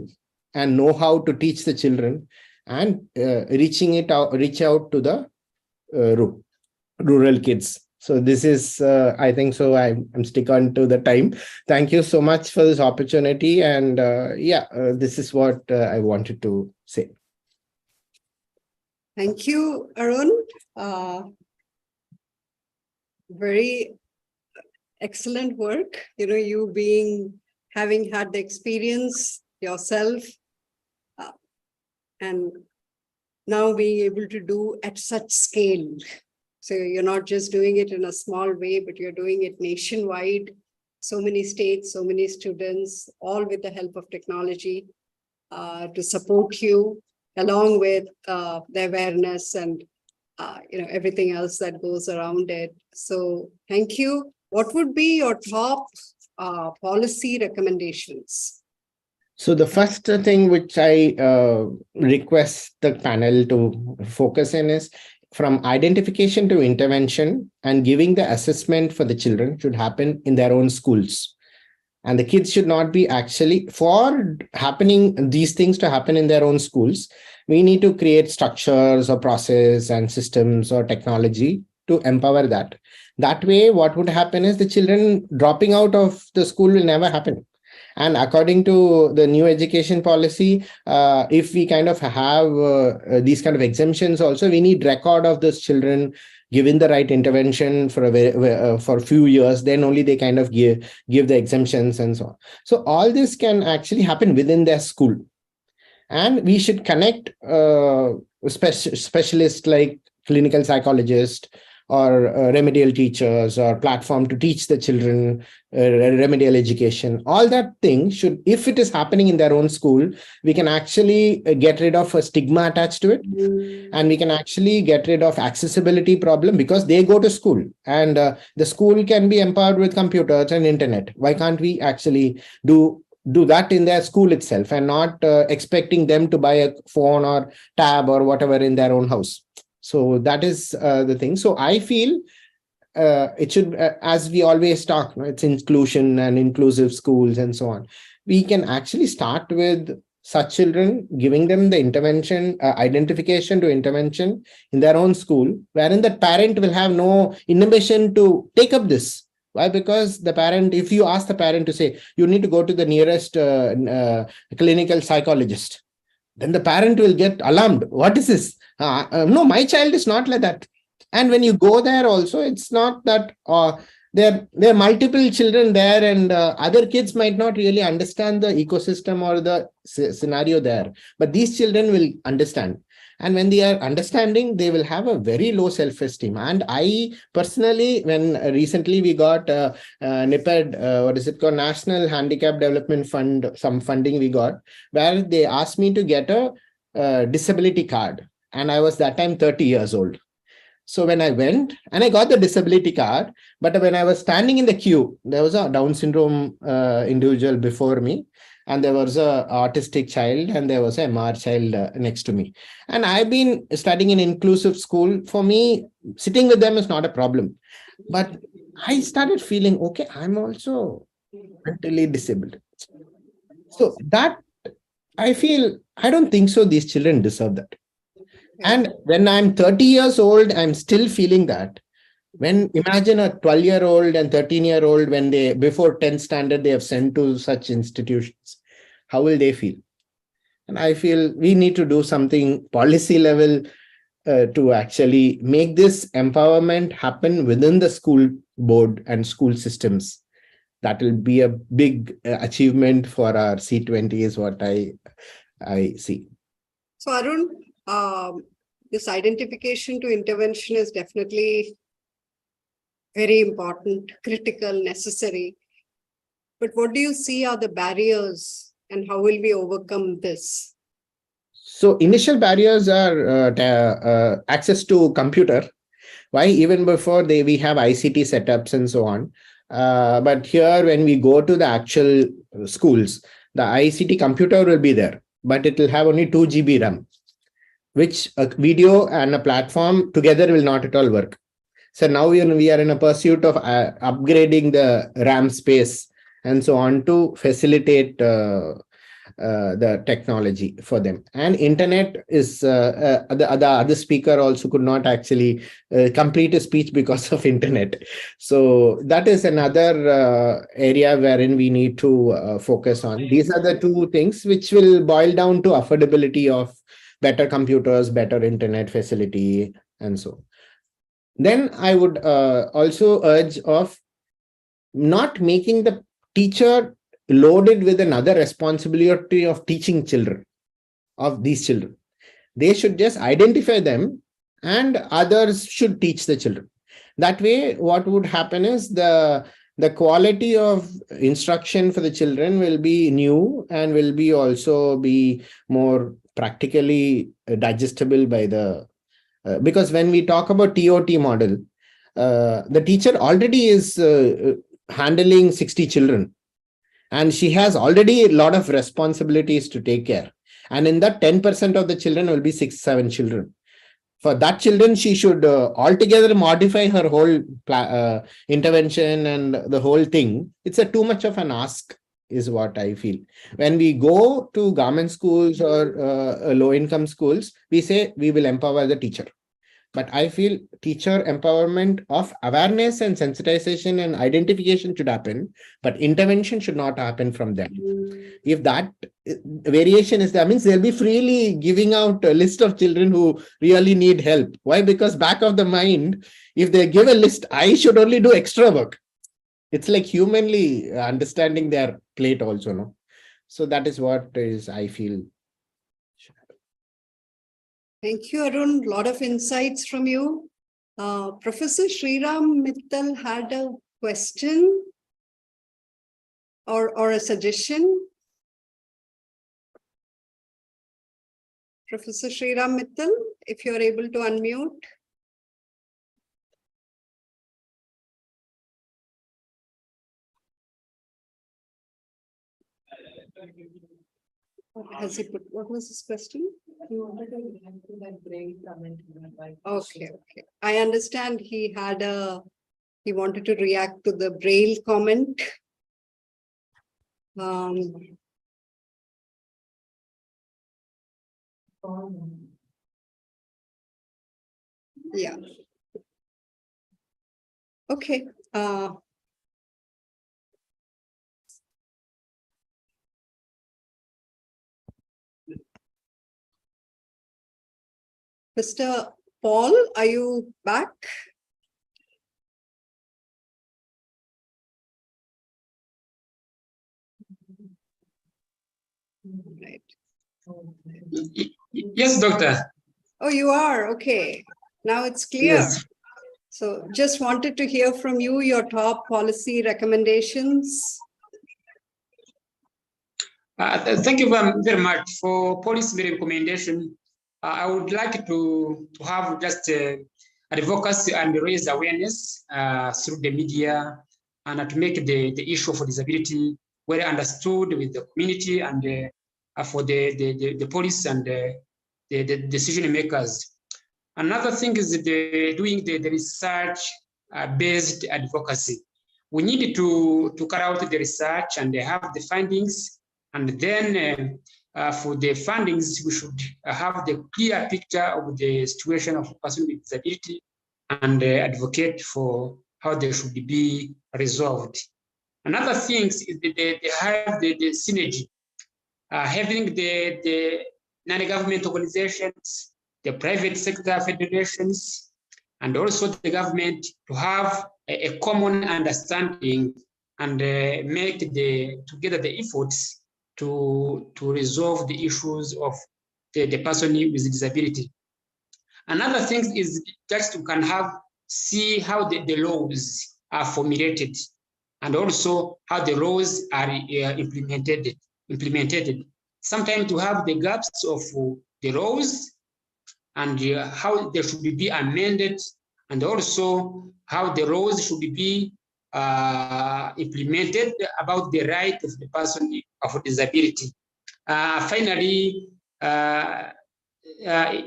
O: and know how to teach the children, and reach out to the rural kids. So this is, I think so, I'm stick on to the time. Thank you so much for this opportunity. And this is what I wanted to say.
F: Thank you, Arun. Very excellent work. You know, you having had the experience yourself, and now being able to do at such scale. So you're not just doing it in a small way, but you're doing it nationwide. So many states, so many students, all with the help of technology to support you, along with the awareness and everything else that goes around it. So thank you. What would be your top policy recommendations?
O: So the first thing which I request the panel to focus in is, from identification to intervention and giving the assessment for the children should happen in their own schools. And the kids should not be actually, for happening these things to happen in their own schools, we need to create structures or process and systems or technology to empower that. That way, what would happen is the children dropping out of the school will never happen. And according to the new education policy, if we kind of have these kind of exemptions also, we need record of those children given the right intervention for a few years, then only they kind of give the exemptions and so on. So all this can actually happen within their school. And we should connect specialists like clinical psychologists or remedial teachers or platform to teach the children remedial education. All that thing should, if it is happening in their own school, we can actually get rid of a stigma attached to it. And we can actually get rid of accessibility problem, because they go to school and the school can be empowered with computers and internet. Why can't we actually do that in their school itself, and not expecting them to buy a phone or tab or whatever in their own house? So that is the thing. So I feel it should, as we always talk, it's inclusion and inclusive schools and so on. We can actually start with such children, giving them the intervention, identification to intervention in their own school, wherein the parent will have no inhibition to take up this. Why? Because the parent, if you ask the parent to say, you need to go to the nearest clinical psychologist, then the parent will get alarmed. What is this? No, my child is not like that. And when you go there also, it's not that there are multiple children there, and other kids might not really understand the ecosystem or the scenario there. But these children will understand. And when they are understanding, they will have a very low self-esteem. And I personally, when recently we got NIPED, what is it called, National Handicap Development Fund, some funding we got, where they asked me to get a disability card. And I was that time 30 years old. So when I went and I got the disability card, but when I was standing in the queue, there was a Down syndrome individual before me, and there was a autistic child, and there was a MR child next to me. And I've been studying in inclusive school. For me, sitting with them is not a problem. But I started feeling, okay, I'm also mentally disabled. So that, I feel, I don't think so these children deserve that. And when I'm 30 years old, I'm still feeling that. When imagine a 12-year-old and 13-year-old, when they, before 10th standard, they have sent to such institutions, how will they feel? And I feel we need to do something policy level to actually make this empowerment happen within the school board and school systems. That will be a big achievement for our C20 is what I see.
F: So Arun, this identification to intervention is definitely very important, critical, necessary. But what do you see are the barriers, and how will we overcome this?
O: So initial barriers are access to computer. Why? Even before we have ICT setups and so on. But here, when we go to the actual schools, the ICT computer will be there, but it will have only 2 GB RAM, which a video and a platform together will not at all work. So now we are in a pursuit of upgrading the RAM space and so on to facilitate the technology for them. And internet is the other speaker also could not actually complete a speech because of internet. So that is another area wherein we need to focus on. These are the two things which will boil down to affordability of better computers, better internet facility, and so. Then I would also urge of not making the teacher loaded with another responsibility of teaching children, of these children. They should just identify them and others should teach the children. That way, what would happen is the quality of instruction for the children will be new and will be also be more practically digestible by the, because when we talk about TOT model, the teacher already is handling 60 children. And she has already a lot of responsibilities to take care. And in that 10% of the children will be 6-7 children. For that children, she should altogether modify her whole intervention and the whole thing. It's too much of an ask, is what I feel. When we go to government schools or low-income schools, we say we will empower the teacher. But I feel teacher empowerment of awareness and sensitization and identification should happen, but intervention should not happen from them. If that variation is there, means they'll be freely giving out a list of children who really need help. Why? Because back of the mind, if they give a list, I should only do extra work. It's like humanly understanding their plate also, no? So that is what is, I feel.
F: Thank you, Arun. A lot of insights from you. Professor Sriram Mittal had a question or a suggestion. Professor Sriram Mittal, if you're able to unmute. Has he put, what was his question? Okay. I understand he wanted to react to the Braille comment. Yeah. Okay. Mr. Paul, are you back? Right.
J: Yes, doctor.
F: Oh, you are? Okay. Now it's clear.
J: Yes.
F: So just wanted to hear from you, your top policy recommendations.
J: Thank you very much for policy recommendation. I would like to have just advocacy and raise awareness through the media and to make the issue of disability well understood with the community and for the police and the decision makers. Another thing is doing the research based advocacy. We need to carry out the research and have the findings, and then for the findings, we should have the clear picture of the situation of a person with disability and advocate for how they should be resolved. Another thing is they have the synergy, having the non-government organizations, the private sector federations, and also the government to have a common understanding and make together the efforts to resolve the issues of the person with disability. Another thing is just you can see how the laws are formulated and also how the laws are implemented. Sometimes you have the gaps of the laws and how they should be amended, and also how the laws should be implemented about the right of the person of disability. Finally,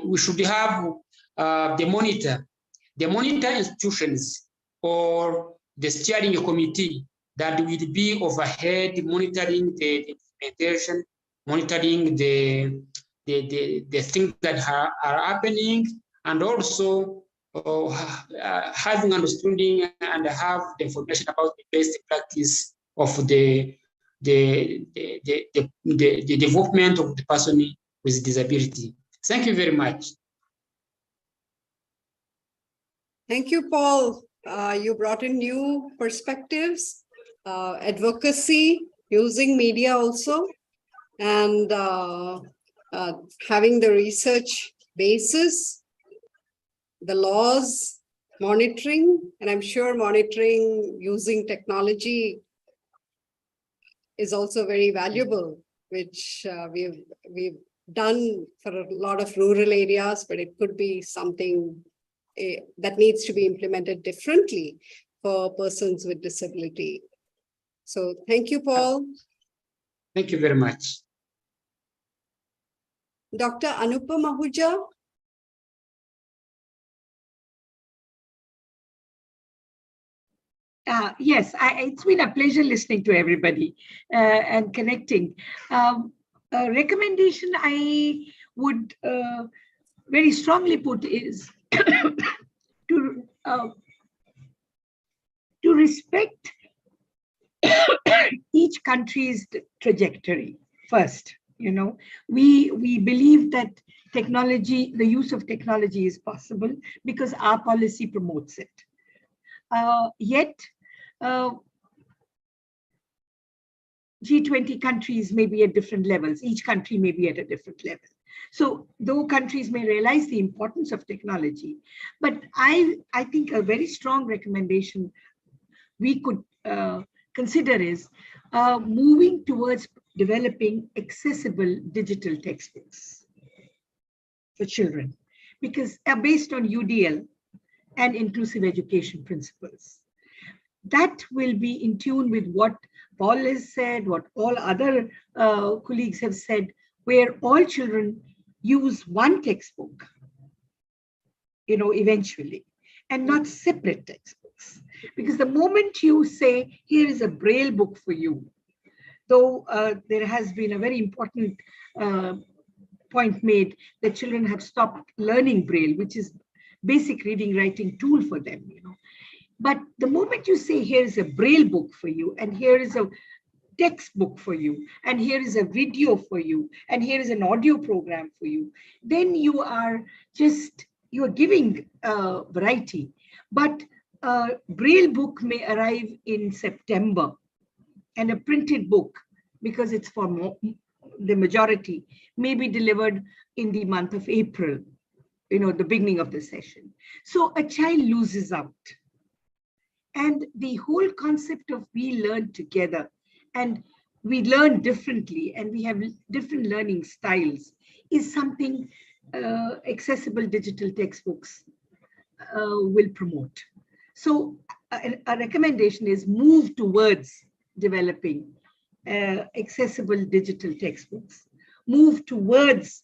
J: we should have the monitor institutions or the steering committee that will be overhead monitoring the implementation, monitoring the things that are happening, and also having understanding and have the information about the best practice of the development of the person with disability. Thank you very much.
F: Thank you, Paul. You brought in new perspectives, advocacy, using media also, and having the research basis, the laws, monitoring, and I'm sure monitoring using technology is also very valuable, which we've done for a lot of rural areas, but it could be something that needs to be implemented differently for persons with disability. So thank you, Paul.
J: Thank you very much.
F: Dr. Anupa Mahuja.
H: Yes, it's been a pleasure listening to everybody and connecting. A recommendation I would very strongly put is to respect each country's trajectory first. We believe that technology, the use of technology is possible because our policy promotes it. Yet, G20 countries may be at different levels. Each country may be at a different level. So though countries may realize the importance of technology, but I think a very strong recommendation we could consider is moving towards developing accessible digital textbooks for children, because based on UDL and inclusive education principles. That will be in tune with what Paul has said, what all other colleagues have said, where all children use one textbook, eventually, and not separate textbooks. Because the moment you say, here is a Braille book for you, though there has been a very important point made that children have stopped learning Braille, which is basic reading writing tool for them, But the moment you say, here is a Braille book for you, and here is a textbook for you, and here is a video for you, and here is an audio program for you, then you are giving variety. But a Braille book may arrive in September, and a printed book, because it's for the majority, may be delivered in the month of April, the beginning of the session. So a child loses out. And the whole concept of we learn together and we learn differently and we have different learning styles is something accessible digital textbooks will promote. So a recommendation is move towards developing accessible digital textbooks, move towards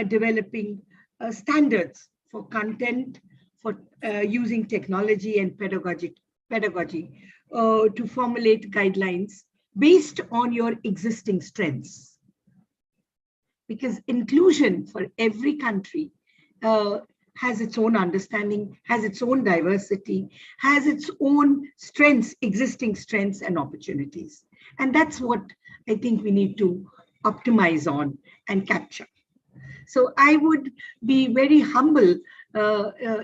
H: developing standards for content, for using technology and pedagogy to formulate guidelines based on your existing strengths. Because inclusion for every country has its own understanding, has its own diversity, has its own strengths, existing strengths and opportunities. And that's what I think we need to optimize on and capture. So I would be very humble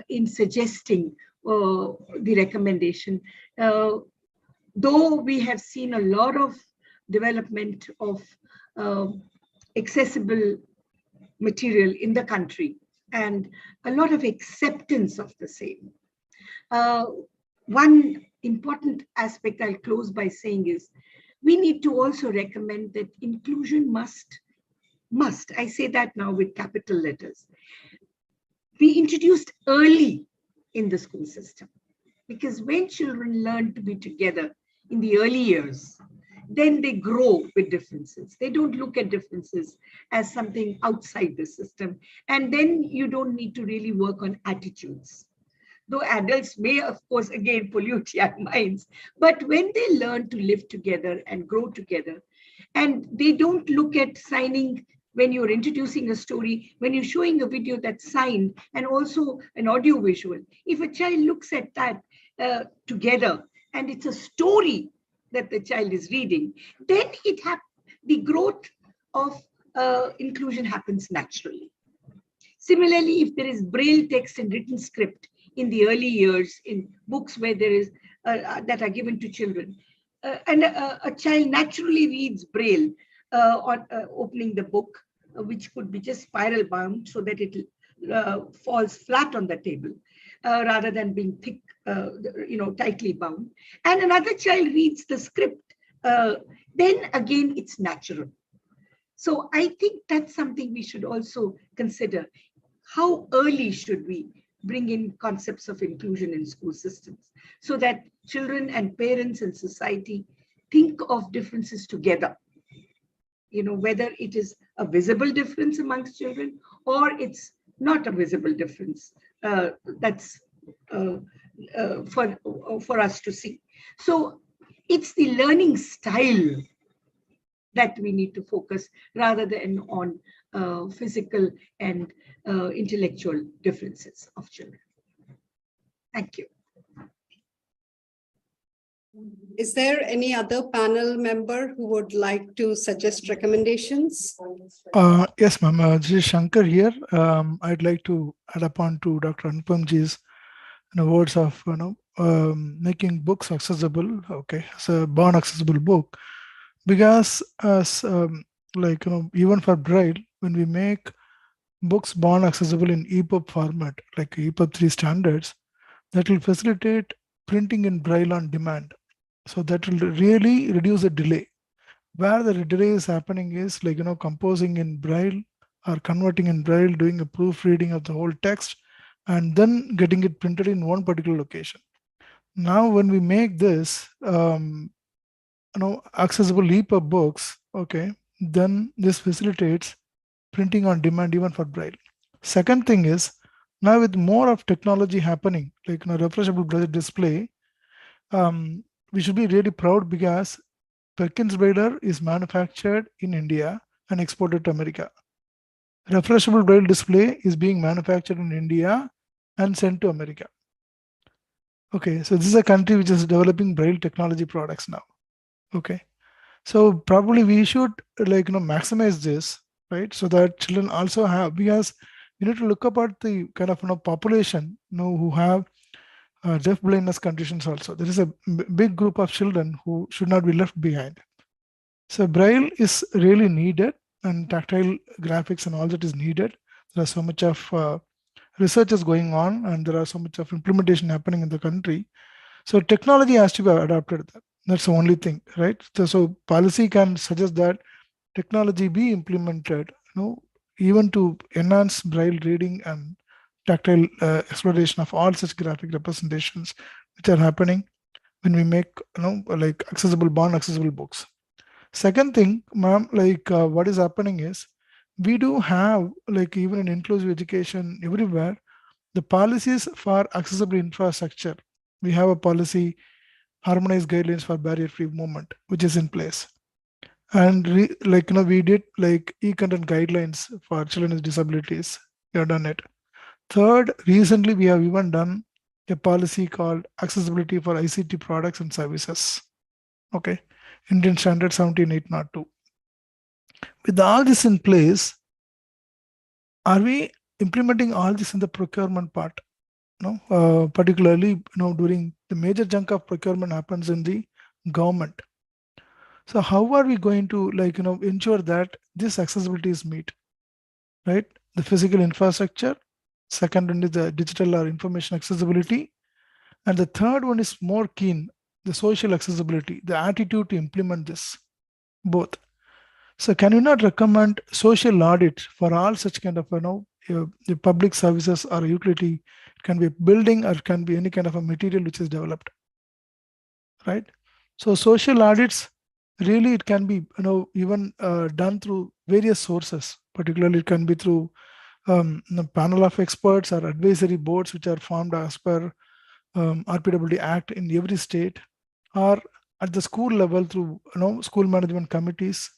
H: in suggesting the recommendation. Though we have seen a lot of development of accessible material in the country and a lot of acceptance of the same. One important aspect I'll close by saying is we need to also recommend that inclusion must, I say that now with capital letters, be introduced early in the school system. Because when children learn to be together in the early years, then they grow with differences. They don't look at differences as something outside the system. And then you don't need to really work on attitudes. Though adults may, of course, again, pollute young minds. But when they learn to live together and grow together, and they don't look at signing when you're introducing a story, when you're showing a video that's signed and also an audio visual, if a child looks at that together and it's a story that the child is reading, then the growth of inclusion happens naturally. Similarly, if there is Braille text and written script in the early years in books where there is that are given to children, and a child naturally reads Braille on opening the book, which could be just spiral bound so that it falls flat on the table rather than being thick, tightly bound. And another child reads the script, then again, it's natural. So I think that's something we should also consider. How early should we bring in concepts of inclusion in school systems so that children and parents and society think of differences together? Whether it is a visible difference amongst children or it's not a visible difference that's for us to see. So it's the learning style that we need to focus rather than on physical and intellectual differences of children. Thank you.
F: Is there any other panel member who would like to suggest recommendations?
I: Yes, ma'am. This is Shankar here. I'd like to add upon to Dr. Anupamji's words of making books accessible. Okay, it's a born accessible book, because as even for Braille, when we make books born accessible in EPUB format, like EPUB 3 standards, that will facilitate printing in Braille on demand. So that will really reduce the delay. Where the delay is happening is composing in Braille or converting in Braille, doing a proofreading of the whole text, and then getting it printed in one particular location. Now, when we make this, accessible EPUB books, okay, then this facilitates printing on demand even for Braille. Second thing is, now with more of technology happening, like refreshable display, we should be really proud because Perkins Braille is manufactured in India and exported to America. Refreshable Braille display is being manufactured in India and sent to America. Okay, so this is a country which is developing Braille technology products now. Okay, so probably we should maximize this, right? So that children also have, because you need to look up at the kind of population who have deaf blindness conditions also. There is a big group of children who should not be left behind. So Braille is really needed, and tactile graphics and all that is needed. There are so much of research is going on, and there are so much of implementation happening in the country. So technology has to be adapted. That's the only thing, right? So policy can suggest that technology be implemented, even to enhance Braille reading and tactile exploration of all such graphic representations which are happening when we make accessible, born accessible books. Second thing, ma'am, what is happening is, we do have, even in inclusive education everywhere, the policies for accessible infrastructure. We have a policy, harmonized guidelines for barrier-free movement, which is in place. And we did e-content guidelines for children with disabilities. We have done it. Third, recently we have even done a policy called accessibility for ICT products and services. Okay, Indian Standard 17802. With all this in place, are we implementing all this in the procurement part? Particularly, during the major chunk of procurement happens in the government. So how are we going to ensure that this accessibility is met, right? The physical infrastructure. Second one is the digital or information accessibility. And the third one is more keen, the social accessibility, the attitude to implement this, both. So can you not recommend social audit for all such kind of, the public services or utility? It can be a building or it can be any kind of a material which is developed, right? So social audits, really it can be, even done through various sources. Particularly it can be through a panel of experts or advisory boards which are formed as per RPWD Act in every state, or at the school level through school management committees.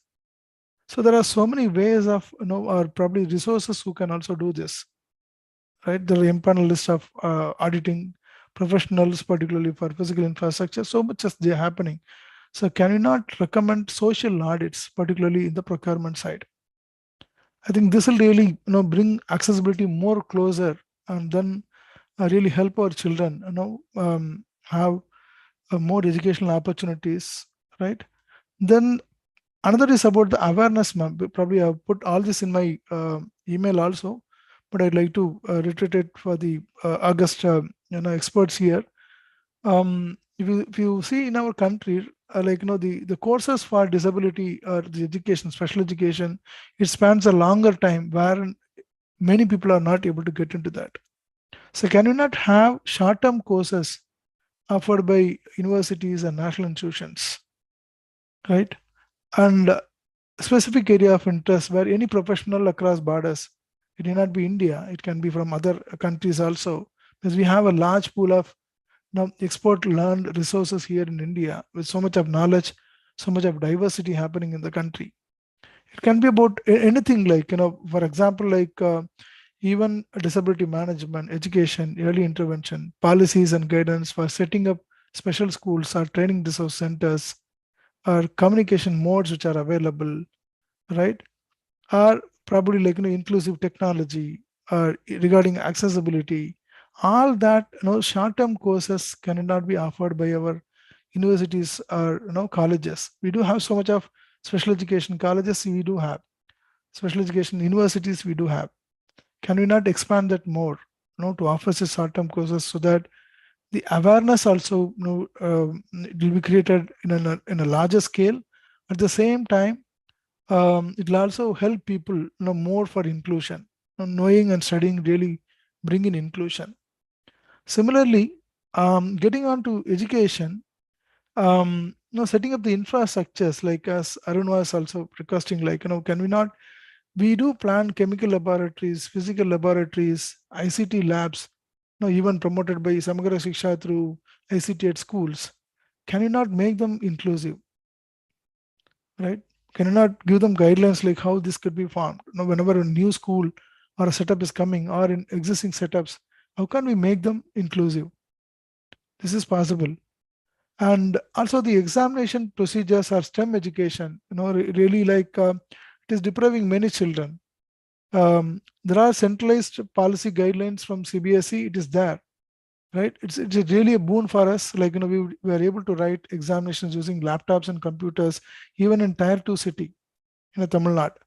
I: So there are so many ways of or probably resources who can also do this, right? There are impanel list of auditing professionals, particularly for physical infrastructure. So much is there happening. So can you not recommend social audits, particularly in the procurement side? I think this will really bring accessibility more closer, and then really help our children have more educational opportunities, right? Then another is about the awareness, ma'am. Probably I've put all this in my email also, but I'd like to reiterate it for the August experts here. If you see in our country, the courses for disability or the education, special education, it spans a longer time where many people are not able to get into that. So can you not have short-term courses offered by universities and national institutions, right? And specific area of interest where any professional across borders, it may not be India, it can be from other countries also, because we have a large pool of export learned resources here in India with so much of knowledge, so much of diversity happening in the country. It can be about anything for example, even disability management, education, early intervention, policies and guidance for setting up special schools or training resource centers or communication modes which are available, right? Or probably like inclusive technology or regarding accessibility. All that short-term courses cannot be offered by our universities or colleges. We do have so much of special education colleges. We do have special education universities. We do have. Can we not expand that more? To offer such short-term courses so that the awareness also it will be created in a larger scale. At the same time, it will also help people more for inclusion. Knowing and studying really bring in inclusion. Similarly, getting on to education, setting up the infrastructures, like as Arun was also requesting, like can we not, we do plan chemical laboratories, physical laboratories, ICT labs, even promoted by Samagra Shiksha through ICT at schools. Can you not make them inclusive, right? Can you not give them guidelines like how this could be formed? Whenever a new school or a setup is coming, or in existing setups, how can we make them inclusive? This is possible. And also the examination procedures or STEM education, really like it is depriving many children. There are centralized policy guidelines from CBSE. It is there, right? It's really a boon for us. Like we are able to write examinations using laptops and computers, even in Tier 2 city in Tamil Nadu.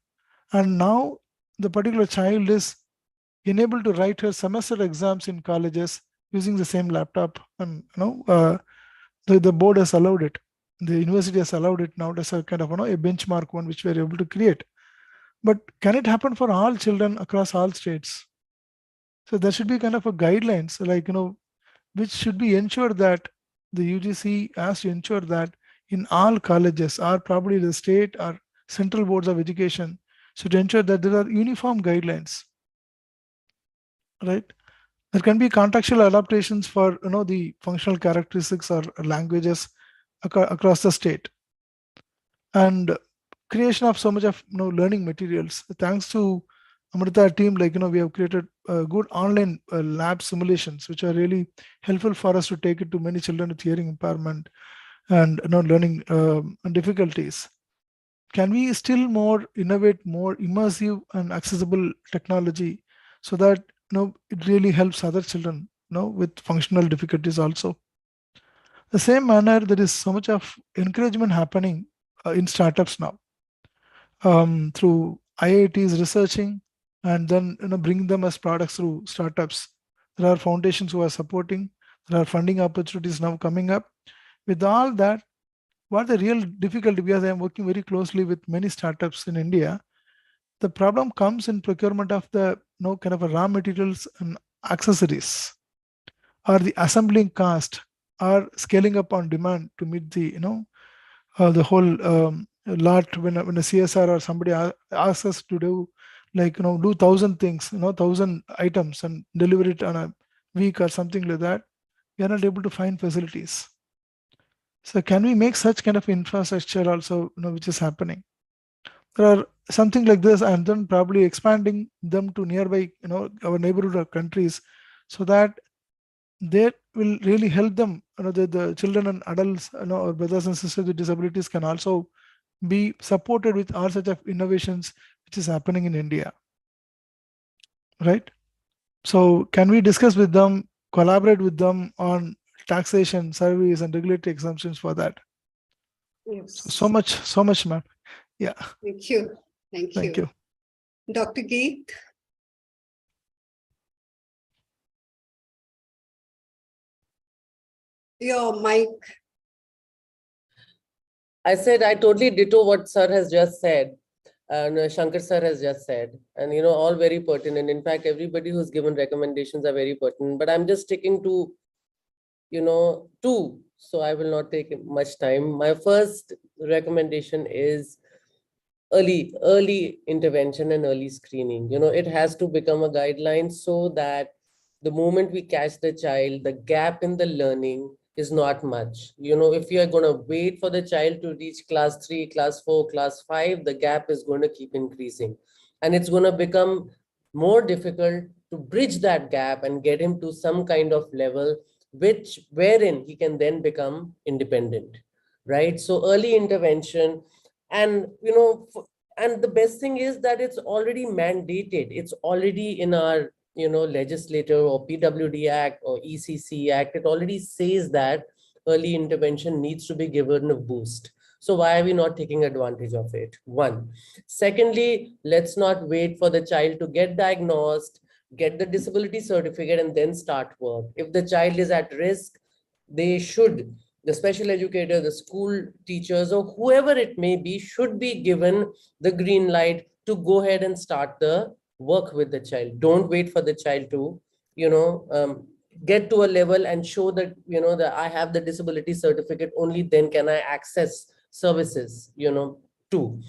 I: And now the particular child is enabled to write her semester exams in colleges using the same laptop, and the board has allowed it. The university has allowed it now as a kind of a benchmark one which we are able to create. But can it happen for all children across all states? So there should be kind of a guidelines, like which should be ensured that the UGC has to ensure that in all colleges, or probably the state or central boards of education, should ensure that there are uniform guidelines, right? There can be contextual adaptations for the functional characteristics or languages across the state, and creation of so much of learning materials. Thanks to Amrita team, like we have created good online lab simulations, which are really helpful for us to take it to many children with hearing impairment and learning difficulties. Can we still more innovate more immersive and accessible technology so that it really helps other children with functional difficulties also? The same manner, there is so much of encouragement happening in startups now, through IITs researching and then bring them as products through startups. There are foundations who are supporting. There are funding opportunities now coming up. With all that, what the real difficulty, because I am working very closely with many startups in India, the problem comes in procurement of the kind of a raw materials and accessories, or the assembling cost, or scaling up on demand to meet the whole lot. When a CSR or somebody asks us to do like do 1,000 things, 1,000 items and deliver it on a week or something like that, we are not able to find facilities. So can we make such kind of infrastructure also, which is happening? There are something like this, and then probably expanding them to nearby, our neighborhood countries, so that they will really help them. The children and adults, or brothers and sisters with disabilities can also be supported with all such of innovations which is happening in India, right? So can we discuss with them, collaborate with them on taxation, service, and regulatory exemptions for that?
F: Yes.
I: So much, ma'am. Yeah.
F: Thank you.
I: Thank you.
F: Dr. Geet. Your mic.
K: I said I totally ditto what sir has just said, and Shankar sir has just said, and all very pertinent. In fact, everybody who's given recommendations are very pertinent, but I'm just sticking to two, so I will not take much time. My first recommendation is early intervention and early screening. It has to become a guideline so that the moment we catch the child, the gap in the learning is not much. If you are going to wait for the child to reach class 3, class 4, class 5, the gap is going to keep increasing. And it's going to become more difficult to bridge that gap and get him to some kind of level wherein he can then become independent, right? So early intervention, and and the best thing is that it's already mandated. It's already in our legislature or PWD Act or ECC Act. It already says that early intervention needs to be given a boost. So why are we not taking advantage of it? One. Secondly, let's not wait for the child to get diagnosed, get the disability certificate, and then start work. If the child is at risk, they should, the special educator, the school teachers, or whoever it may be, should be given the green light to go ahead and start the work with the child. Don't wait for the child to, get to a level and show that, that I have the disability certificate, only then can I access services, too.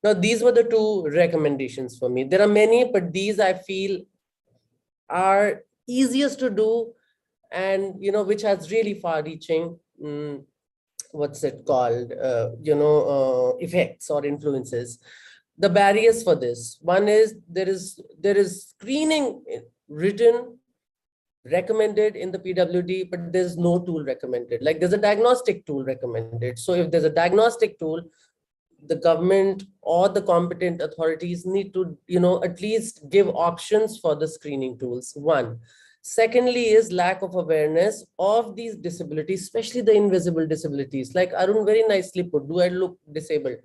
K: Now, these were the two recommendations for me. There are many, but these I feel are easiest to do, and which has really far-reaching what's it called effects or influences. The barriers for this: one is there is screening written, recommended in the PWD, but there's no tool recommended. Like, there's a diagnostic tool recommended. So if there's a diagnostic tool, the government or the competent authorities need to at least give options for the screening tools. One. Secondly is lack of awareness of these disabilities, especially the invisible disabilities. Like Arun very nicely put, do I look disabled?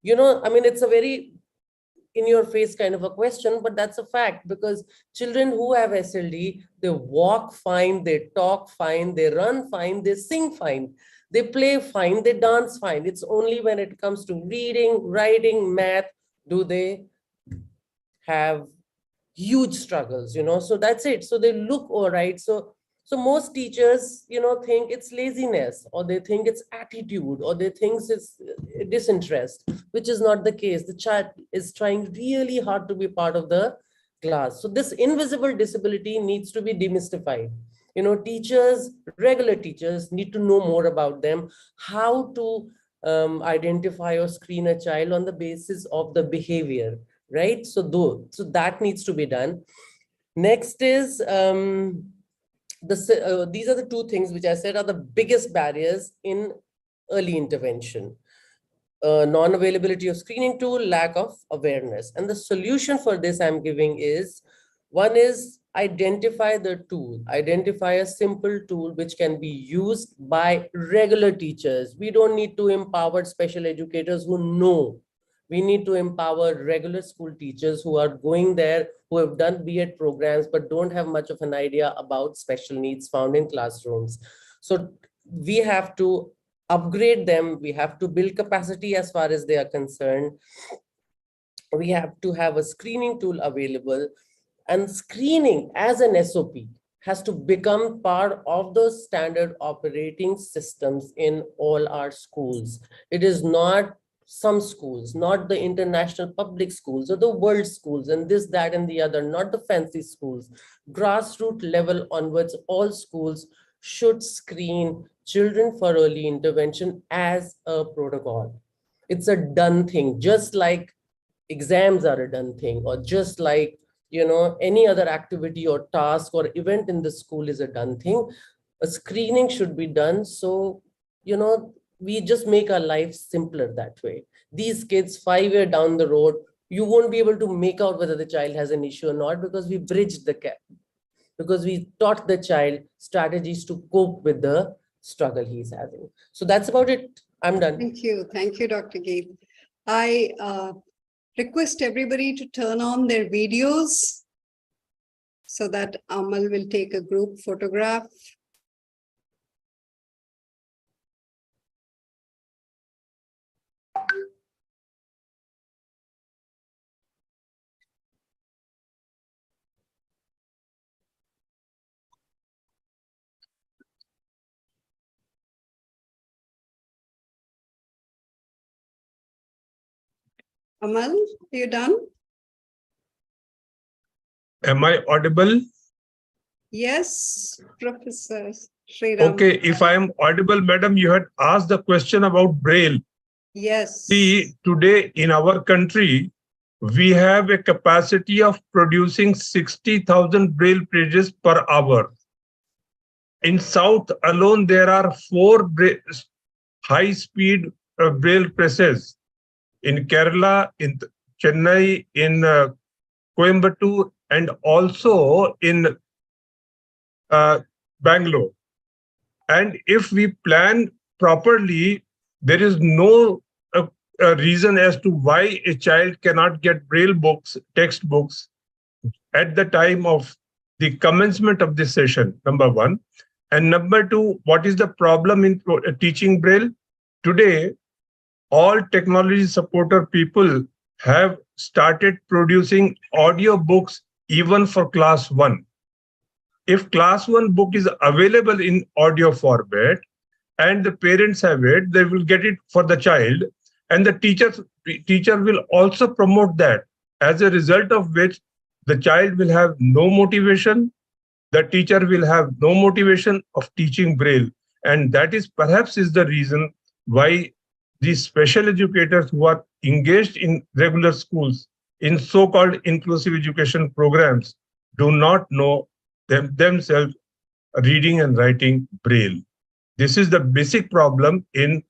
K: I mean, it's a very in your face kind of a question, but that's a fact, because children who have SLD, they walk fine, they talk fine, they run fine, they sing fine, they play fine, they dance fine. It's only when it comes to reading, writing, math, do they have huge struggles, so that's it. So they look all right. So most teachers, think it's laziness, or they think it's attitude, or they think it's disinterest, which is not the case. The child is trying really hard to be part of the class. So this invisible disability needs to be demystified. Teachers, regular teachers, need to know more about them, how to identify or screen a child on the basis of the behavior, right? So that needs to be done. Next is these are the two things which I said are the biggest barriers in early intervention. Non-availability of screening tool, lack of awareness. And the solution for this I'm giving is, one is identify the tool, identify a simple tool which can be used by regular teachers. We don't need to empower special educators who know. We need to empower regular school teachers who are going there, who have done B.Ed programs, but don't have much of an idea about special needs found in classrooms. So we have to upgrade them. We have to build capacity as far as they are concerned. We have to have a screening tool available, and screening as an SOP has to become part of the standard operating systems in all our schools. It is not some schools, not the international public schools or the world schools and this, that, and the other, not the fancy schools. Grassroots level onwards, all schools should screen children for early intervention as a protocol. It's a done thing, just like exams are a done thing, or just like any other activity or task or event in the school is a done thing. A screening should be done. So we just make our life simpler that way. These kids, 5 years down the road, you won't be able to make out whether the child has an issue or not, because we bridged the gap, because we taught the child strategies to cope with the struggle he's having. So that's about it. I'm done.
F: Thank you, Dr. Geet. I request everybody to turn on their videos so that Amal will take a group photograph. Amal, are you done?
Q: Am I audible?
F: Yes, Professor Sriram.
Q: Okay, if I am audible, madam, you had asked the question about Braille.
F: Yes.
Q: See, today in our country, we have a capacity of producing 60,000 Braille pages per hour. In South alone, there are 4 high-speed braille presses. In Kerala, in Chennai, in Coimbatore, and also in Bangalore. And if we plan properly, there is no reason as to why a child cannot get braille books, textbooks at the time of the commencement of this session, number one. And number two, what is the problem in teaching braille? Today, all technology supporter people have started producing audio books even for class 1. If class 1 book is available in audio format and the parents have it, they will get it for the child, and the teacher will also promote that, as a result of which the child will have no motivation, the teacher will have no motivation of teaching braille. And that is perhaps is the reason why these special educators who are engaged in regular schools in so-called inclusive education programs do not know themselves reading and writing braille. This is the basic problem in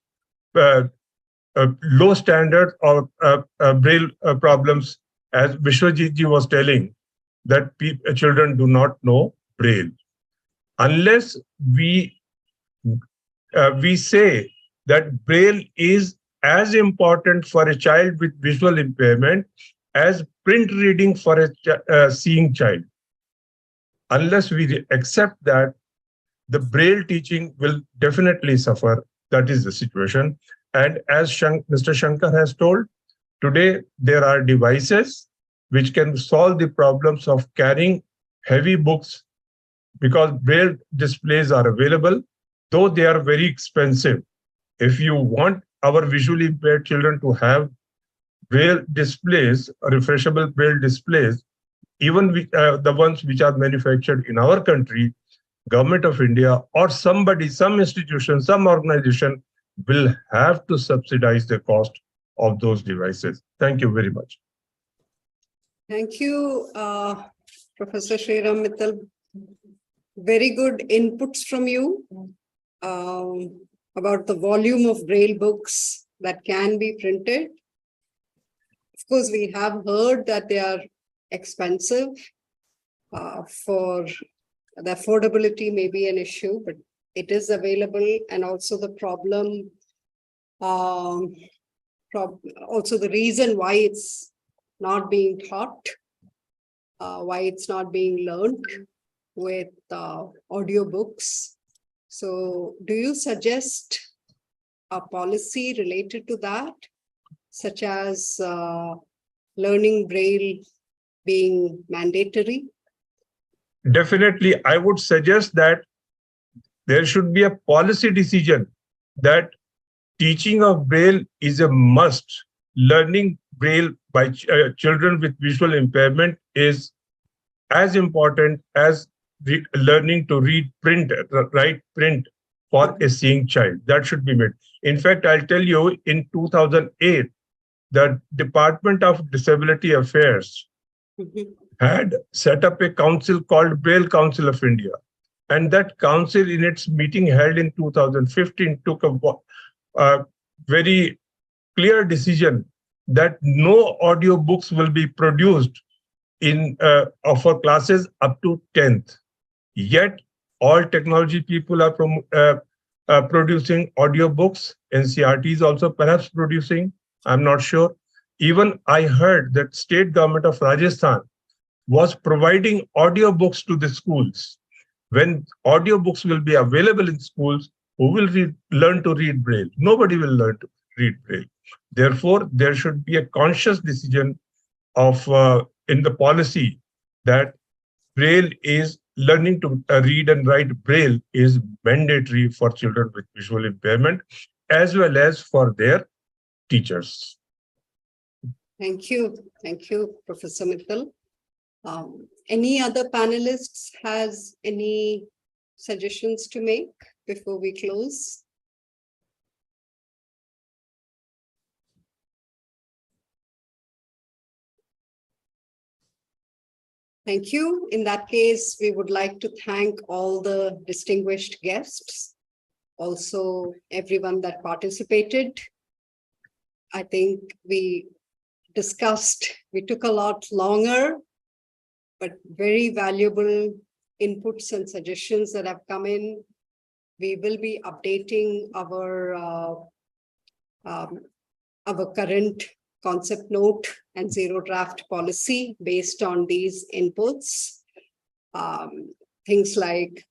Q: low standard or braille problems, as Vishwajit ji was telling, that children do not know braille. Unless we say that braille is as important for a child with visual impairment as print reading for a seeing child. Unless we accept that, the braille teaching will definitely suffer. That is the situation. And as Mr. Shankar has told, today there are devices which can solve the problems of carrying heavy books, because braille displays are available, though they are very expensive. If you want our visually impaired children to have braille displays, refreshable braille displays, even the ones which are manufactured in our country, Government of India or somebody, some institution, some organization will have to subsidize the cost of those devices. Thank you very much.
F: Thank you, Professor Sriram Mittal. Very good inputs from you about the volume of braille books that can be printed. Of course, we have heard that they are expensive. For the affordability may be an issue, but it is available. And also the problem, also the reason why it's not being taught, why it's not being learned with audiobooks. So do you suggest a policy related to that, such as learning braille being mandatory?
Q: Definitely, I would suggest that there should be a policy decision that teaching of braille is a must. Learning braille by children with visual impairment is as important as learning to read print, write print for a seeing child. That should be made. In fact, I'll tell you, in 2008, the Department of Disability Affairs had set up a council called Braille Council of India. And that council, in its meeting held in 2015, took a very clear decision that no audio books will be produced for classes up to 10th. Yet, all technology people are producing audio books. NCRT is also perhaps producing. I'm not sure. Even I heard that state government of Rajasthan was providing audiobooks to the schools. When audiobooks will be available in schools, who will learn to read braille? Nobody will learn to read braille. Therefore, there should be a conscious decision of in the policy that braille is learning to read and write braille is mandatory for children with visual impairment, as well as for their teachers.
F: Thank you. Thank you, Professor Mittal. Any other panelists has any suggestions to make before we close? Thank you. In that case, we would like to thank all the distinguished guests, also everyone that participated. I think we took a lot longer, but very valuable inputs and suggestions that have come in. We will be updating our current concept note and zero draft policy based on these inputs. Things like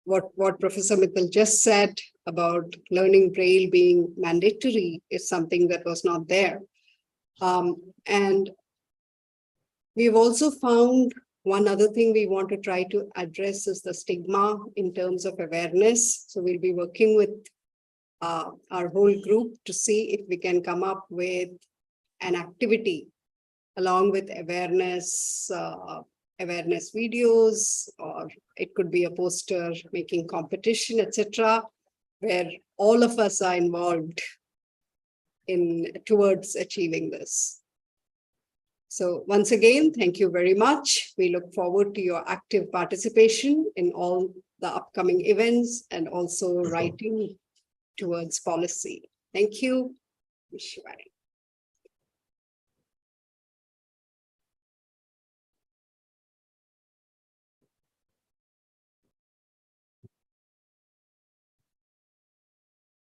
F: what Professor Mittal just said about learning Braille being mandatory is something that was not there. And we've also found one other thing we want to try to address is the stigma in terms of awareness. So we'll be working with our whole group to see if we can come up with an activity along with awareness videos, or it could be a poster making competition, etc., where all of us are involved towards achieving this. So once again, thank you very much. We look forward to your active participation in all the upcoming events and also writing towards policy. Thank you. Vishwari.